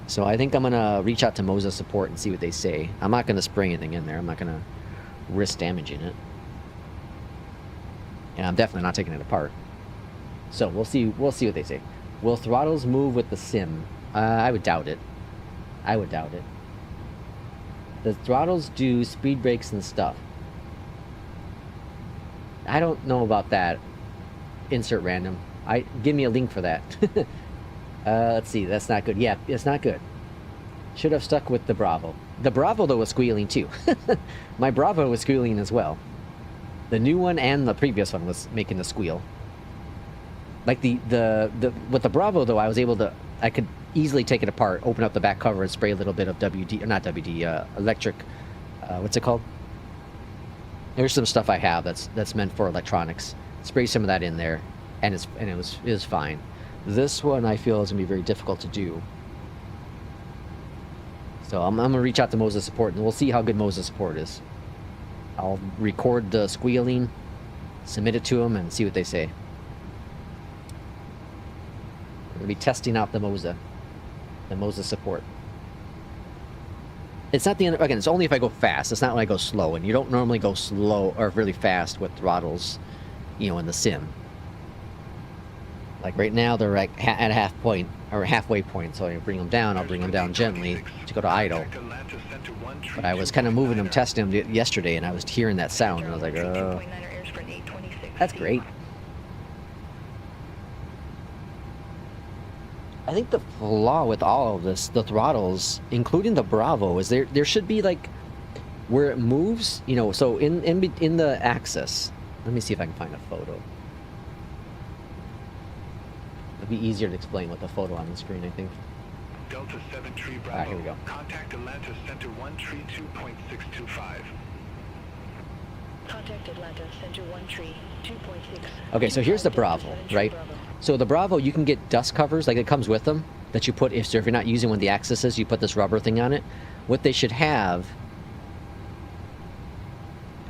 So I think I'm gonna reach out to Moza support and see what they say. I'm not gonna spray anything in there. I'm not gonna risk damaging it. And I'm definitely not taking it apart. So we'll see what they say. Will throttles move with the sim? I would doubt it. I would doubt it. The throttles do speed brakes and stuff. I don't know about that. Insert random. Give me a link for that. Let's see. That's not good. Yeah, it's not good. Should have stuck with the Bravo. The Bravo, though, was squealing too. My Bravo was squealing as well. The new one and the previous one was making the squeal. Like with the Bravo, though, I could easily take it apart, open up the back cover, and spray a little bit of electric, what's it called? There's some stuff I have that's meant for electronics. Spray some of that in there, and it was fine. This one I feel is gonna be very difficult to do. So I'm gonna reach out to Moza support, and we'll see how good Moza support is. I'll record the squealing, submit it to them, and see what they say. We're gonna be testing out the Moza support. It's not the end. Again, it's only if I go fast. It's not when I go slow, and you don't normally go slow or really fast with throttles, you know, in the sim. Like right now, they're like at a halfway point. So I bring them down. I'll bring them down gently to go to idle. But I was kind of moving them, testing them yesterday, and I was hearing that sound, and I was like, oh, that's great. I think the flaw with all of this, the throttles, including the Bravo, is there should be, like, where it moves, you know, so in the axis. Let me see if I can find a photo. It'd be easier to explain with the photo on the screen, I think. Delta 7 Tree Bravo. Alright, here we go. Contact Atlanta Center 132.625. Contact Atlanta, Center 132.6. Okay, so here's the Bravo, right? So the Bravo, you can get dust covers, like it comes with them, that you put, if you're not using one of the axes, you put this rubber thing on it. What they should have...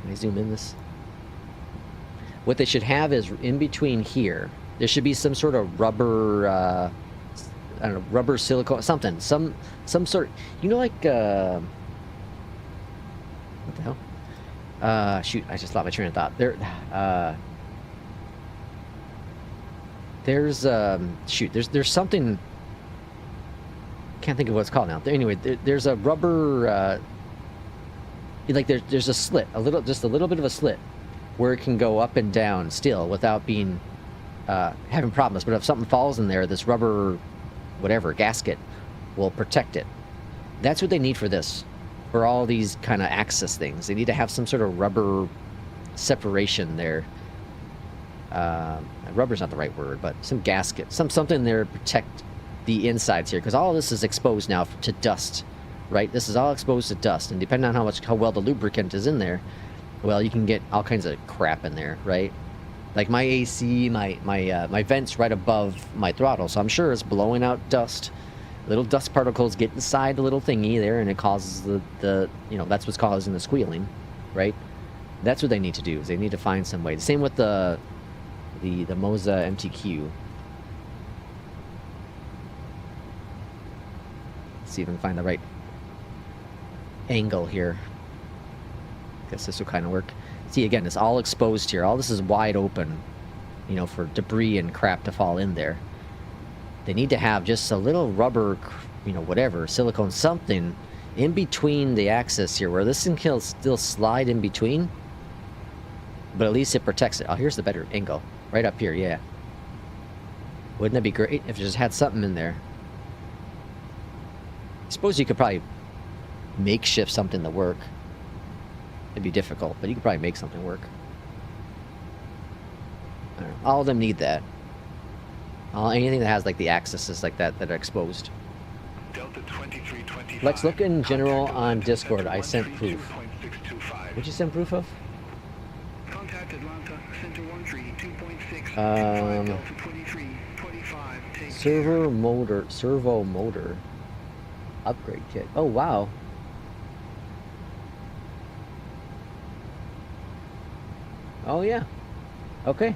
Can I zoom in this? What they should have is in between here, there should be some sort of rubber, I don't know, rubber silicone, something, some sort, you know, like, what the hell? Shoot, I just lost my train of thought. There's something, can't think of what it's called now. Anyway, there's a rubber, like there's a slit, just a little bit of a slit, where it can go up and down still without being, having problems. But if something falls in there, this rubber, whatever, gasket will protect it. That's what they need for this. For all these kind of access things, they need to have some sort of rubber separation there. Rubber's not the right word, but some gasket, something there to protect the insides here, because all of this is exposed now to dust, right? This is all exposed to dust, and depending on how well the lubricant is in there, well, you can get all kinds of crap in there, right? Like my AC, my vent's right above my throttle, so I'm sure it's blowing out dust. Little dust particles get inside the little thingy there, and it causes the you know, that's what's causing the squealing, right? That's what they need to do, is they need to find some way. The same with the Moza MTQ. Let's see if I can find the right angle here. Guess this will kind of work. See, again, it's all exposed here. All this is wide open, you know, for debris and crap to fall in there. They need to have just a little rubber, you know, whatever, silicone, something in between the axis here, where this thing can still slide in between, but at least it protects it. Oh, here's the better angle. Right up here, yeah. Wouldn't that be great if you just had something in there? I suppose you could probably makeshift something to work. It'd be difficult, but you could probably make something work. I don't know. All of them need that. Anything that has like the axes like that are exposed. Delta 2325. Let's look in general Contact on Atlanta, Discord. Center I sent proof. 132.625. What'd you send proof of? Contact Atlanta, Center 132.6. Um, Delta 2325. Take servo motor upgrade kit. Oh wow. Oh yeah. Okay.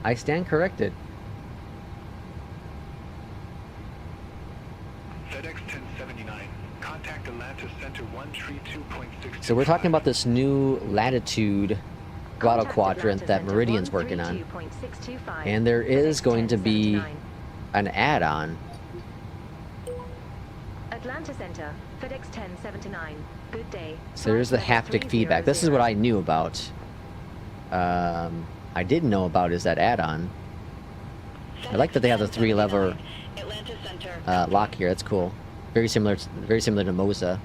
I stand corrected. FedEx 1079. Contact Atlanta Center 132.6. So we're talking about this new latitude throttle Contact quadrant Atlanta that Center Meridian's working on. 132.625. And there is FedEx going to be 1079. an add-on. Atlanta Center, FedEx 1079. Good day. So there's the Flight haptic level feedback. This is 300. what I knew about. I didn't know about is that add-on. I like that they have the 3-lever Atlanta Center. lock here. That's cool. Very similar to Moza.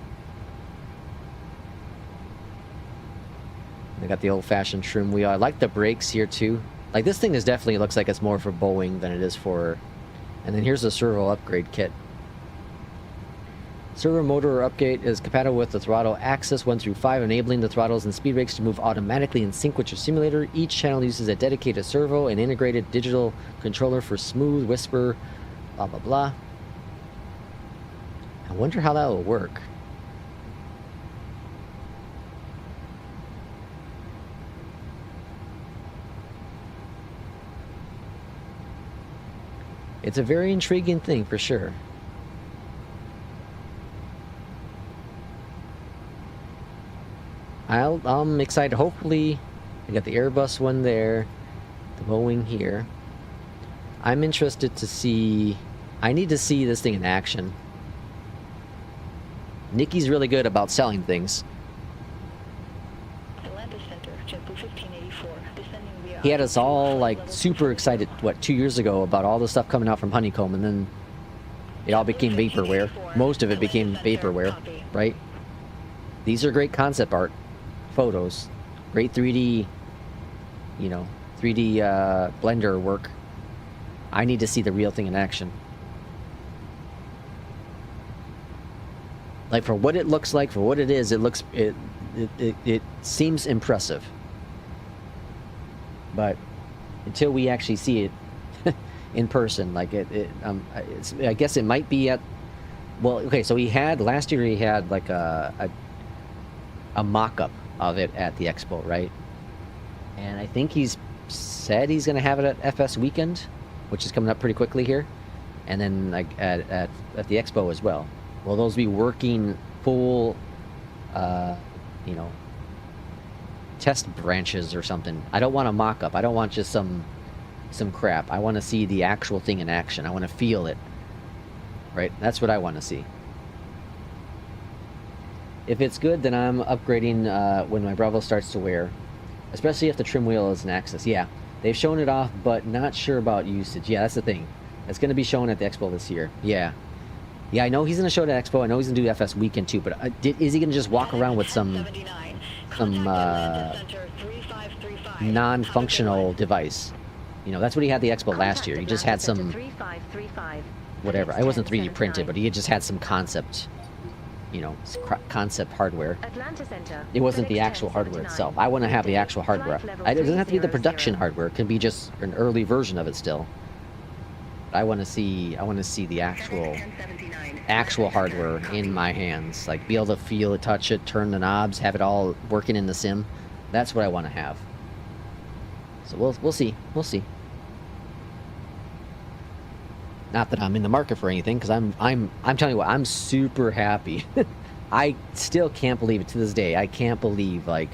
They got the old-fashioned trim wheel. I like the brakes here too. Like this thing is definitely looks like it's more for Boeing than it is for. And then here's the servo upgrade kit. Servo motor upgrade is compatible with the throttle axis 1 through 5, enabling the throttles and speed brakes to move automatically in sync with your simulator. Each channel uses a dedicated servo and integrated digital controller for smooth whisper, blah blah blah. I wonder how that will work. It's a very intriguing thing for sure. I'm excited. Hopefully, I got the Airbus one there, the Boeing here. I'm interested to see. I need to see this thing in action. Nikki's really good about selling things. Atlanta Center, JetBlue 1584. Descending via He had us all like level super excited, what, 2 years ago about all the stuff coming out from Honeycomb, and then it all became vaporware. Most of it became vaporware, right? These are great concept art photos, great 3D, you know, 3D blender work. I need to see the real thing in action. Like for what it looks like, for what it is, it seems impressive. But until we actually see it in person, like I guess it might be at, well, okay, so last year he had like a mock-up of it at the expo, right? And I think he's said he's going to have it at FS Weekend, which is coming up pretty quickly here, and then like at the expo as well. Will those be working full, you know, test branches or something? I don't want a mock-up. I don't want just some crap. I want to see the actual thing in action. I want to feel it, right? That's what I want to see. If it's good, then I'm upgrading when my Bravo starts to wear, especially if the trim wheel is an Axis. Yeah, they've shown it off, but not sure about usage. Yeah, that's the thing. It's going to be shown at the Expo this year. Yeah, I know he's going to show it at Expo. I know he's going to do FS Weekend too, but is he going to just walk around with some non-functional device? You know, that's what he had at the Expo last year. He just had some, whatever. I wasn't 3D printed, but he just had some concept, you know, concept hardware. It wasn't the actual hardware itself. I want to have the actual hardware. It doesn't have to be the production hardware. It can be just an early version of it still. I want to see the actual hardware in my hands. Like, be able to feel it, touch it, turn the knobs, have it all working in the sim. That's what I want to have. So we'll see. We'll see. Not that I'm in the market for anything, because I'm telling you what, I'm super happy. I still can't believe it to this day. I can't believe like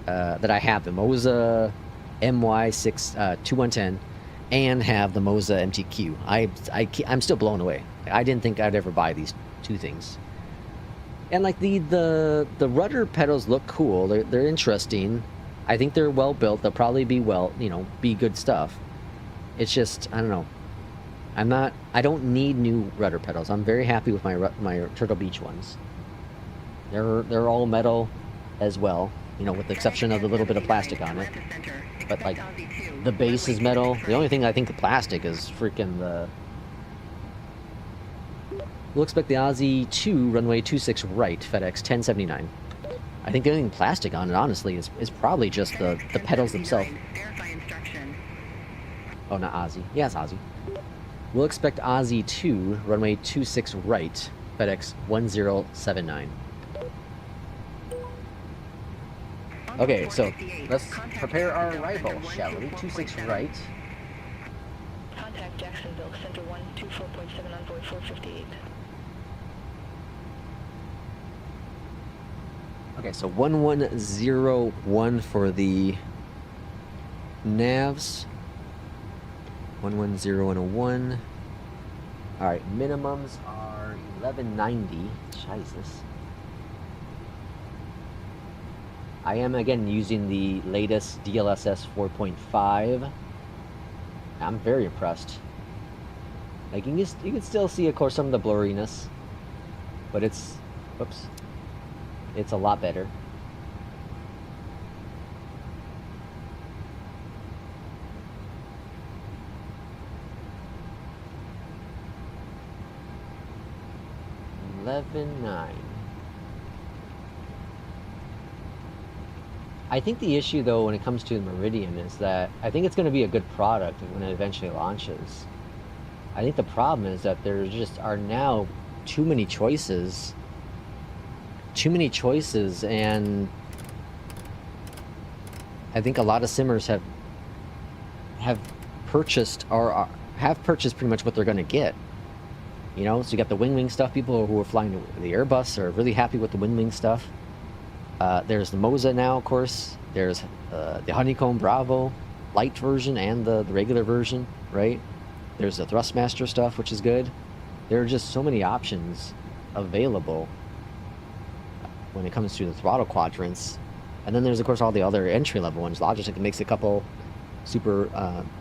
that I have the Moza MY210 and have the Moza MTQ. I'm still blown away. I didn't think I'd ever buy these two things. And like the rudder pedals look cool. They're interesting. I think they're well built. They'll probably be be good stuff. It's just, I don't know. I don't need new rudder pedals. I'm very happy with my Turtlebeach ones. They're all metal as well, you know, with the exception of the little bit of plastic on it. But like the base is metal. The only thing I think the plastic is freaking the. We'll expect the Aussie 2 runway 26 right, FedEx 1079. I think the only thing plastic on it, honestly, is probably just the pedals themselves. Oh, not Aussie. Yeah, it's Aussie. We'll expect Aussie 2 runway 26 right, FedEx 1079. Okay, so let's prepare our arrival, shall we? 26 right. Contact Jacksonville, Center 124.7 on board 458. Okay, so 1101 for the navs. 110 Alright, minimums are 1190. Jesus. I am again using the latest DLSS 4.5. I'm very impressed. Like you can still see, of course, some of the blurriness, but it's a lot better. $11.9. I think the issue, though, when it comes to Meridian is that I think it's going to be a good product when it eventually launches. I think the problem is that there just are now too many choices. And I think a lot of simmers have purchased pretty much what they're going to get. You know, so you got the WinWing stuff. People who are flying the Airbus are really happy with the WinWing stuff. There's the Moza now, of course. There's the Honeycomb Bravo light version and the regular version, right? There's the Thrustmaster stuff, which is good. There are just so many options available when it comes to the throttle quadrants. And then there's, of course, all the other entry-level ones. Logitech makes a couple super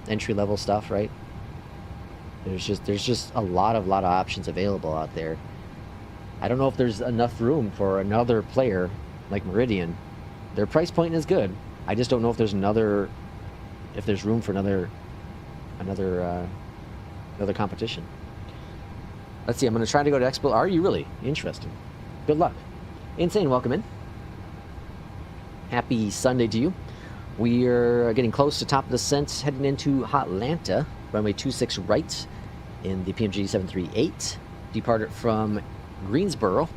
entry-level stuff, right? There's just a lot of options available out there. I don't know if there's enough room for another player like Meridian. Their price point is good. I just don't know if there's room for another competition. Let's see. I'm going to try to go to Expo. Are you really? Interesting. Good luck. Insane, welcome in. Happy Sunday to you. We are getting close to top of descent, heading into Hotlanta, runway 26 right in the PMDG 738. Departed from Greensboro,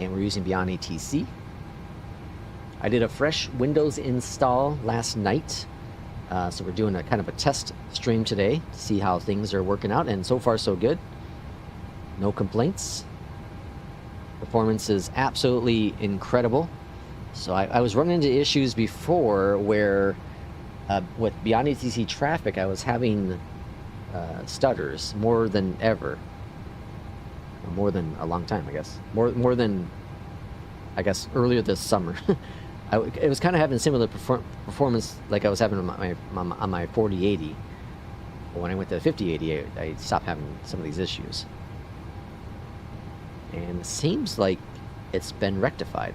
and we're using Beyondatc. I did a fresh Windows install last night, so we're doing a kind of a test stream today to see how things are working out, and so far so good. No complaints. Performance is absolutely incredible. So I was running into issues before where with Beyondatc traffic I was having stutters more than ever. Or more than a long time, I guess. More than, I guess, earlier this summer. It was kind of having similar performance like I was having on my 4080. But when I went to the 5080, I stopped having some of these issues. And it seems like it's been rectified.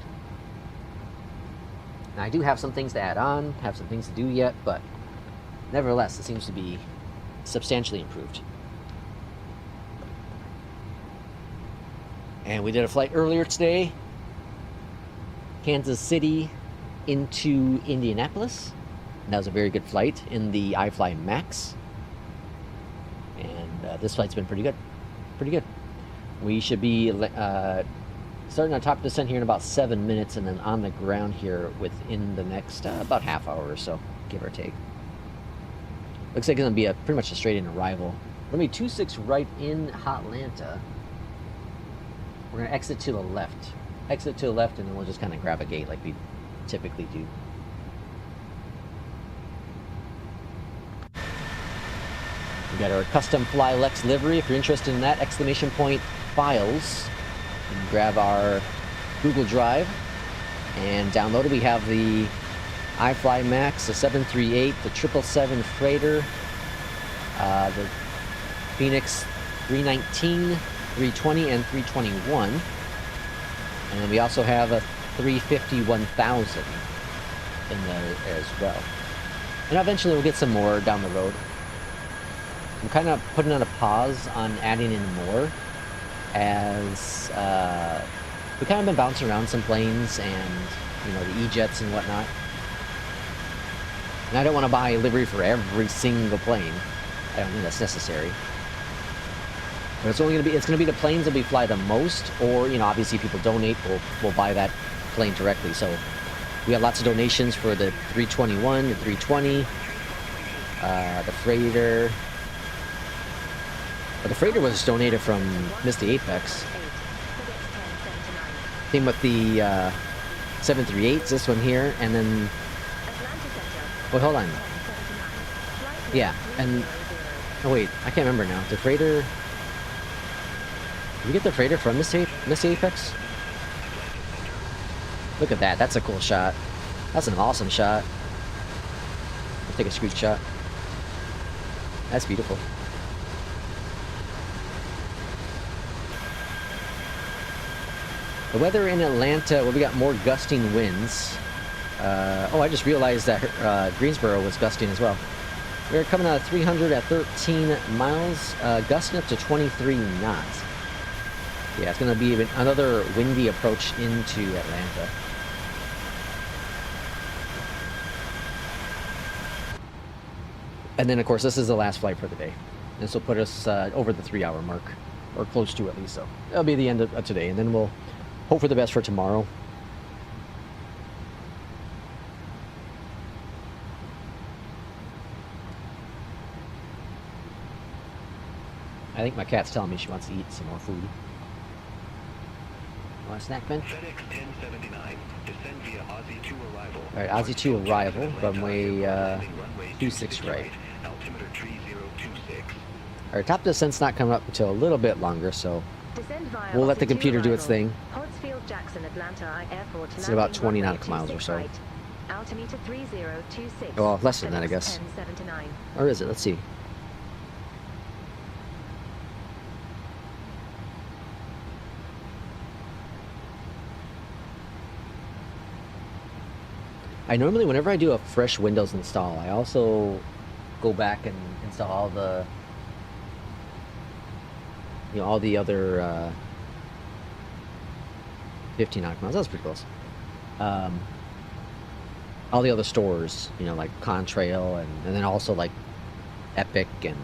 Now, I do have some things to add on, have some things to do yet, but nevertheless, it seems to be substantially improved. And we did a flight earlier today, Kansas City into Indianapolis. And that was a very good flight in the iFly Max. And this flight's been pretty good. Pretty good. We should be starting our top descent here in about 7 minutes, and then on the ground here within the next about half hour or so, give or take. Looks like it's going to be pretty much a straight-in arrival. We're going to be 26 right in Hotlanta. We're going to exit to the left. Exit to the left, and then we'll just kind of grab a gate like we typically do. We got our custom Fly Lex livery. If you're interested in that, exclamation point files. You can grab our Google Drive and download it. We have the iFly Max, the 738, the 777 freighter, the FENIX 319, 320, and 321. And then we also have a 350-1000 in there as well. And eventually we'll get some more down the road. I'm kind of putting on a pause on adding in more, as we've kind of been bouncing around some planes and, you know, the EJETs and whatnot. And I don't want to buy a livery for every single plane. I don't think that's necessary. But it's only going to be the planes that we fly the most, or, you know, obviously people donate, we'll buy that plane directly. So we have lots of donations for the 321, the 320, the freighter. But the freighter was donated from Misty Apex. Same with the 738s, this one here, and then... Wait, hold on. Yeah, and... Oh wait, I can't remember now. The freighter... Did we get the freighter from Misty Apex? Look at that, that's a cool shot. That's an awesome shot. I'll take a screenshot. That's beautiful. The weather in Atlanta, well, we got more gusting winds. Oh, I just realized that Greensboro was gusting as well. We're coming out of 300 at 13 miles, gusting up to 23 knots. Yeah, it's going to be another windy approach into Atlanta. And then, of course, this is the last flight for the day. This will put us over the 3-hour mark, or close to at least. So that'll be the end of today, and then we'll hope for the best for tomorrow. I think my cat's telling me she wants to eat some more food. Want a snack, Ben? FedEx 1079, descend via Aussie 2 arrival. Alright, Aussie 2 arrival, runway 26 right. Altimeter 3026. Alright, top descent's not coming up until a little bit longer, so we'll let the computer do its thing. It's at about 20 nautical miles or so. Altimeter 3026. Well, less than that, I guess. Or is it? Let's see. I normally, whenever I do a fresh Windows install, I also go back and install all the, you know, all the other 15 nautical miles. That was pretty close. all the other stores, you know, like Contrail and then also like Epic and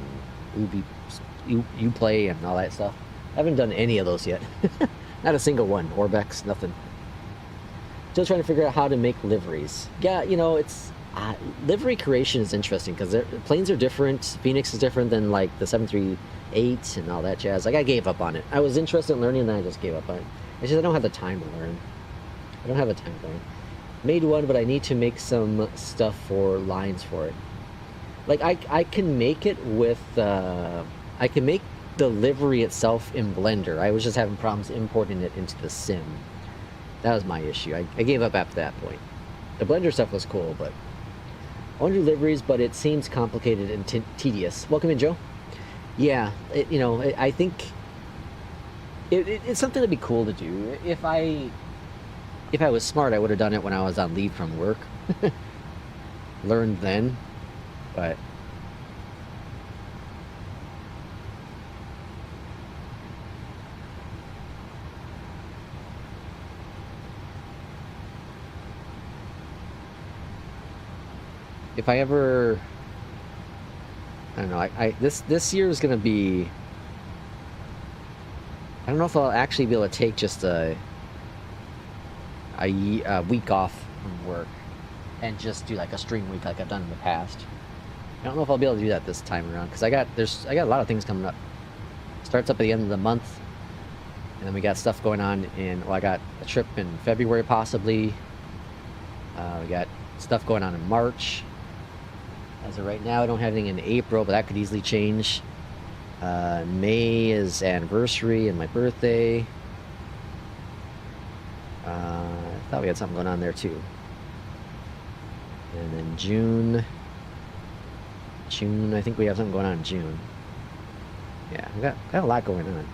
Uplay and all that stuff. I haven't done any of those yet. Not a single one. Orbex, nothing. Still trying to figure out how to make liveries. Yeah, you know, it's livery creation is interesting because planes are different. FENIX is different than like the 738 and all that jazz. Like I gave up on it. I was interested in learning and then I just gave up on it. It's just I don't have the time to learn. I don't have the time to learn. Made one, but I need to make some stuff for lines for it. Like I can make it with I can make the livery itself in Blender. I was just having problems importing it into the sim. That was my issue. I gave up after that point. The Blender stuff was cool, but I want to do liveries, but it seems complicated and tedious. Welcome in, Joe. Yeah, you know, I think it's something that'd be cool to do. If I was smart, I would have done it when I was on leave from work. Learned then, but if I ever, I don't know, this year is gonna be, I don't know if I'll actually be able to take just a week off from work and just do like a stream week like I've done in the past. I don't know if I'll be able to do that this time around because I got a lot of things coming up. Starts up at the end of the month, and then we got stuff going on well, I got a trip in February possibly. We got stuff going on in March. As of right now, I don't have anything in April, but that could easily change. May is anniversary and my birthday. I thought we had something going on there too. And then June, I think we have something going on in June. Yeah, I got a lot going on.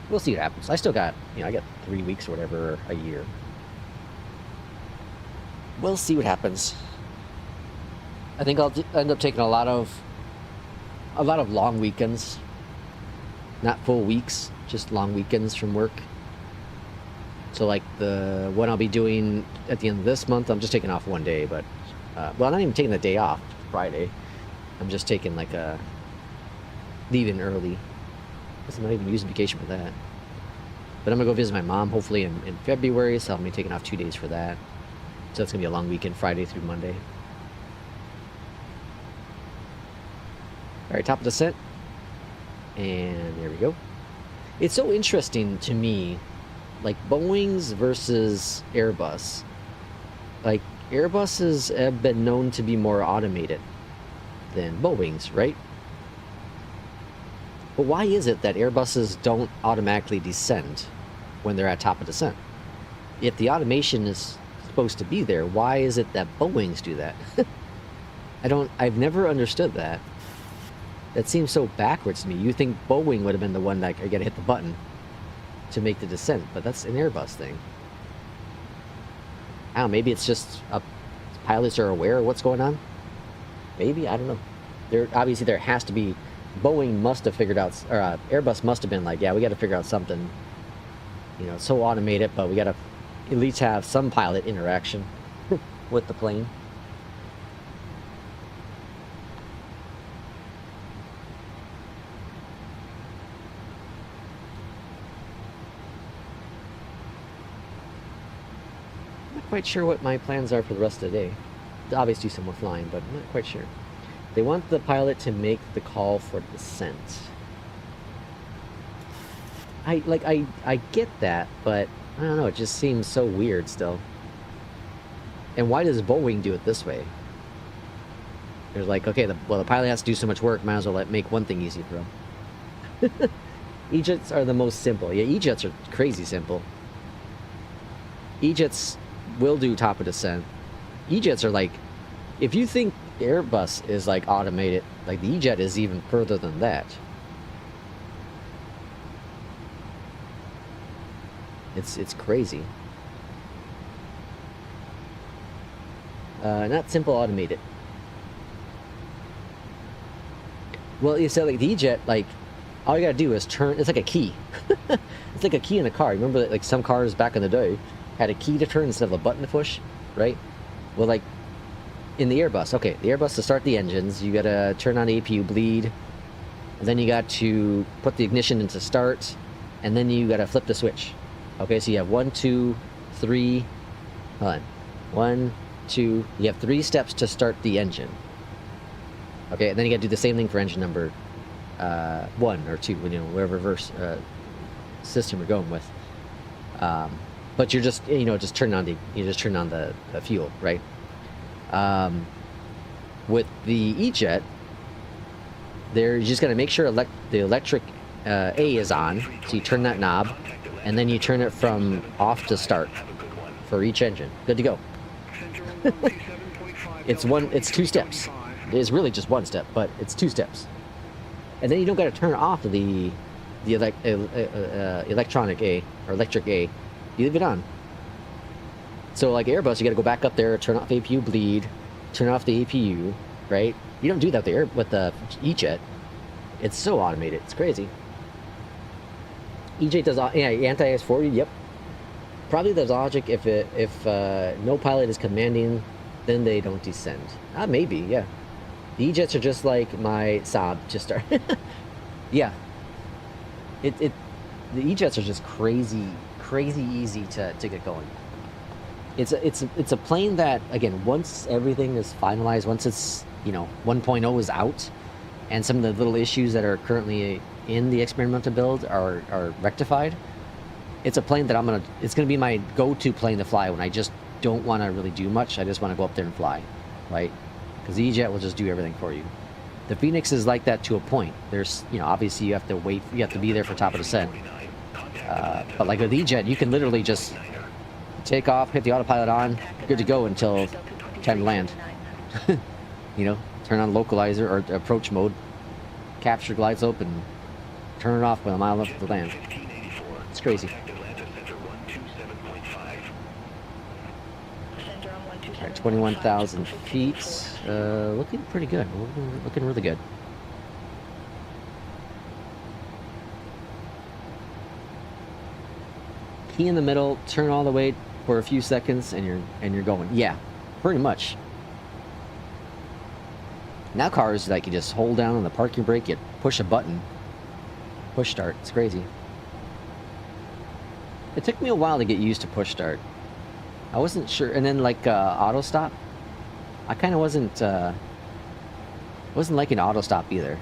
We'll see what happens. I still got, you know, I got 3 weeks or whatever a year. We'll see what happens. I think I'll end up taking a lot of long weekends, not full weeks, just long weekends from work. So like the one I'll be doing at the end of this month, I'm just taking off one day, but well, I'm not even taking the day off, Friday. I'm just taking like leaving early. I'm not even using vacation for that. But I'm gonna go visit my mom hopefully in February, so I'll be taking off 2 days for that. So it's gonna be a long weekend, Friday through Monday. All right, top of descent. And there we go. It's so interesting to me, like Boeing's versus Airbus. Like Airbuses have been known to be more automated than Boeing's, right? But why is it that Airbuses don't automatically descend when they're at top of descent? If the automation is supposed to be there, why is it that Boeing's do that? I've never understood that. That seems so backwards to me. You think Boeing would have been the one that I gotta hit the button to make the descent, but that's an Airbus thing. I don't know, maybe it's just pilots are aware of what's going on. Maybe, I don't know. Obviously there has to be, Boeing must have figured out, or Airbus must have been like, yeah, we got to figure out something. You know, it's so automated, but we got to at least have some pilot interaction with the plane. Quite sure what my plans are for the rest of the day. Obviously some more flying, but I'm not quite sure. They want the pilot to make the call for descent. I get that, but I don't know, it just seems so weird still. And why does Boeing do it this way? They're like, okay, the pilot has to do so much work, might as well make one thing easy for him. EJETs are the most simple. Yeah, EJETs are crazy simple. EJETs will do top of descent. EJETs are like, if you think Airbus is like automated, like the EJET is even further than that. It's crazy. Not simple automated. Well, you said like the EJET, like all you gotta do is turn. It's like a key. It's like a key in a car. Remember that like some cars back in the day had a key to turn instead of a button to push, right? Well, like in the Airbus, okay, the Airbus, to start the engines, you gotta turn on the APU bleed, and then you got to put the ignition into start, and then you gotta flip the switch. Okay, so you have 1, 2, 3, hold on, 1, 2, you have 3 steps to start the engine. Okay, and then you gotta do the same thing for engine number 1 or 2, you know, whatever system you're going with. But you're just, you know, just turn on the fuel, right? With the EJET, you're just gonna make sure the electric A is on, so you turn that knob, and then you turn it from off to start for each engine. Good to go. It's 2 steps. It's really just 1 step, but it's 2 steps. And then you don't got to turn off the electronic A or electric A. You leave it on. So like Airbus, you got to go back up there, turn off APU bleed, turn off the APU, right? You don't do that with the EJET. It's so automated. It's crazy. EJET does anti-IS-40. Yep. Probably the logic if no pilot is commanding, then they don't descend. Maybe, yeah. The EJETs are just like my Saab to start. Yeah. The EJETs are just crazy easy to get going. It's a plane that, again, once everything is finalized, once it's, you know, 1.0 is out, and some of the little issues that are currently in the experimental build are rectified, it's a plane that it's gonna be my go-to plane to fly when I just don't want to really do much. I just want to go up there and fly, right? Because the EJET will just do everything for you. The FENIX is like that to a point. There's, you know, obviously you have to wait, you have to be there for top of descent. But like with EJET, you can literally just take off, hit the autopilot on, good to go until time to land. You know, turn on localizer or approach mode, capture glide slope, and turn it off with a mile left to land. It's crazy. Alright, 21,000 feet. Looking pretty good. Looking really good. Key in the middle, turn all the way for a few seconds, and you're going. Yeah, pretty much. Now cars, like, you just hold down on the parking brake, you push a button, push start. It's crazy. It took me a while to get used to push start. I wasn't sure, and then like auto stop, I kind of wasn't liking auto stop either.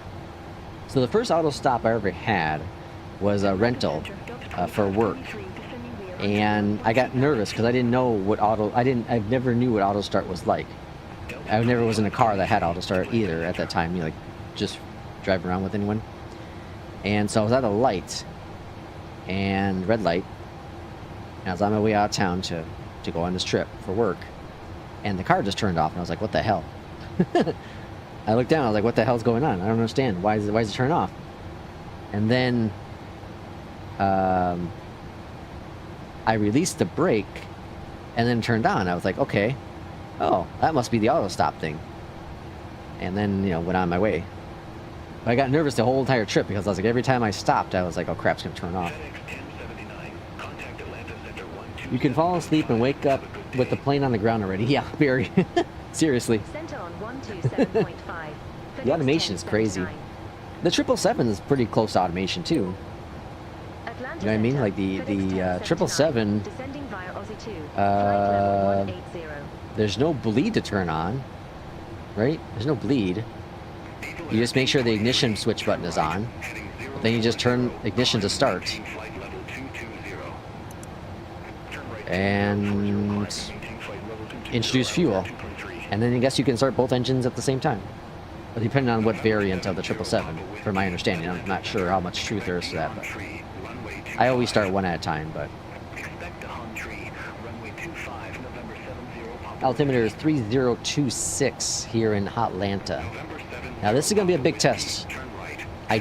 So the first auto stop I ever had was a rental for work, and I got nervous because I didn't know what I never knew what auto start was like. I never was in a car that had auto start either at that time. You like just drive around with anyone, and so I was at a light, and red light, and I was on my way out of town to go on this trip for work, and the car just turned off, and I was like, what the hell? I looked down, I was like, what the hell's going on? I don't understand. Why is it turn off? And then I released the brake, and then turned on. I was like, okay, oh, that must be the auto stop thing. And then, you know, went on my way. But I got nervous the whole entire trip because I was like, every time I stopped, I was like, oh crap, it's gonna turn off. You can fall asleep and wake up with the plane on the ground already. Yeah, very. Seriously. Center on 127.5. The automation is crazy. The 777 is pretty close to automation too. You know what I mean? Like the 777. There's no bleed to turn on, right? There's no bleed. You just make sure the ignition switch button is on. Then you just turn ignition to start. And introduce fuel, and then I guess you can start both engines at the same time, but depending on what variant of the 777, from my understanding. I'm not sure how much truth there is to that, but I always start one at a time. But altimeter is 3026 here in Hotlanta. Now this is going to be a big test. I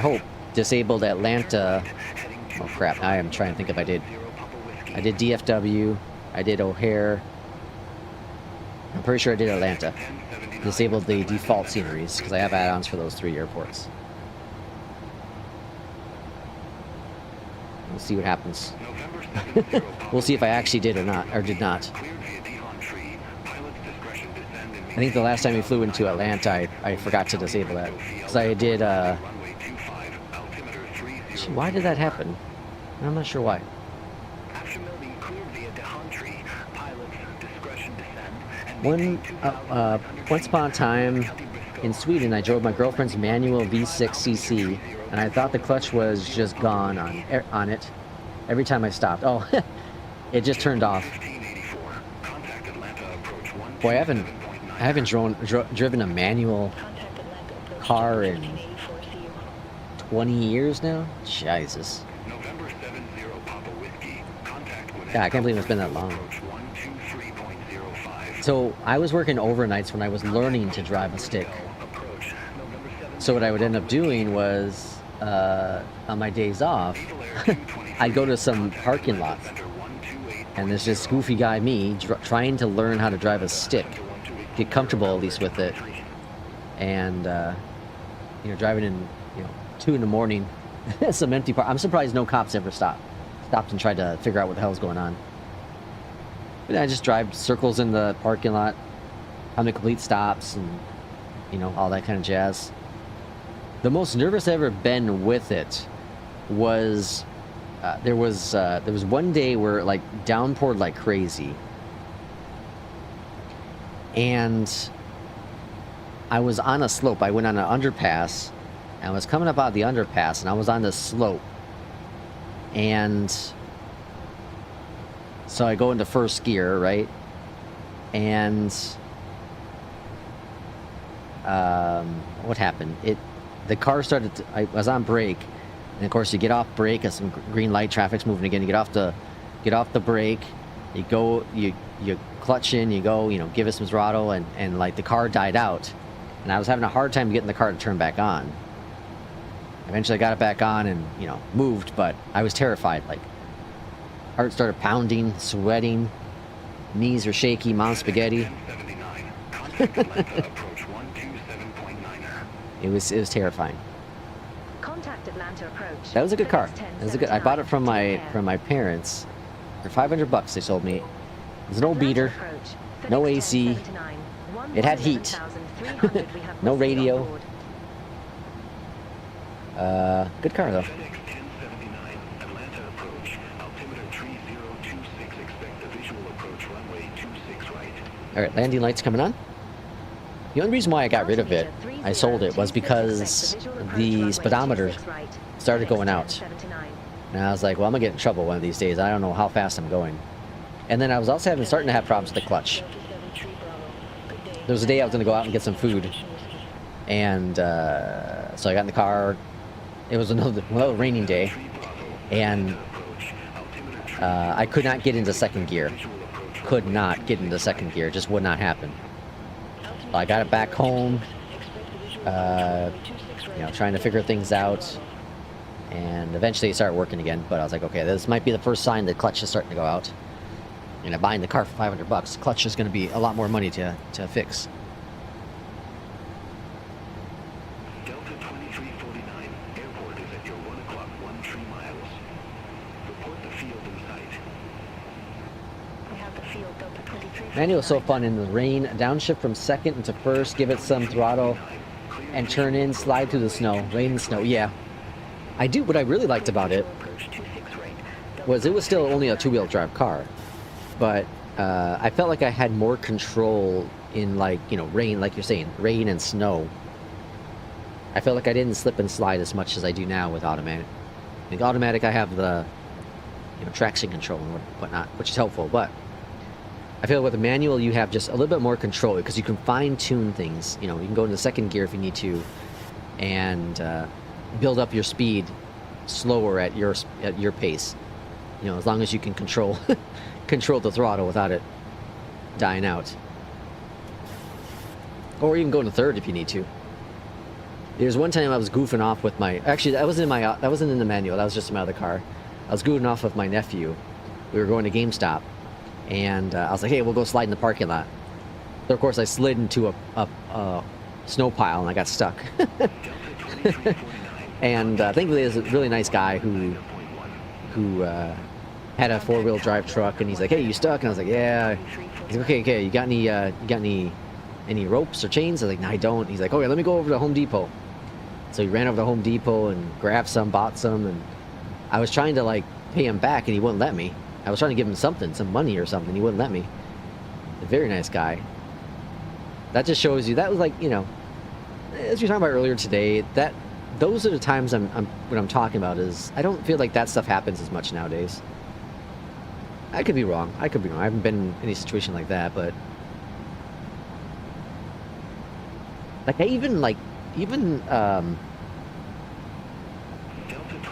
hope, disabled Atlanta. Oh crap, I am trying to think if I did DFW, I did O'Hare, I'm pretty sure I did Atlanta. Disabled the default sceneries, because I have add-ons for those 3 airports. We'll see what happens. We'll see if I actually did or not, or did not. think the last time we flew into Atlanta, I forgot to disable that. Because I did, why did that happen? I'm not sure why. After building cleared via Dehantry, pilots discretion descend and One, maintain 2,100 once upon a time in Sweden, I drove my girlfriend's manual V6cc, and I thought the clutch was just gone on it every time I stopped. Oh, it just turned off. 1584. Contact Atlanta approach 127.9. Boy, I haven't driven a manual Contact Atlanta approach car in 1584 CU. 20 years now. Jesus. November 70 Papa Whiskey. Contact with God, I can't believe it's been that long. approach 123.05. So I was working overnights when I was learning to drive a stick. Approach November 7. So what I would end up doing was, on my days off, I'd go to some parking lots, and there's this goofy guy, me, trying to learn how to drive a stick, get comfortable at least with it, and you know, driving in 2 in the morning, some empty park. I'm surprised no cops ever stopped and tried to figure out what the hell's going on. But I just drive circles in the parking lot, how many complete stops, and all that kind of jazz. The most nervous I've ever been with it was there was one day where like downpoured like crazy, and I was on a slope. I went on an underpass, and I was coming up out of the underpass, and I was on this slope, and so I go into first gear, right, and what happened? The car started to, I was on brake, and of course you get off brake as some green light, traffic's moving again. You get off the brake, you go, you clutch in, you go, give it some throttle, and like the car died out, and I was having a hard time getting the car to turn back on. Eventually I got it back on and moved, but I was terrified. Like, heart started pounding, sweating, knees were shaky, mom spaghetti. Contact Atlanta approach 127.9. It was terrifying. Contact Atlanta approach. That was a good car. FedEx That was a good. I bought it from my 1079. parents for $500. They sold me. It was an old Atlanta beater, approach, no FedEx AC. 1079. It had heat. 17300 we have No whiskey on radio. board. Good car though. FedEx 1079, Atlanta approach. Altimeter 3026, expect a visual approach runway 26 right. All right, landing lights coming on. The only reason why I got rid of it, I sold it, was because the speedometer started going out. And I was like, well, I'm gonna get in trouble one of these days. I don't know how fast I'm going. And then I was also starting to have problems with the clutch. There was a day I was gonna go out and get some food, and so I got in the car. It was another raining day, and I could not get into second gear. Could not get into second gear. It just would not happen. I got it back home, trying to figure things out, and eventually it started working again. But I was like, okay, this might be the first sign the clutch is starting to go out. And buying the car for $500, clutch is going to be a lot more money to fix. Delta 2349, airport is at your 1 o'clock, 13 miles. Report the field in sight. We have the field Delta 23. Manual so fun in the rain. Downshift from second into first. Give it some throttle and turn in. Slide through the snow. Rain and snow. Yeah. What I really liked about it was it was still only a 2-wheel drive car. But I felt like I had more control in rain, like you're saying, rain and snow. I felt like I didn't slip and slide as much as I do now with automatic. With automatic, I have the traction control and whatnot, which is helpful. But I feel like with the manual, you have just a little bit more control because you can fine tune things. You can go into second gear if you need to, and build up your speed slower at your pace. As long as you can control the throttle without it dying out, or even go into third if you need to. There's one time I was goofing off with my. Actually, that wasn't in the manual. That was just in my other car. I was goofing off with my nephew. We were going to GameStop, and I was like, "Hey, we'll go slide in the parking lot." So of course, I slid into a snow pile and I got stuck. And thankfully, there's a really nice guy who had a 4-wheel drive truck, and he's like, "Hey, you stuck?" And I was like, "Yeah." He's like, "Okay, you got any any ropes or chains? I was like, no, I don't. He's like, okay, let me go over to Home Depot. So he ran over to Home Depot and grabbed some, bought some, and I was trying to like pay him back and he wouldn't let me. I was trying to give him something, some money or something. He wouldn't let me. A very nice guy. That just shows you, that was like, you know, as we were talking about earlier today, that those are the times what I'm talking about is, I don't feel like that stuff happens as much nowadays. I could be wrong. I could be wrong. I haven't been in any situation like that, but like I even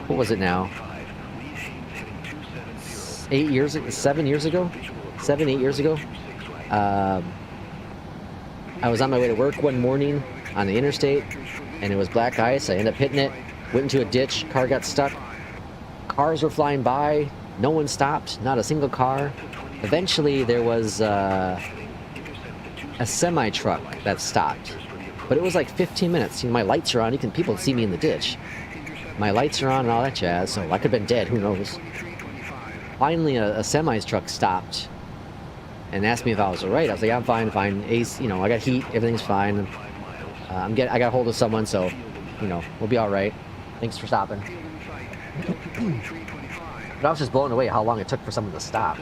what was it now? 8 years, 7 years ago? 7, 8 years ago? I was on my way to work one morning on the interstate, and it was black ice. I ended up hitting it, went into a ditch, car got stuck. Cars were flying by, no one stopped, not a single car. Eventually there was a semi-truck that stopped, but it was like 15 minutes. You know, my lights are on, people see me in the ditch. My lights are on and all that jazz, so I could have been dead, who knows. Finally a semi-truck stopped and asked me if I was alright. I was like, I'm fine, fine. Ace, you know, I got heat, everything's fine. I got hold of someone, so, you know, we'll be alright. Thanks for stopping. But I was just blown away how long it took for someone to stop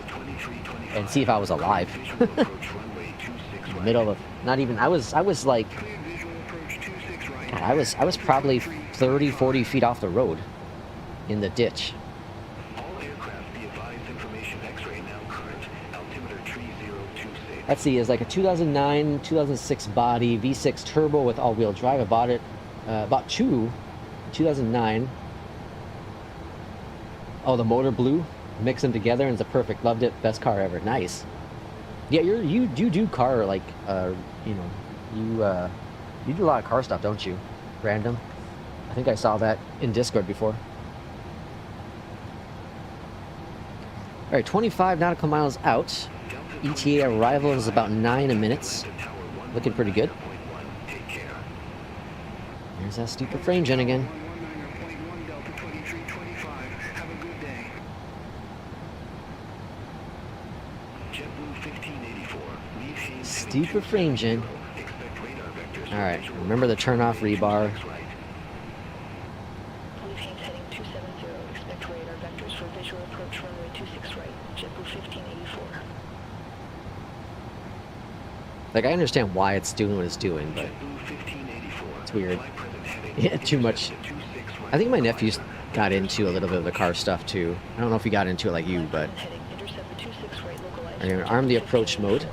and see if I was alive. In the middle of, not even, I was like, God, I was probably 30, 40 feet off the road in the ditch. Let's see, it's like a 2009, 2006 body, V6 turbo with all-wheel drive. I bought it, bought two, 2009. Oh, the motor blue, mix them together and it's a perfect. Loved it, best car ever. Nice. Yeah, you do car, like, you know, you do a lot of car stuff, don't you? Random. I think I saw that in Discord before. All right, 25 nautical miles out. ETA arrival is about 9 minutes. Looking pretty good. There's that stupid frame gen again. Stupid frame gen. Alright, remember the turn off rebar. Like, I understand why it's doing what it's doing, but it's weird. Yeah, too much. I think my nephews got into a little bit of the car stuff too. I don't know if he got into it like you, but I'm gonna arm the approach mode.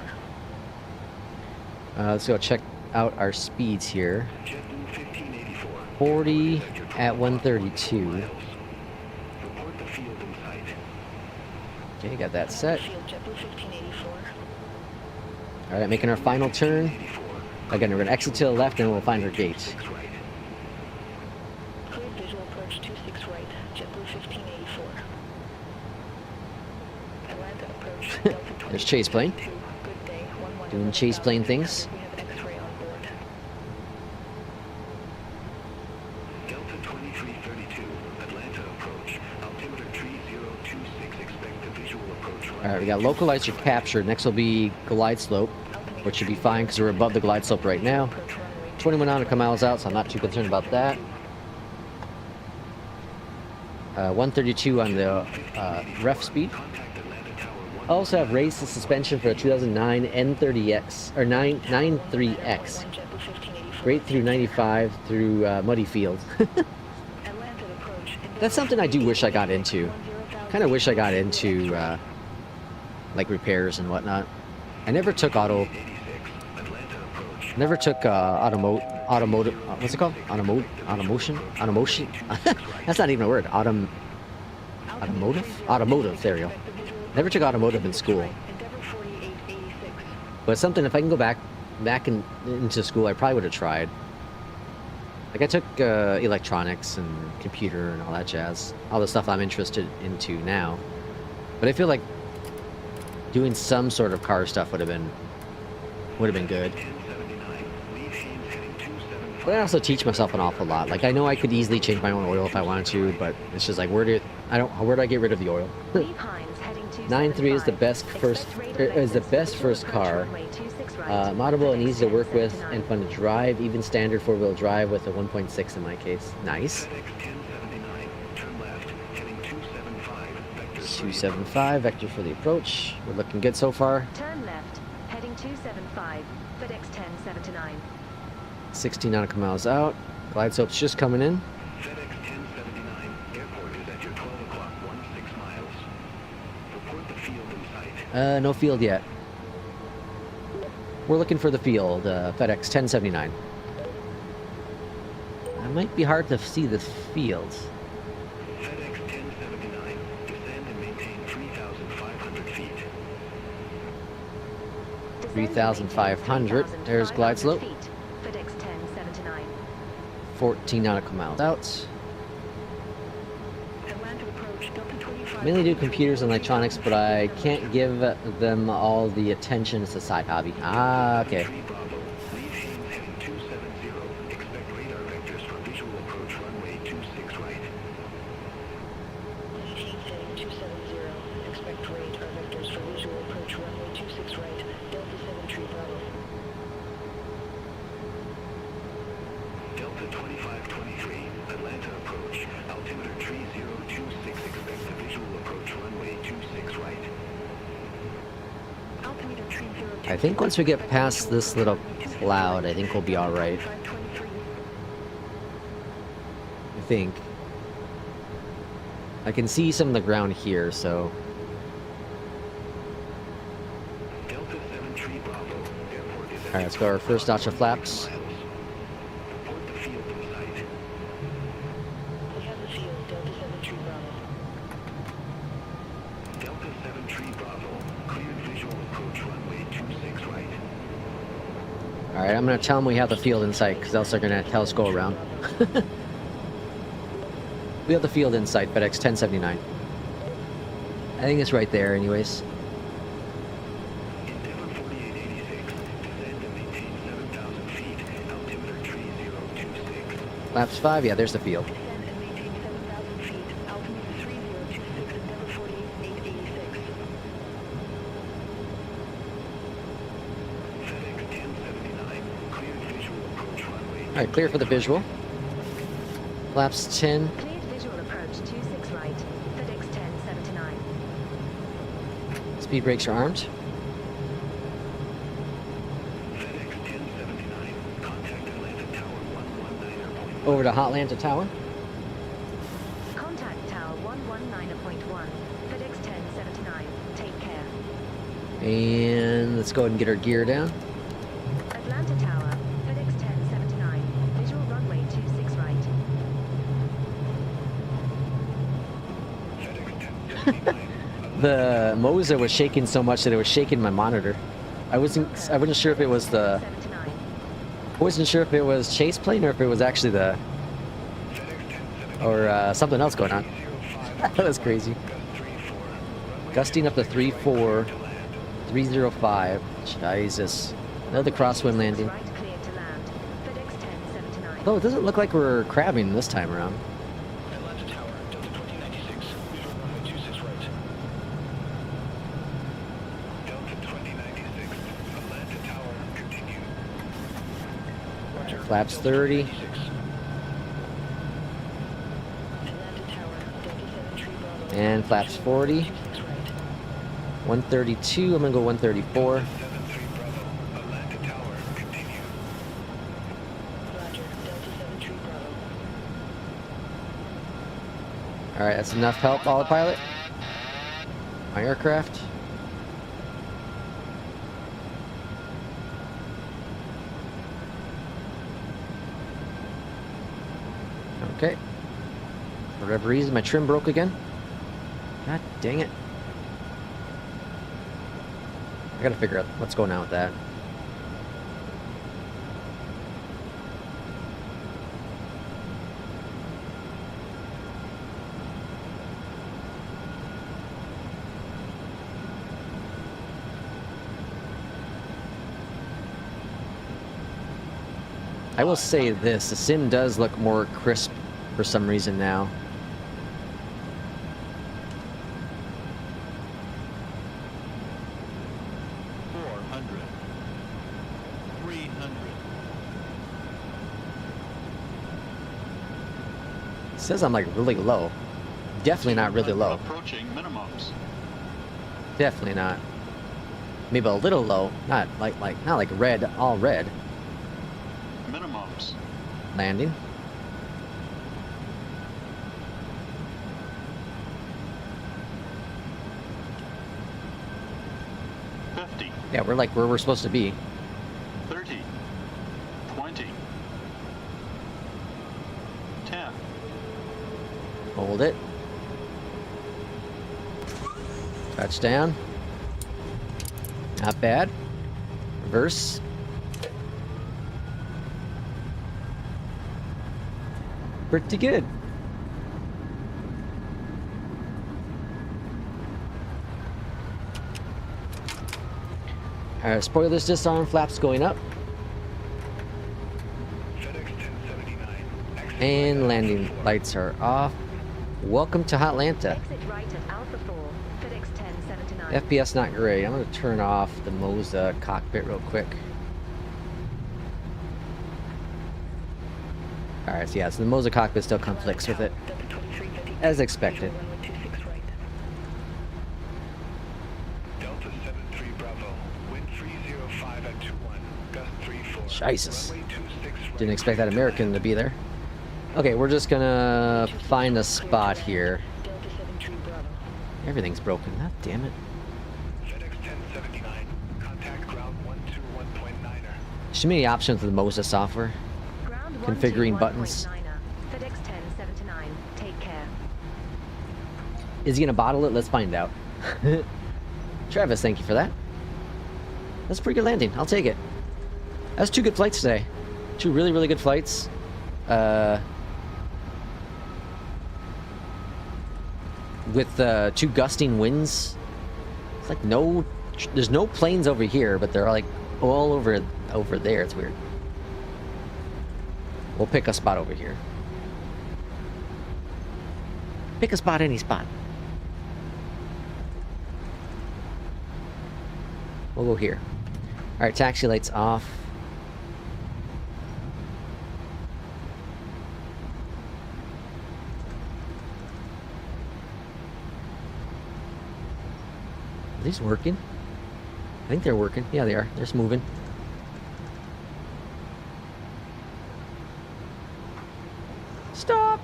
Let's go check out our speeds here. 40 at 132. Okay, got that set. Alright, making our final turn. Again, we're going to exit to the left and we'll find our gate. There's chase plane. Doing chase plane things. Alright, we got localizer captured. Next will be glide slope, which should be fine because we're above the glide slope right now. 21 nautical miles out, so I'm not too concerned about that. 132 on the ref speed. I also have raised the suspension for a 2009 N30X, or 93X. Straight through 95 through muddy fields. That's something I do wish I got into. Kind of wish I got into like repairs and whatnot. I never took automotive, what's it called? Automotion? That's not even a word. Automotive, there you go. Never took automotive in school. But it's something, if I can go back into school, I probably would have tried. Like, I took electronics and computer and all that jazz. All the stuff I'm interested into now. But I feel like doing some sort of car stuff would have been good. But I also teach myself an awful lot. Like, I know I could easily change my own oil if I wanted to, but it's just like, where do I get rid of the oil? 9.3 is the best first car. right. Moddable and FedEx easy to work with 1079. and fun to drive, even standard four-wheel drive with a 1.6 in my case. Nice. FedEx 1079, turn left, heading 275, vectors for the 275, vector for the approach. We're looking good so far. Turn left, heading 275, FedEx 1079. 16 nautical miles out. Glide slope's just coming in. FedEx 1079, airport is at your 12 o'clock, 16 miles. Report the field in sight. No field yet. We're looking for the field, FedEx 1079. It might be hard to see the field. FedEx 1079, descend and maintain 3,500 feet. 3,500. There's glide slope. Feet, FedEx 1079. 14 nautical miles out. Atlanta approach, Delta 25. Mainly do computers and electronics, but I can't give them all the attention. It's a side hobby. Ah, okay. 3 Bravo, leave Haines heading 270, expect radar vectors for visual approach runway 26 right. Lead Haines heading 270. Expect radar vectors for visual approach runway 26 right. Delta 7 Tree Bravo. Delta 2523, Atlanta approach, altimeter 3026, expect the visual approach runway 26 right. Altimeter 3026. I think once we get past this little cloud, I think we'll be all right. 523. I think. I can see some of the ground here, so Delta 7 Tree Bravo, airport is at Alright, let's go our first notch of flaps. miles. Report the field in sight. We have the field, Delta 7 Tree Bravo. Delta 7 Tree Bravo, cleared visual approach runway 26 right. Alright, I'm gonna tell them we have the field in sight, because else they're gonna tell us go around. We have the field in sight, FedEx 1079. I think it's right there anyways. Endeavour 4886, descend and maintain 7,000 feet, altimeter 3026. Laps 5, yeah, there's the field. Descend and maintain 7,000 feet. Altimeter 3026, Endeavour 48886. FedEx 1079, cleared visual approach runway. Alright, clear for the visual. Flaps 10. Cleared visual approach 26 right, FedEx 1079. Speed brakes are armed. FedEx 1079, contact Atlanta Tower 119.1. Over to Hotlanta Tower. Contact Tower 119.1, FedEx 1079. Take care. And let's go ahead and get our gear down. Atlanta Tower, FedEx 1079. Visual runway 26 right. FedEx 1079, The Moza was shaking so much that it was shaking my monitor. I wasn't sure if it was the 79. I wasn't sure if it was chase plane or if it was actually the FedEx 1079, or something else going on. 05, That was crazy. gust 34, runway Gusting up to 3-4, 305. Jesus. Another crosswind landing. Right clear to land. FedEx 1079. Oh, it doesn't look like we're crabbing this time around. Atlanta Tower, Delta 2096, visual runway 26 right. Delta 2096, Atlanta Tower, continue. Roger. Flaps Delta 30. 2096. Atlanta Tower, Delta 7 Tree Bravo. And flaps 40. 26 right. 132. I'm gonna go 134. 73 Bravo, Atlanta Tower, continue. Roger, Delta 7 Tree Bravo. Alright, that's enough help, autopilot. My aircraft. Okay. For whatever reason, my trim broke again. God dang it. I gotta figure out what's going on with that. I will say this, the sim does look more crisp for some reason now. says I'm like really low. Definitely not really low. Approaching minimums. Definitely not. Maybe a little low. Not like red, all red. Minimums. Landing. Yeah, we're like where we're supposed to be. 30, 20, 10. Hold it. Touchdown. Not bad. Reverse. Pretty good. Spoilers disarm, flaps going up. FedEx 1079. And landing lights are off. Welcome to Hotlanta. Exit right at Alpha 4, FedEx 1079. FPS not great. I'm going to turn off the Moza cockpit real quick. Alright, so yeah, so the Moza cockpit still conflicts with it, as expected. Delta 73 Bravo. Wind 305 at 21. Gust 34. Jesus. Runway 26 right. Didn't expect that American to be there. Okay, we're just gonna find a spot here. Delta 73 Bravo. Everything's broken. God damn it. FedEx 1079. Contact ground 121.9er. There's too many options with the Moza software. Ground Configuring 121.9er, buttons. FedEx 1079. Take care. Is he gonna bottle it? Let's find out. Travis, thank you for that. That's a pretty good landing. I'll take it. That's 2 good flights today. 2 really, really good flights. With 2 gusting winds. It's like there's no planes over here, but they're like all over there. It's weird. We'll pick a spot over here. Pick a spot, any spot. We'll go here. Alright, taxi lights off. Are these working? I think they're working. Yeah, they are. They're just moving. Stop!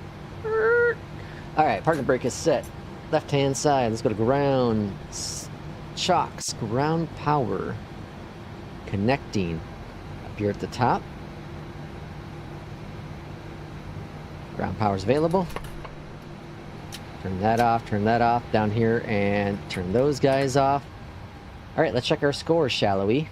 Alright, parking brake is set. Left hand side. Let's go to ground. Chocks. Ground power. Connecting. Up here at the top. Ground power is available. Turn that off down here, and turn those guys off. Alright, let's check our scores, shall we?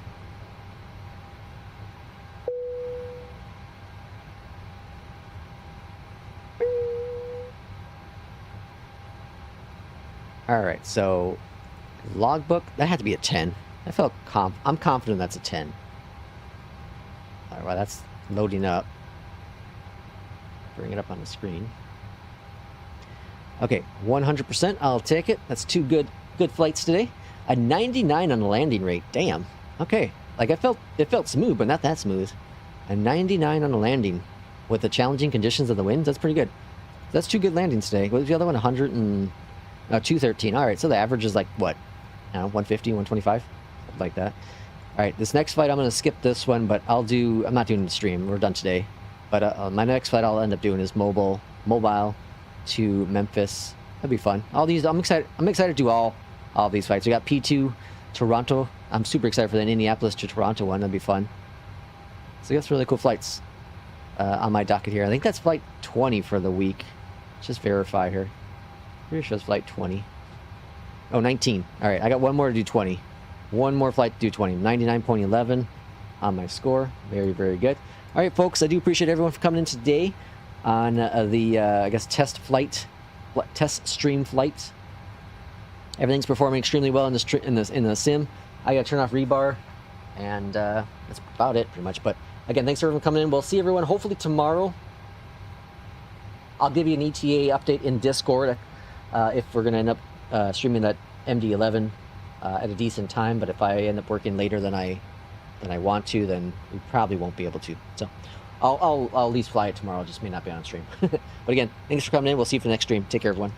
Alright, so logbook, that had to be a 10. I felt I'm confident that's a 10. Alright, well, that's loading up. Bring it up on the screen. Okay, 100%, I'll take it. That's 2 good flights today. A 99 on the landing rate. Damn. Okay, like it felt smooth, but not that smooth. A 99 on the landing with the challenging conditions of the winds. That's pretty good. That's 2 good landings today. What was the other one? 213. All right, so the average is like what? I don't know, 150, 125, something like that. All right, this next flight I'm gonna skip this one, but I'm not doing the stream. We're done today. But my next flight I'll end up doing is mobile to Memphis. That'd be fun. All these, I'm excited to do all these flights. We got P2 Toronto. I'm super excited for the Indianapolis to Toronto one. That'd be fun. So that's really cool flights on my docket here. I think that's flight 20 for the week. Let's just verify here. Pretty sure it's flight 20. Oh, 19. All right, I got one more to do 20. One more flight to do 20. 99.11 on my score. Very, very good. All right, folks, I do appreciate everyone for coming in today on the, I guess, test stream flight. Everything's performing extremely well in the sim. I gotta turn off rebar, and that's about it, pretty much. But again, thanks for everyone coming in. We'll see everyone hopefully tomorrow. I'll give you an ETA update in Discord if we're gonna end up streaming that MD-11 at a decent time. But if I end up working later than I want to, then we probably won't be able to. So I'll at least fly it tomorrow. Just may not be on stream. But again, thanks for coming in. We'll see you for the next stream. Take care, everyone.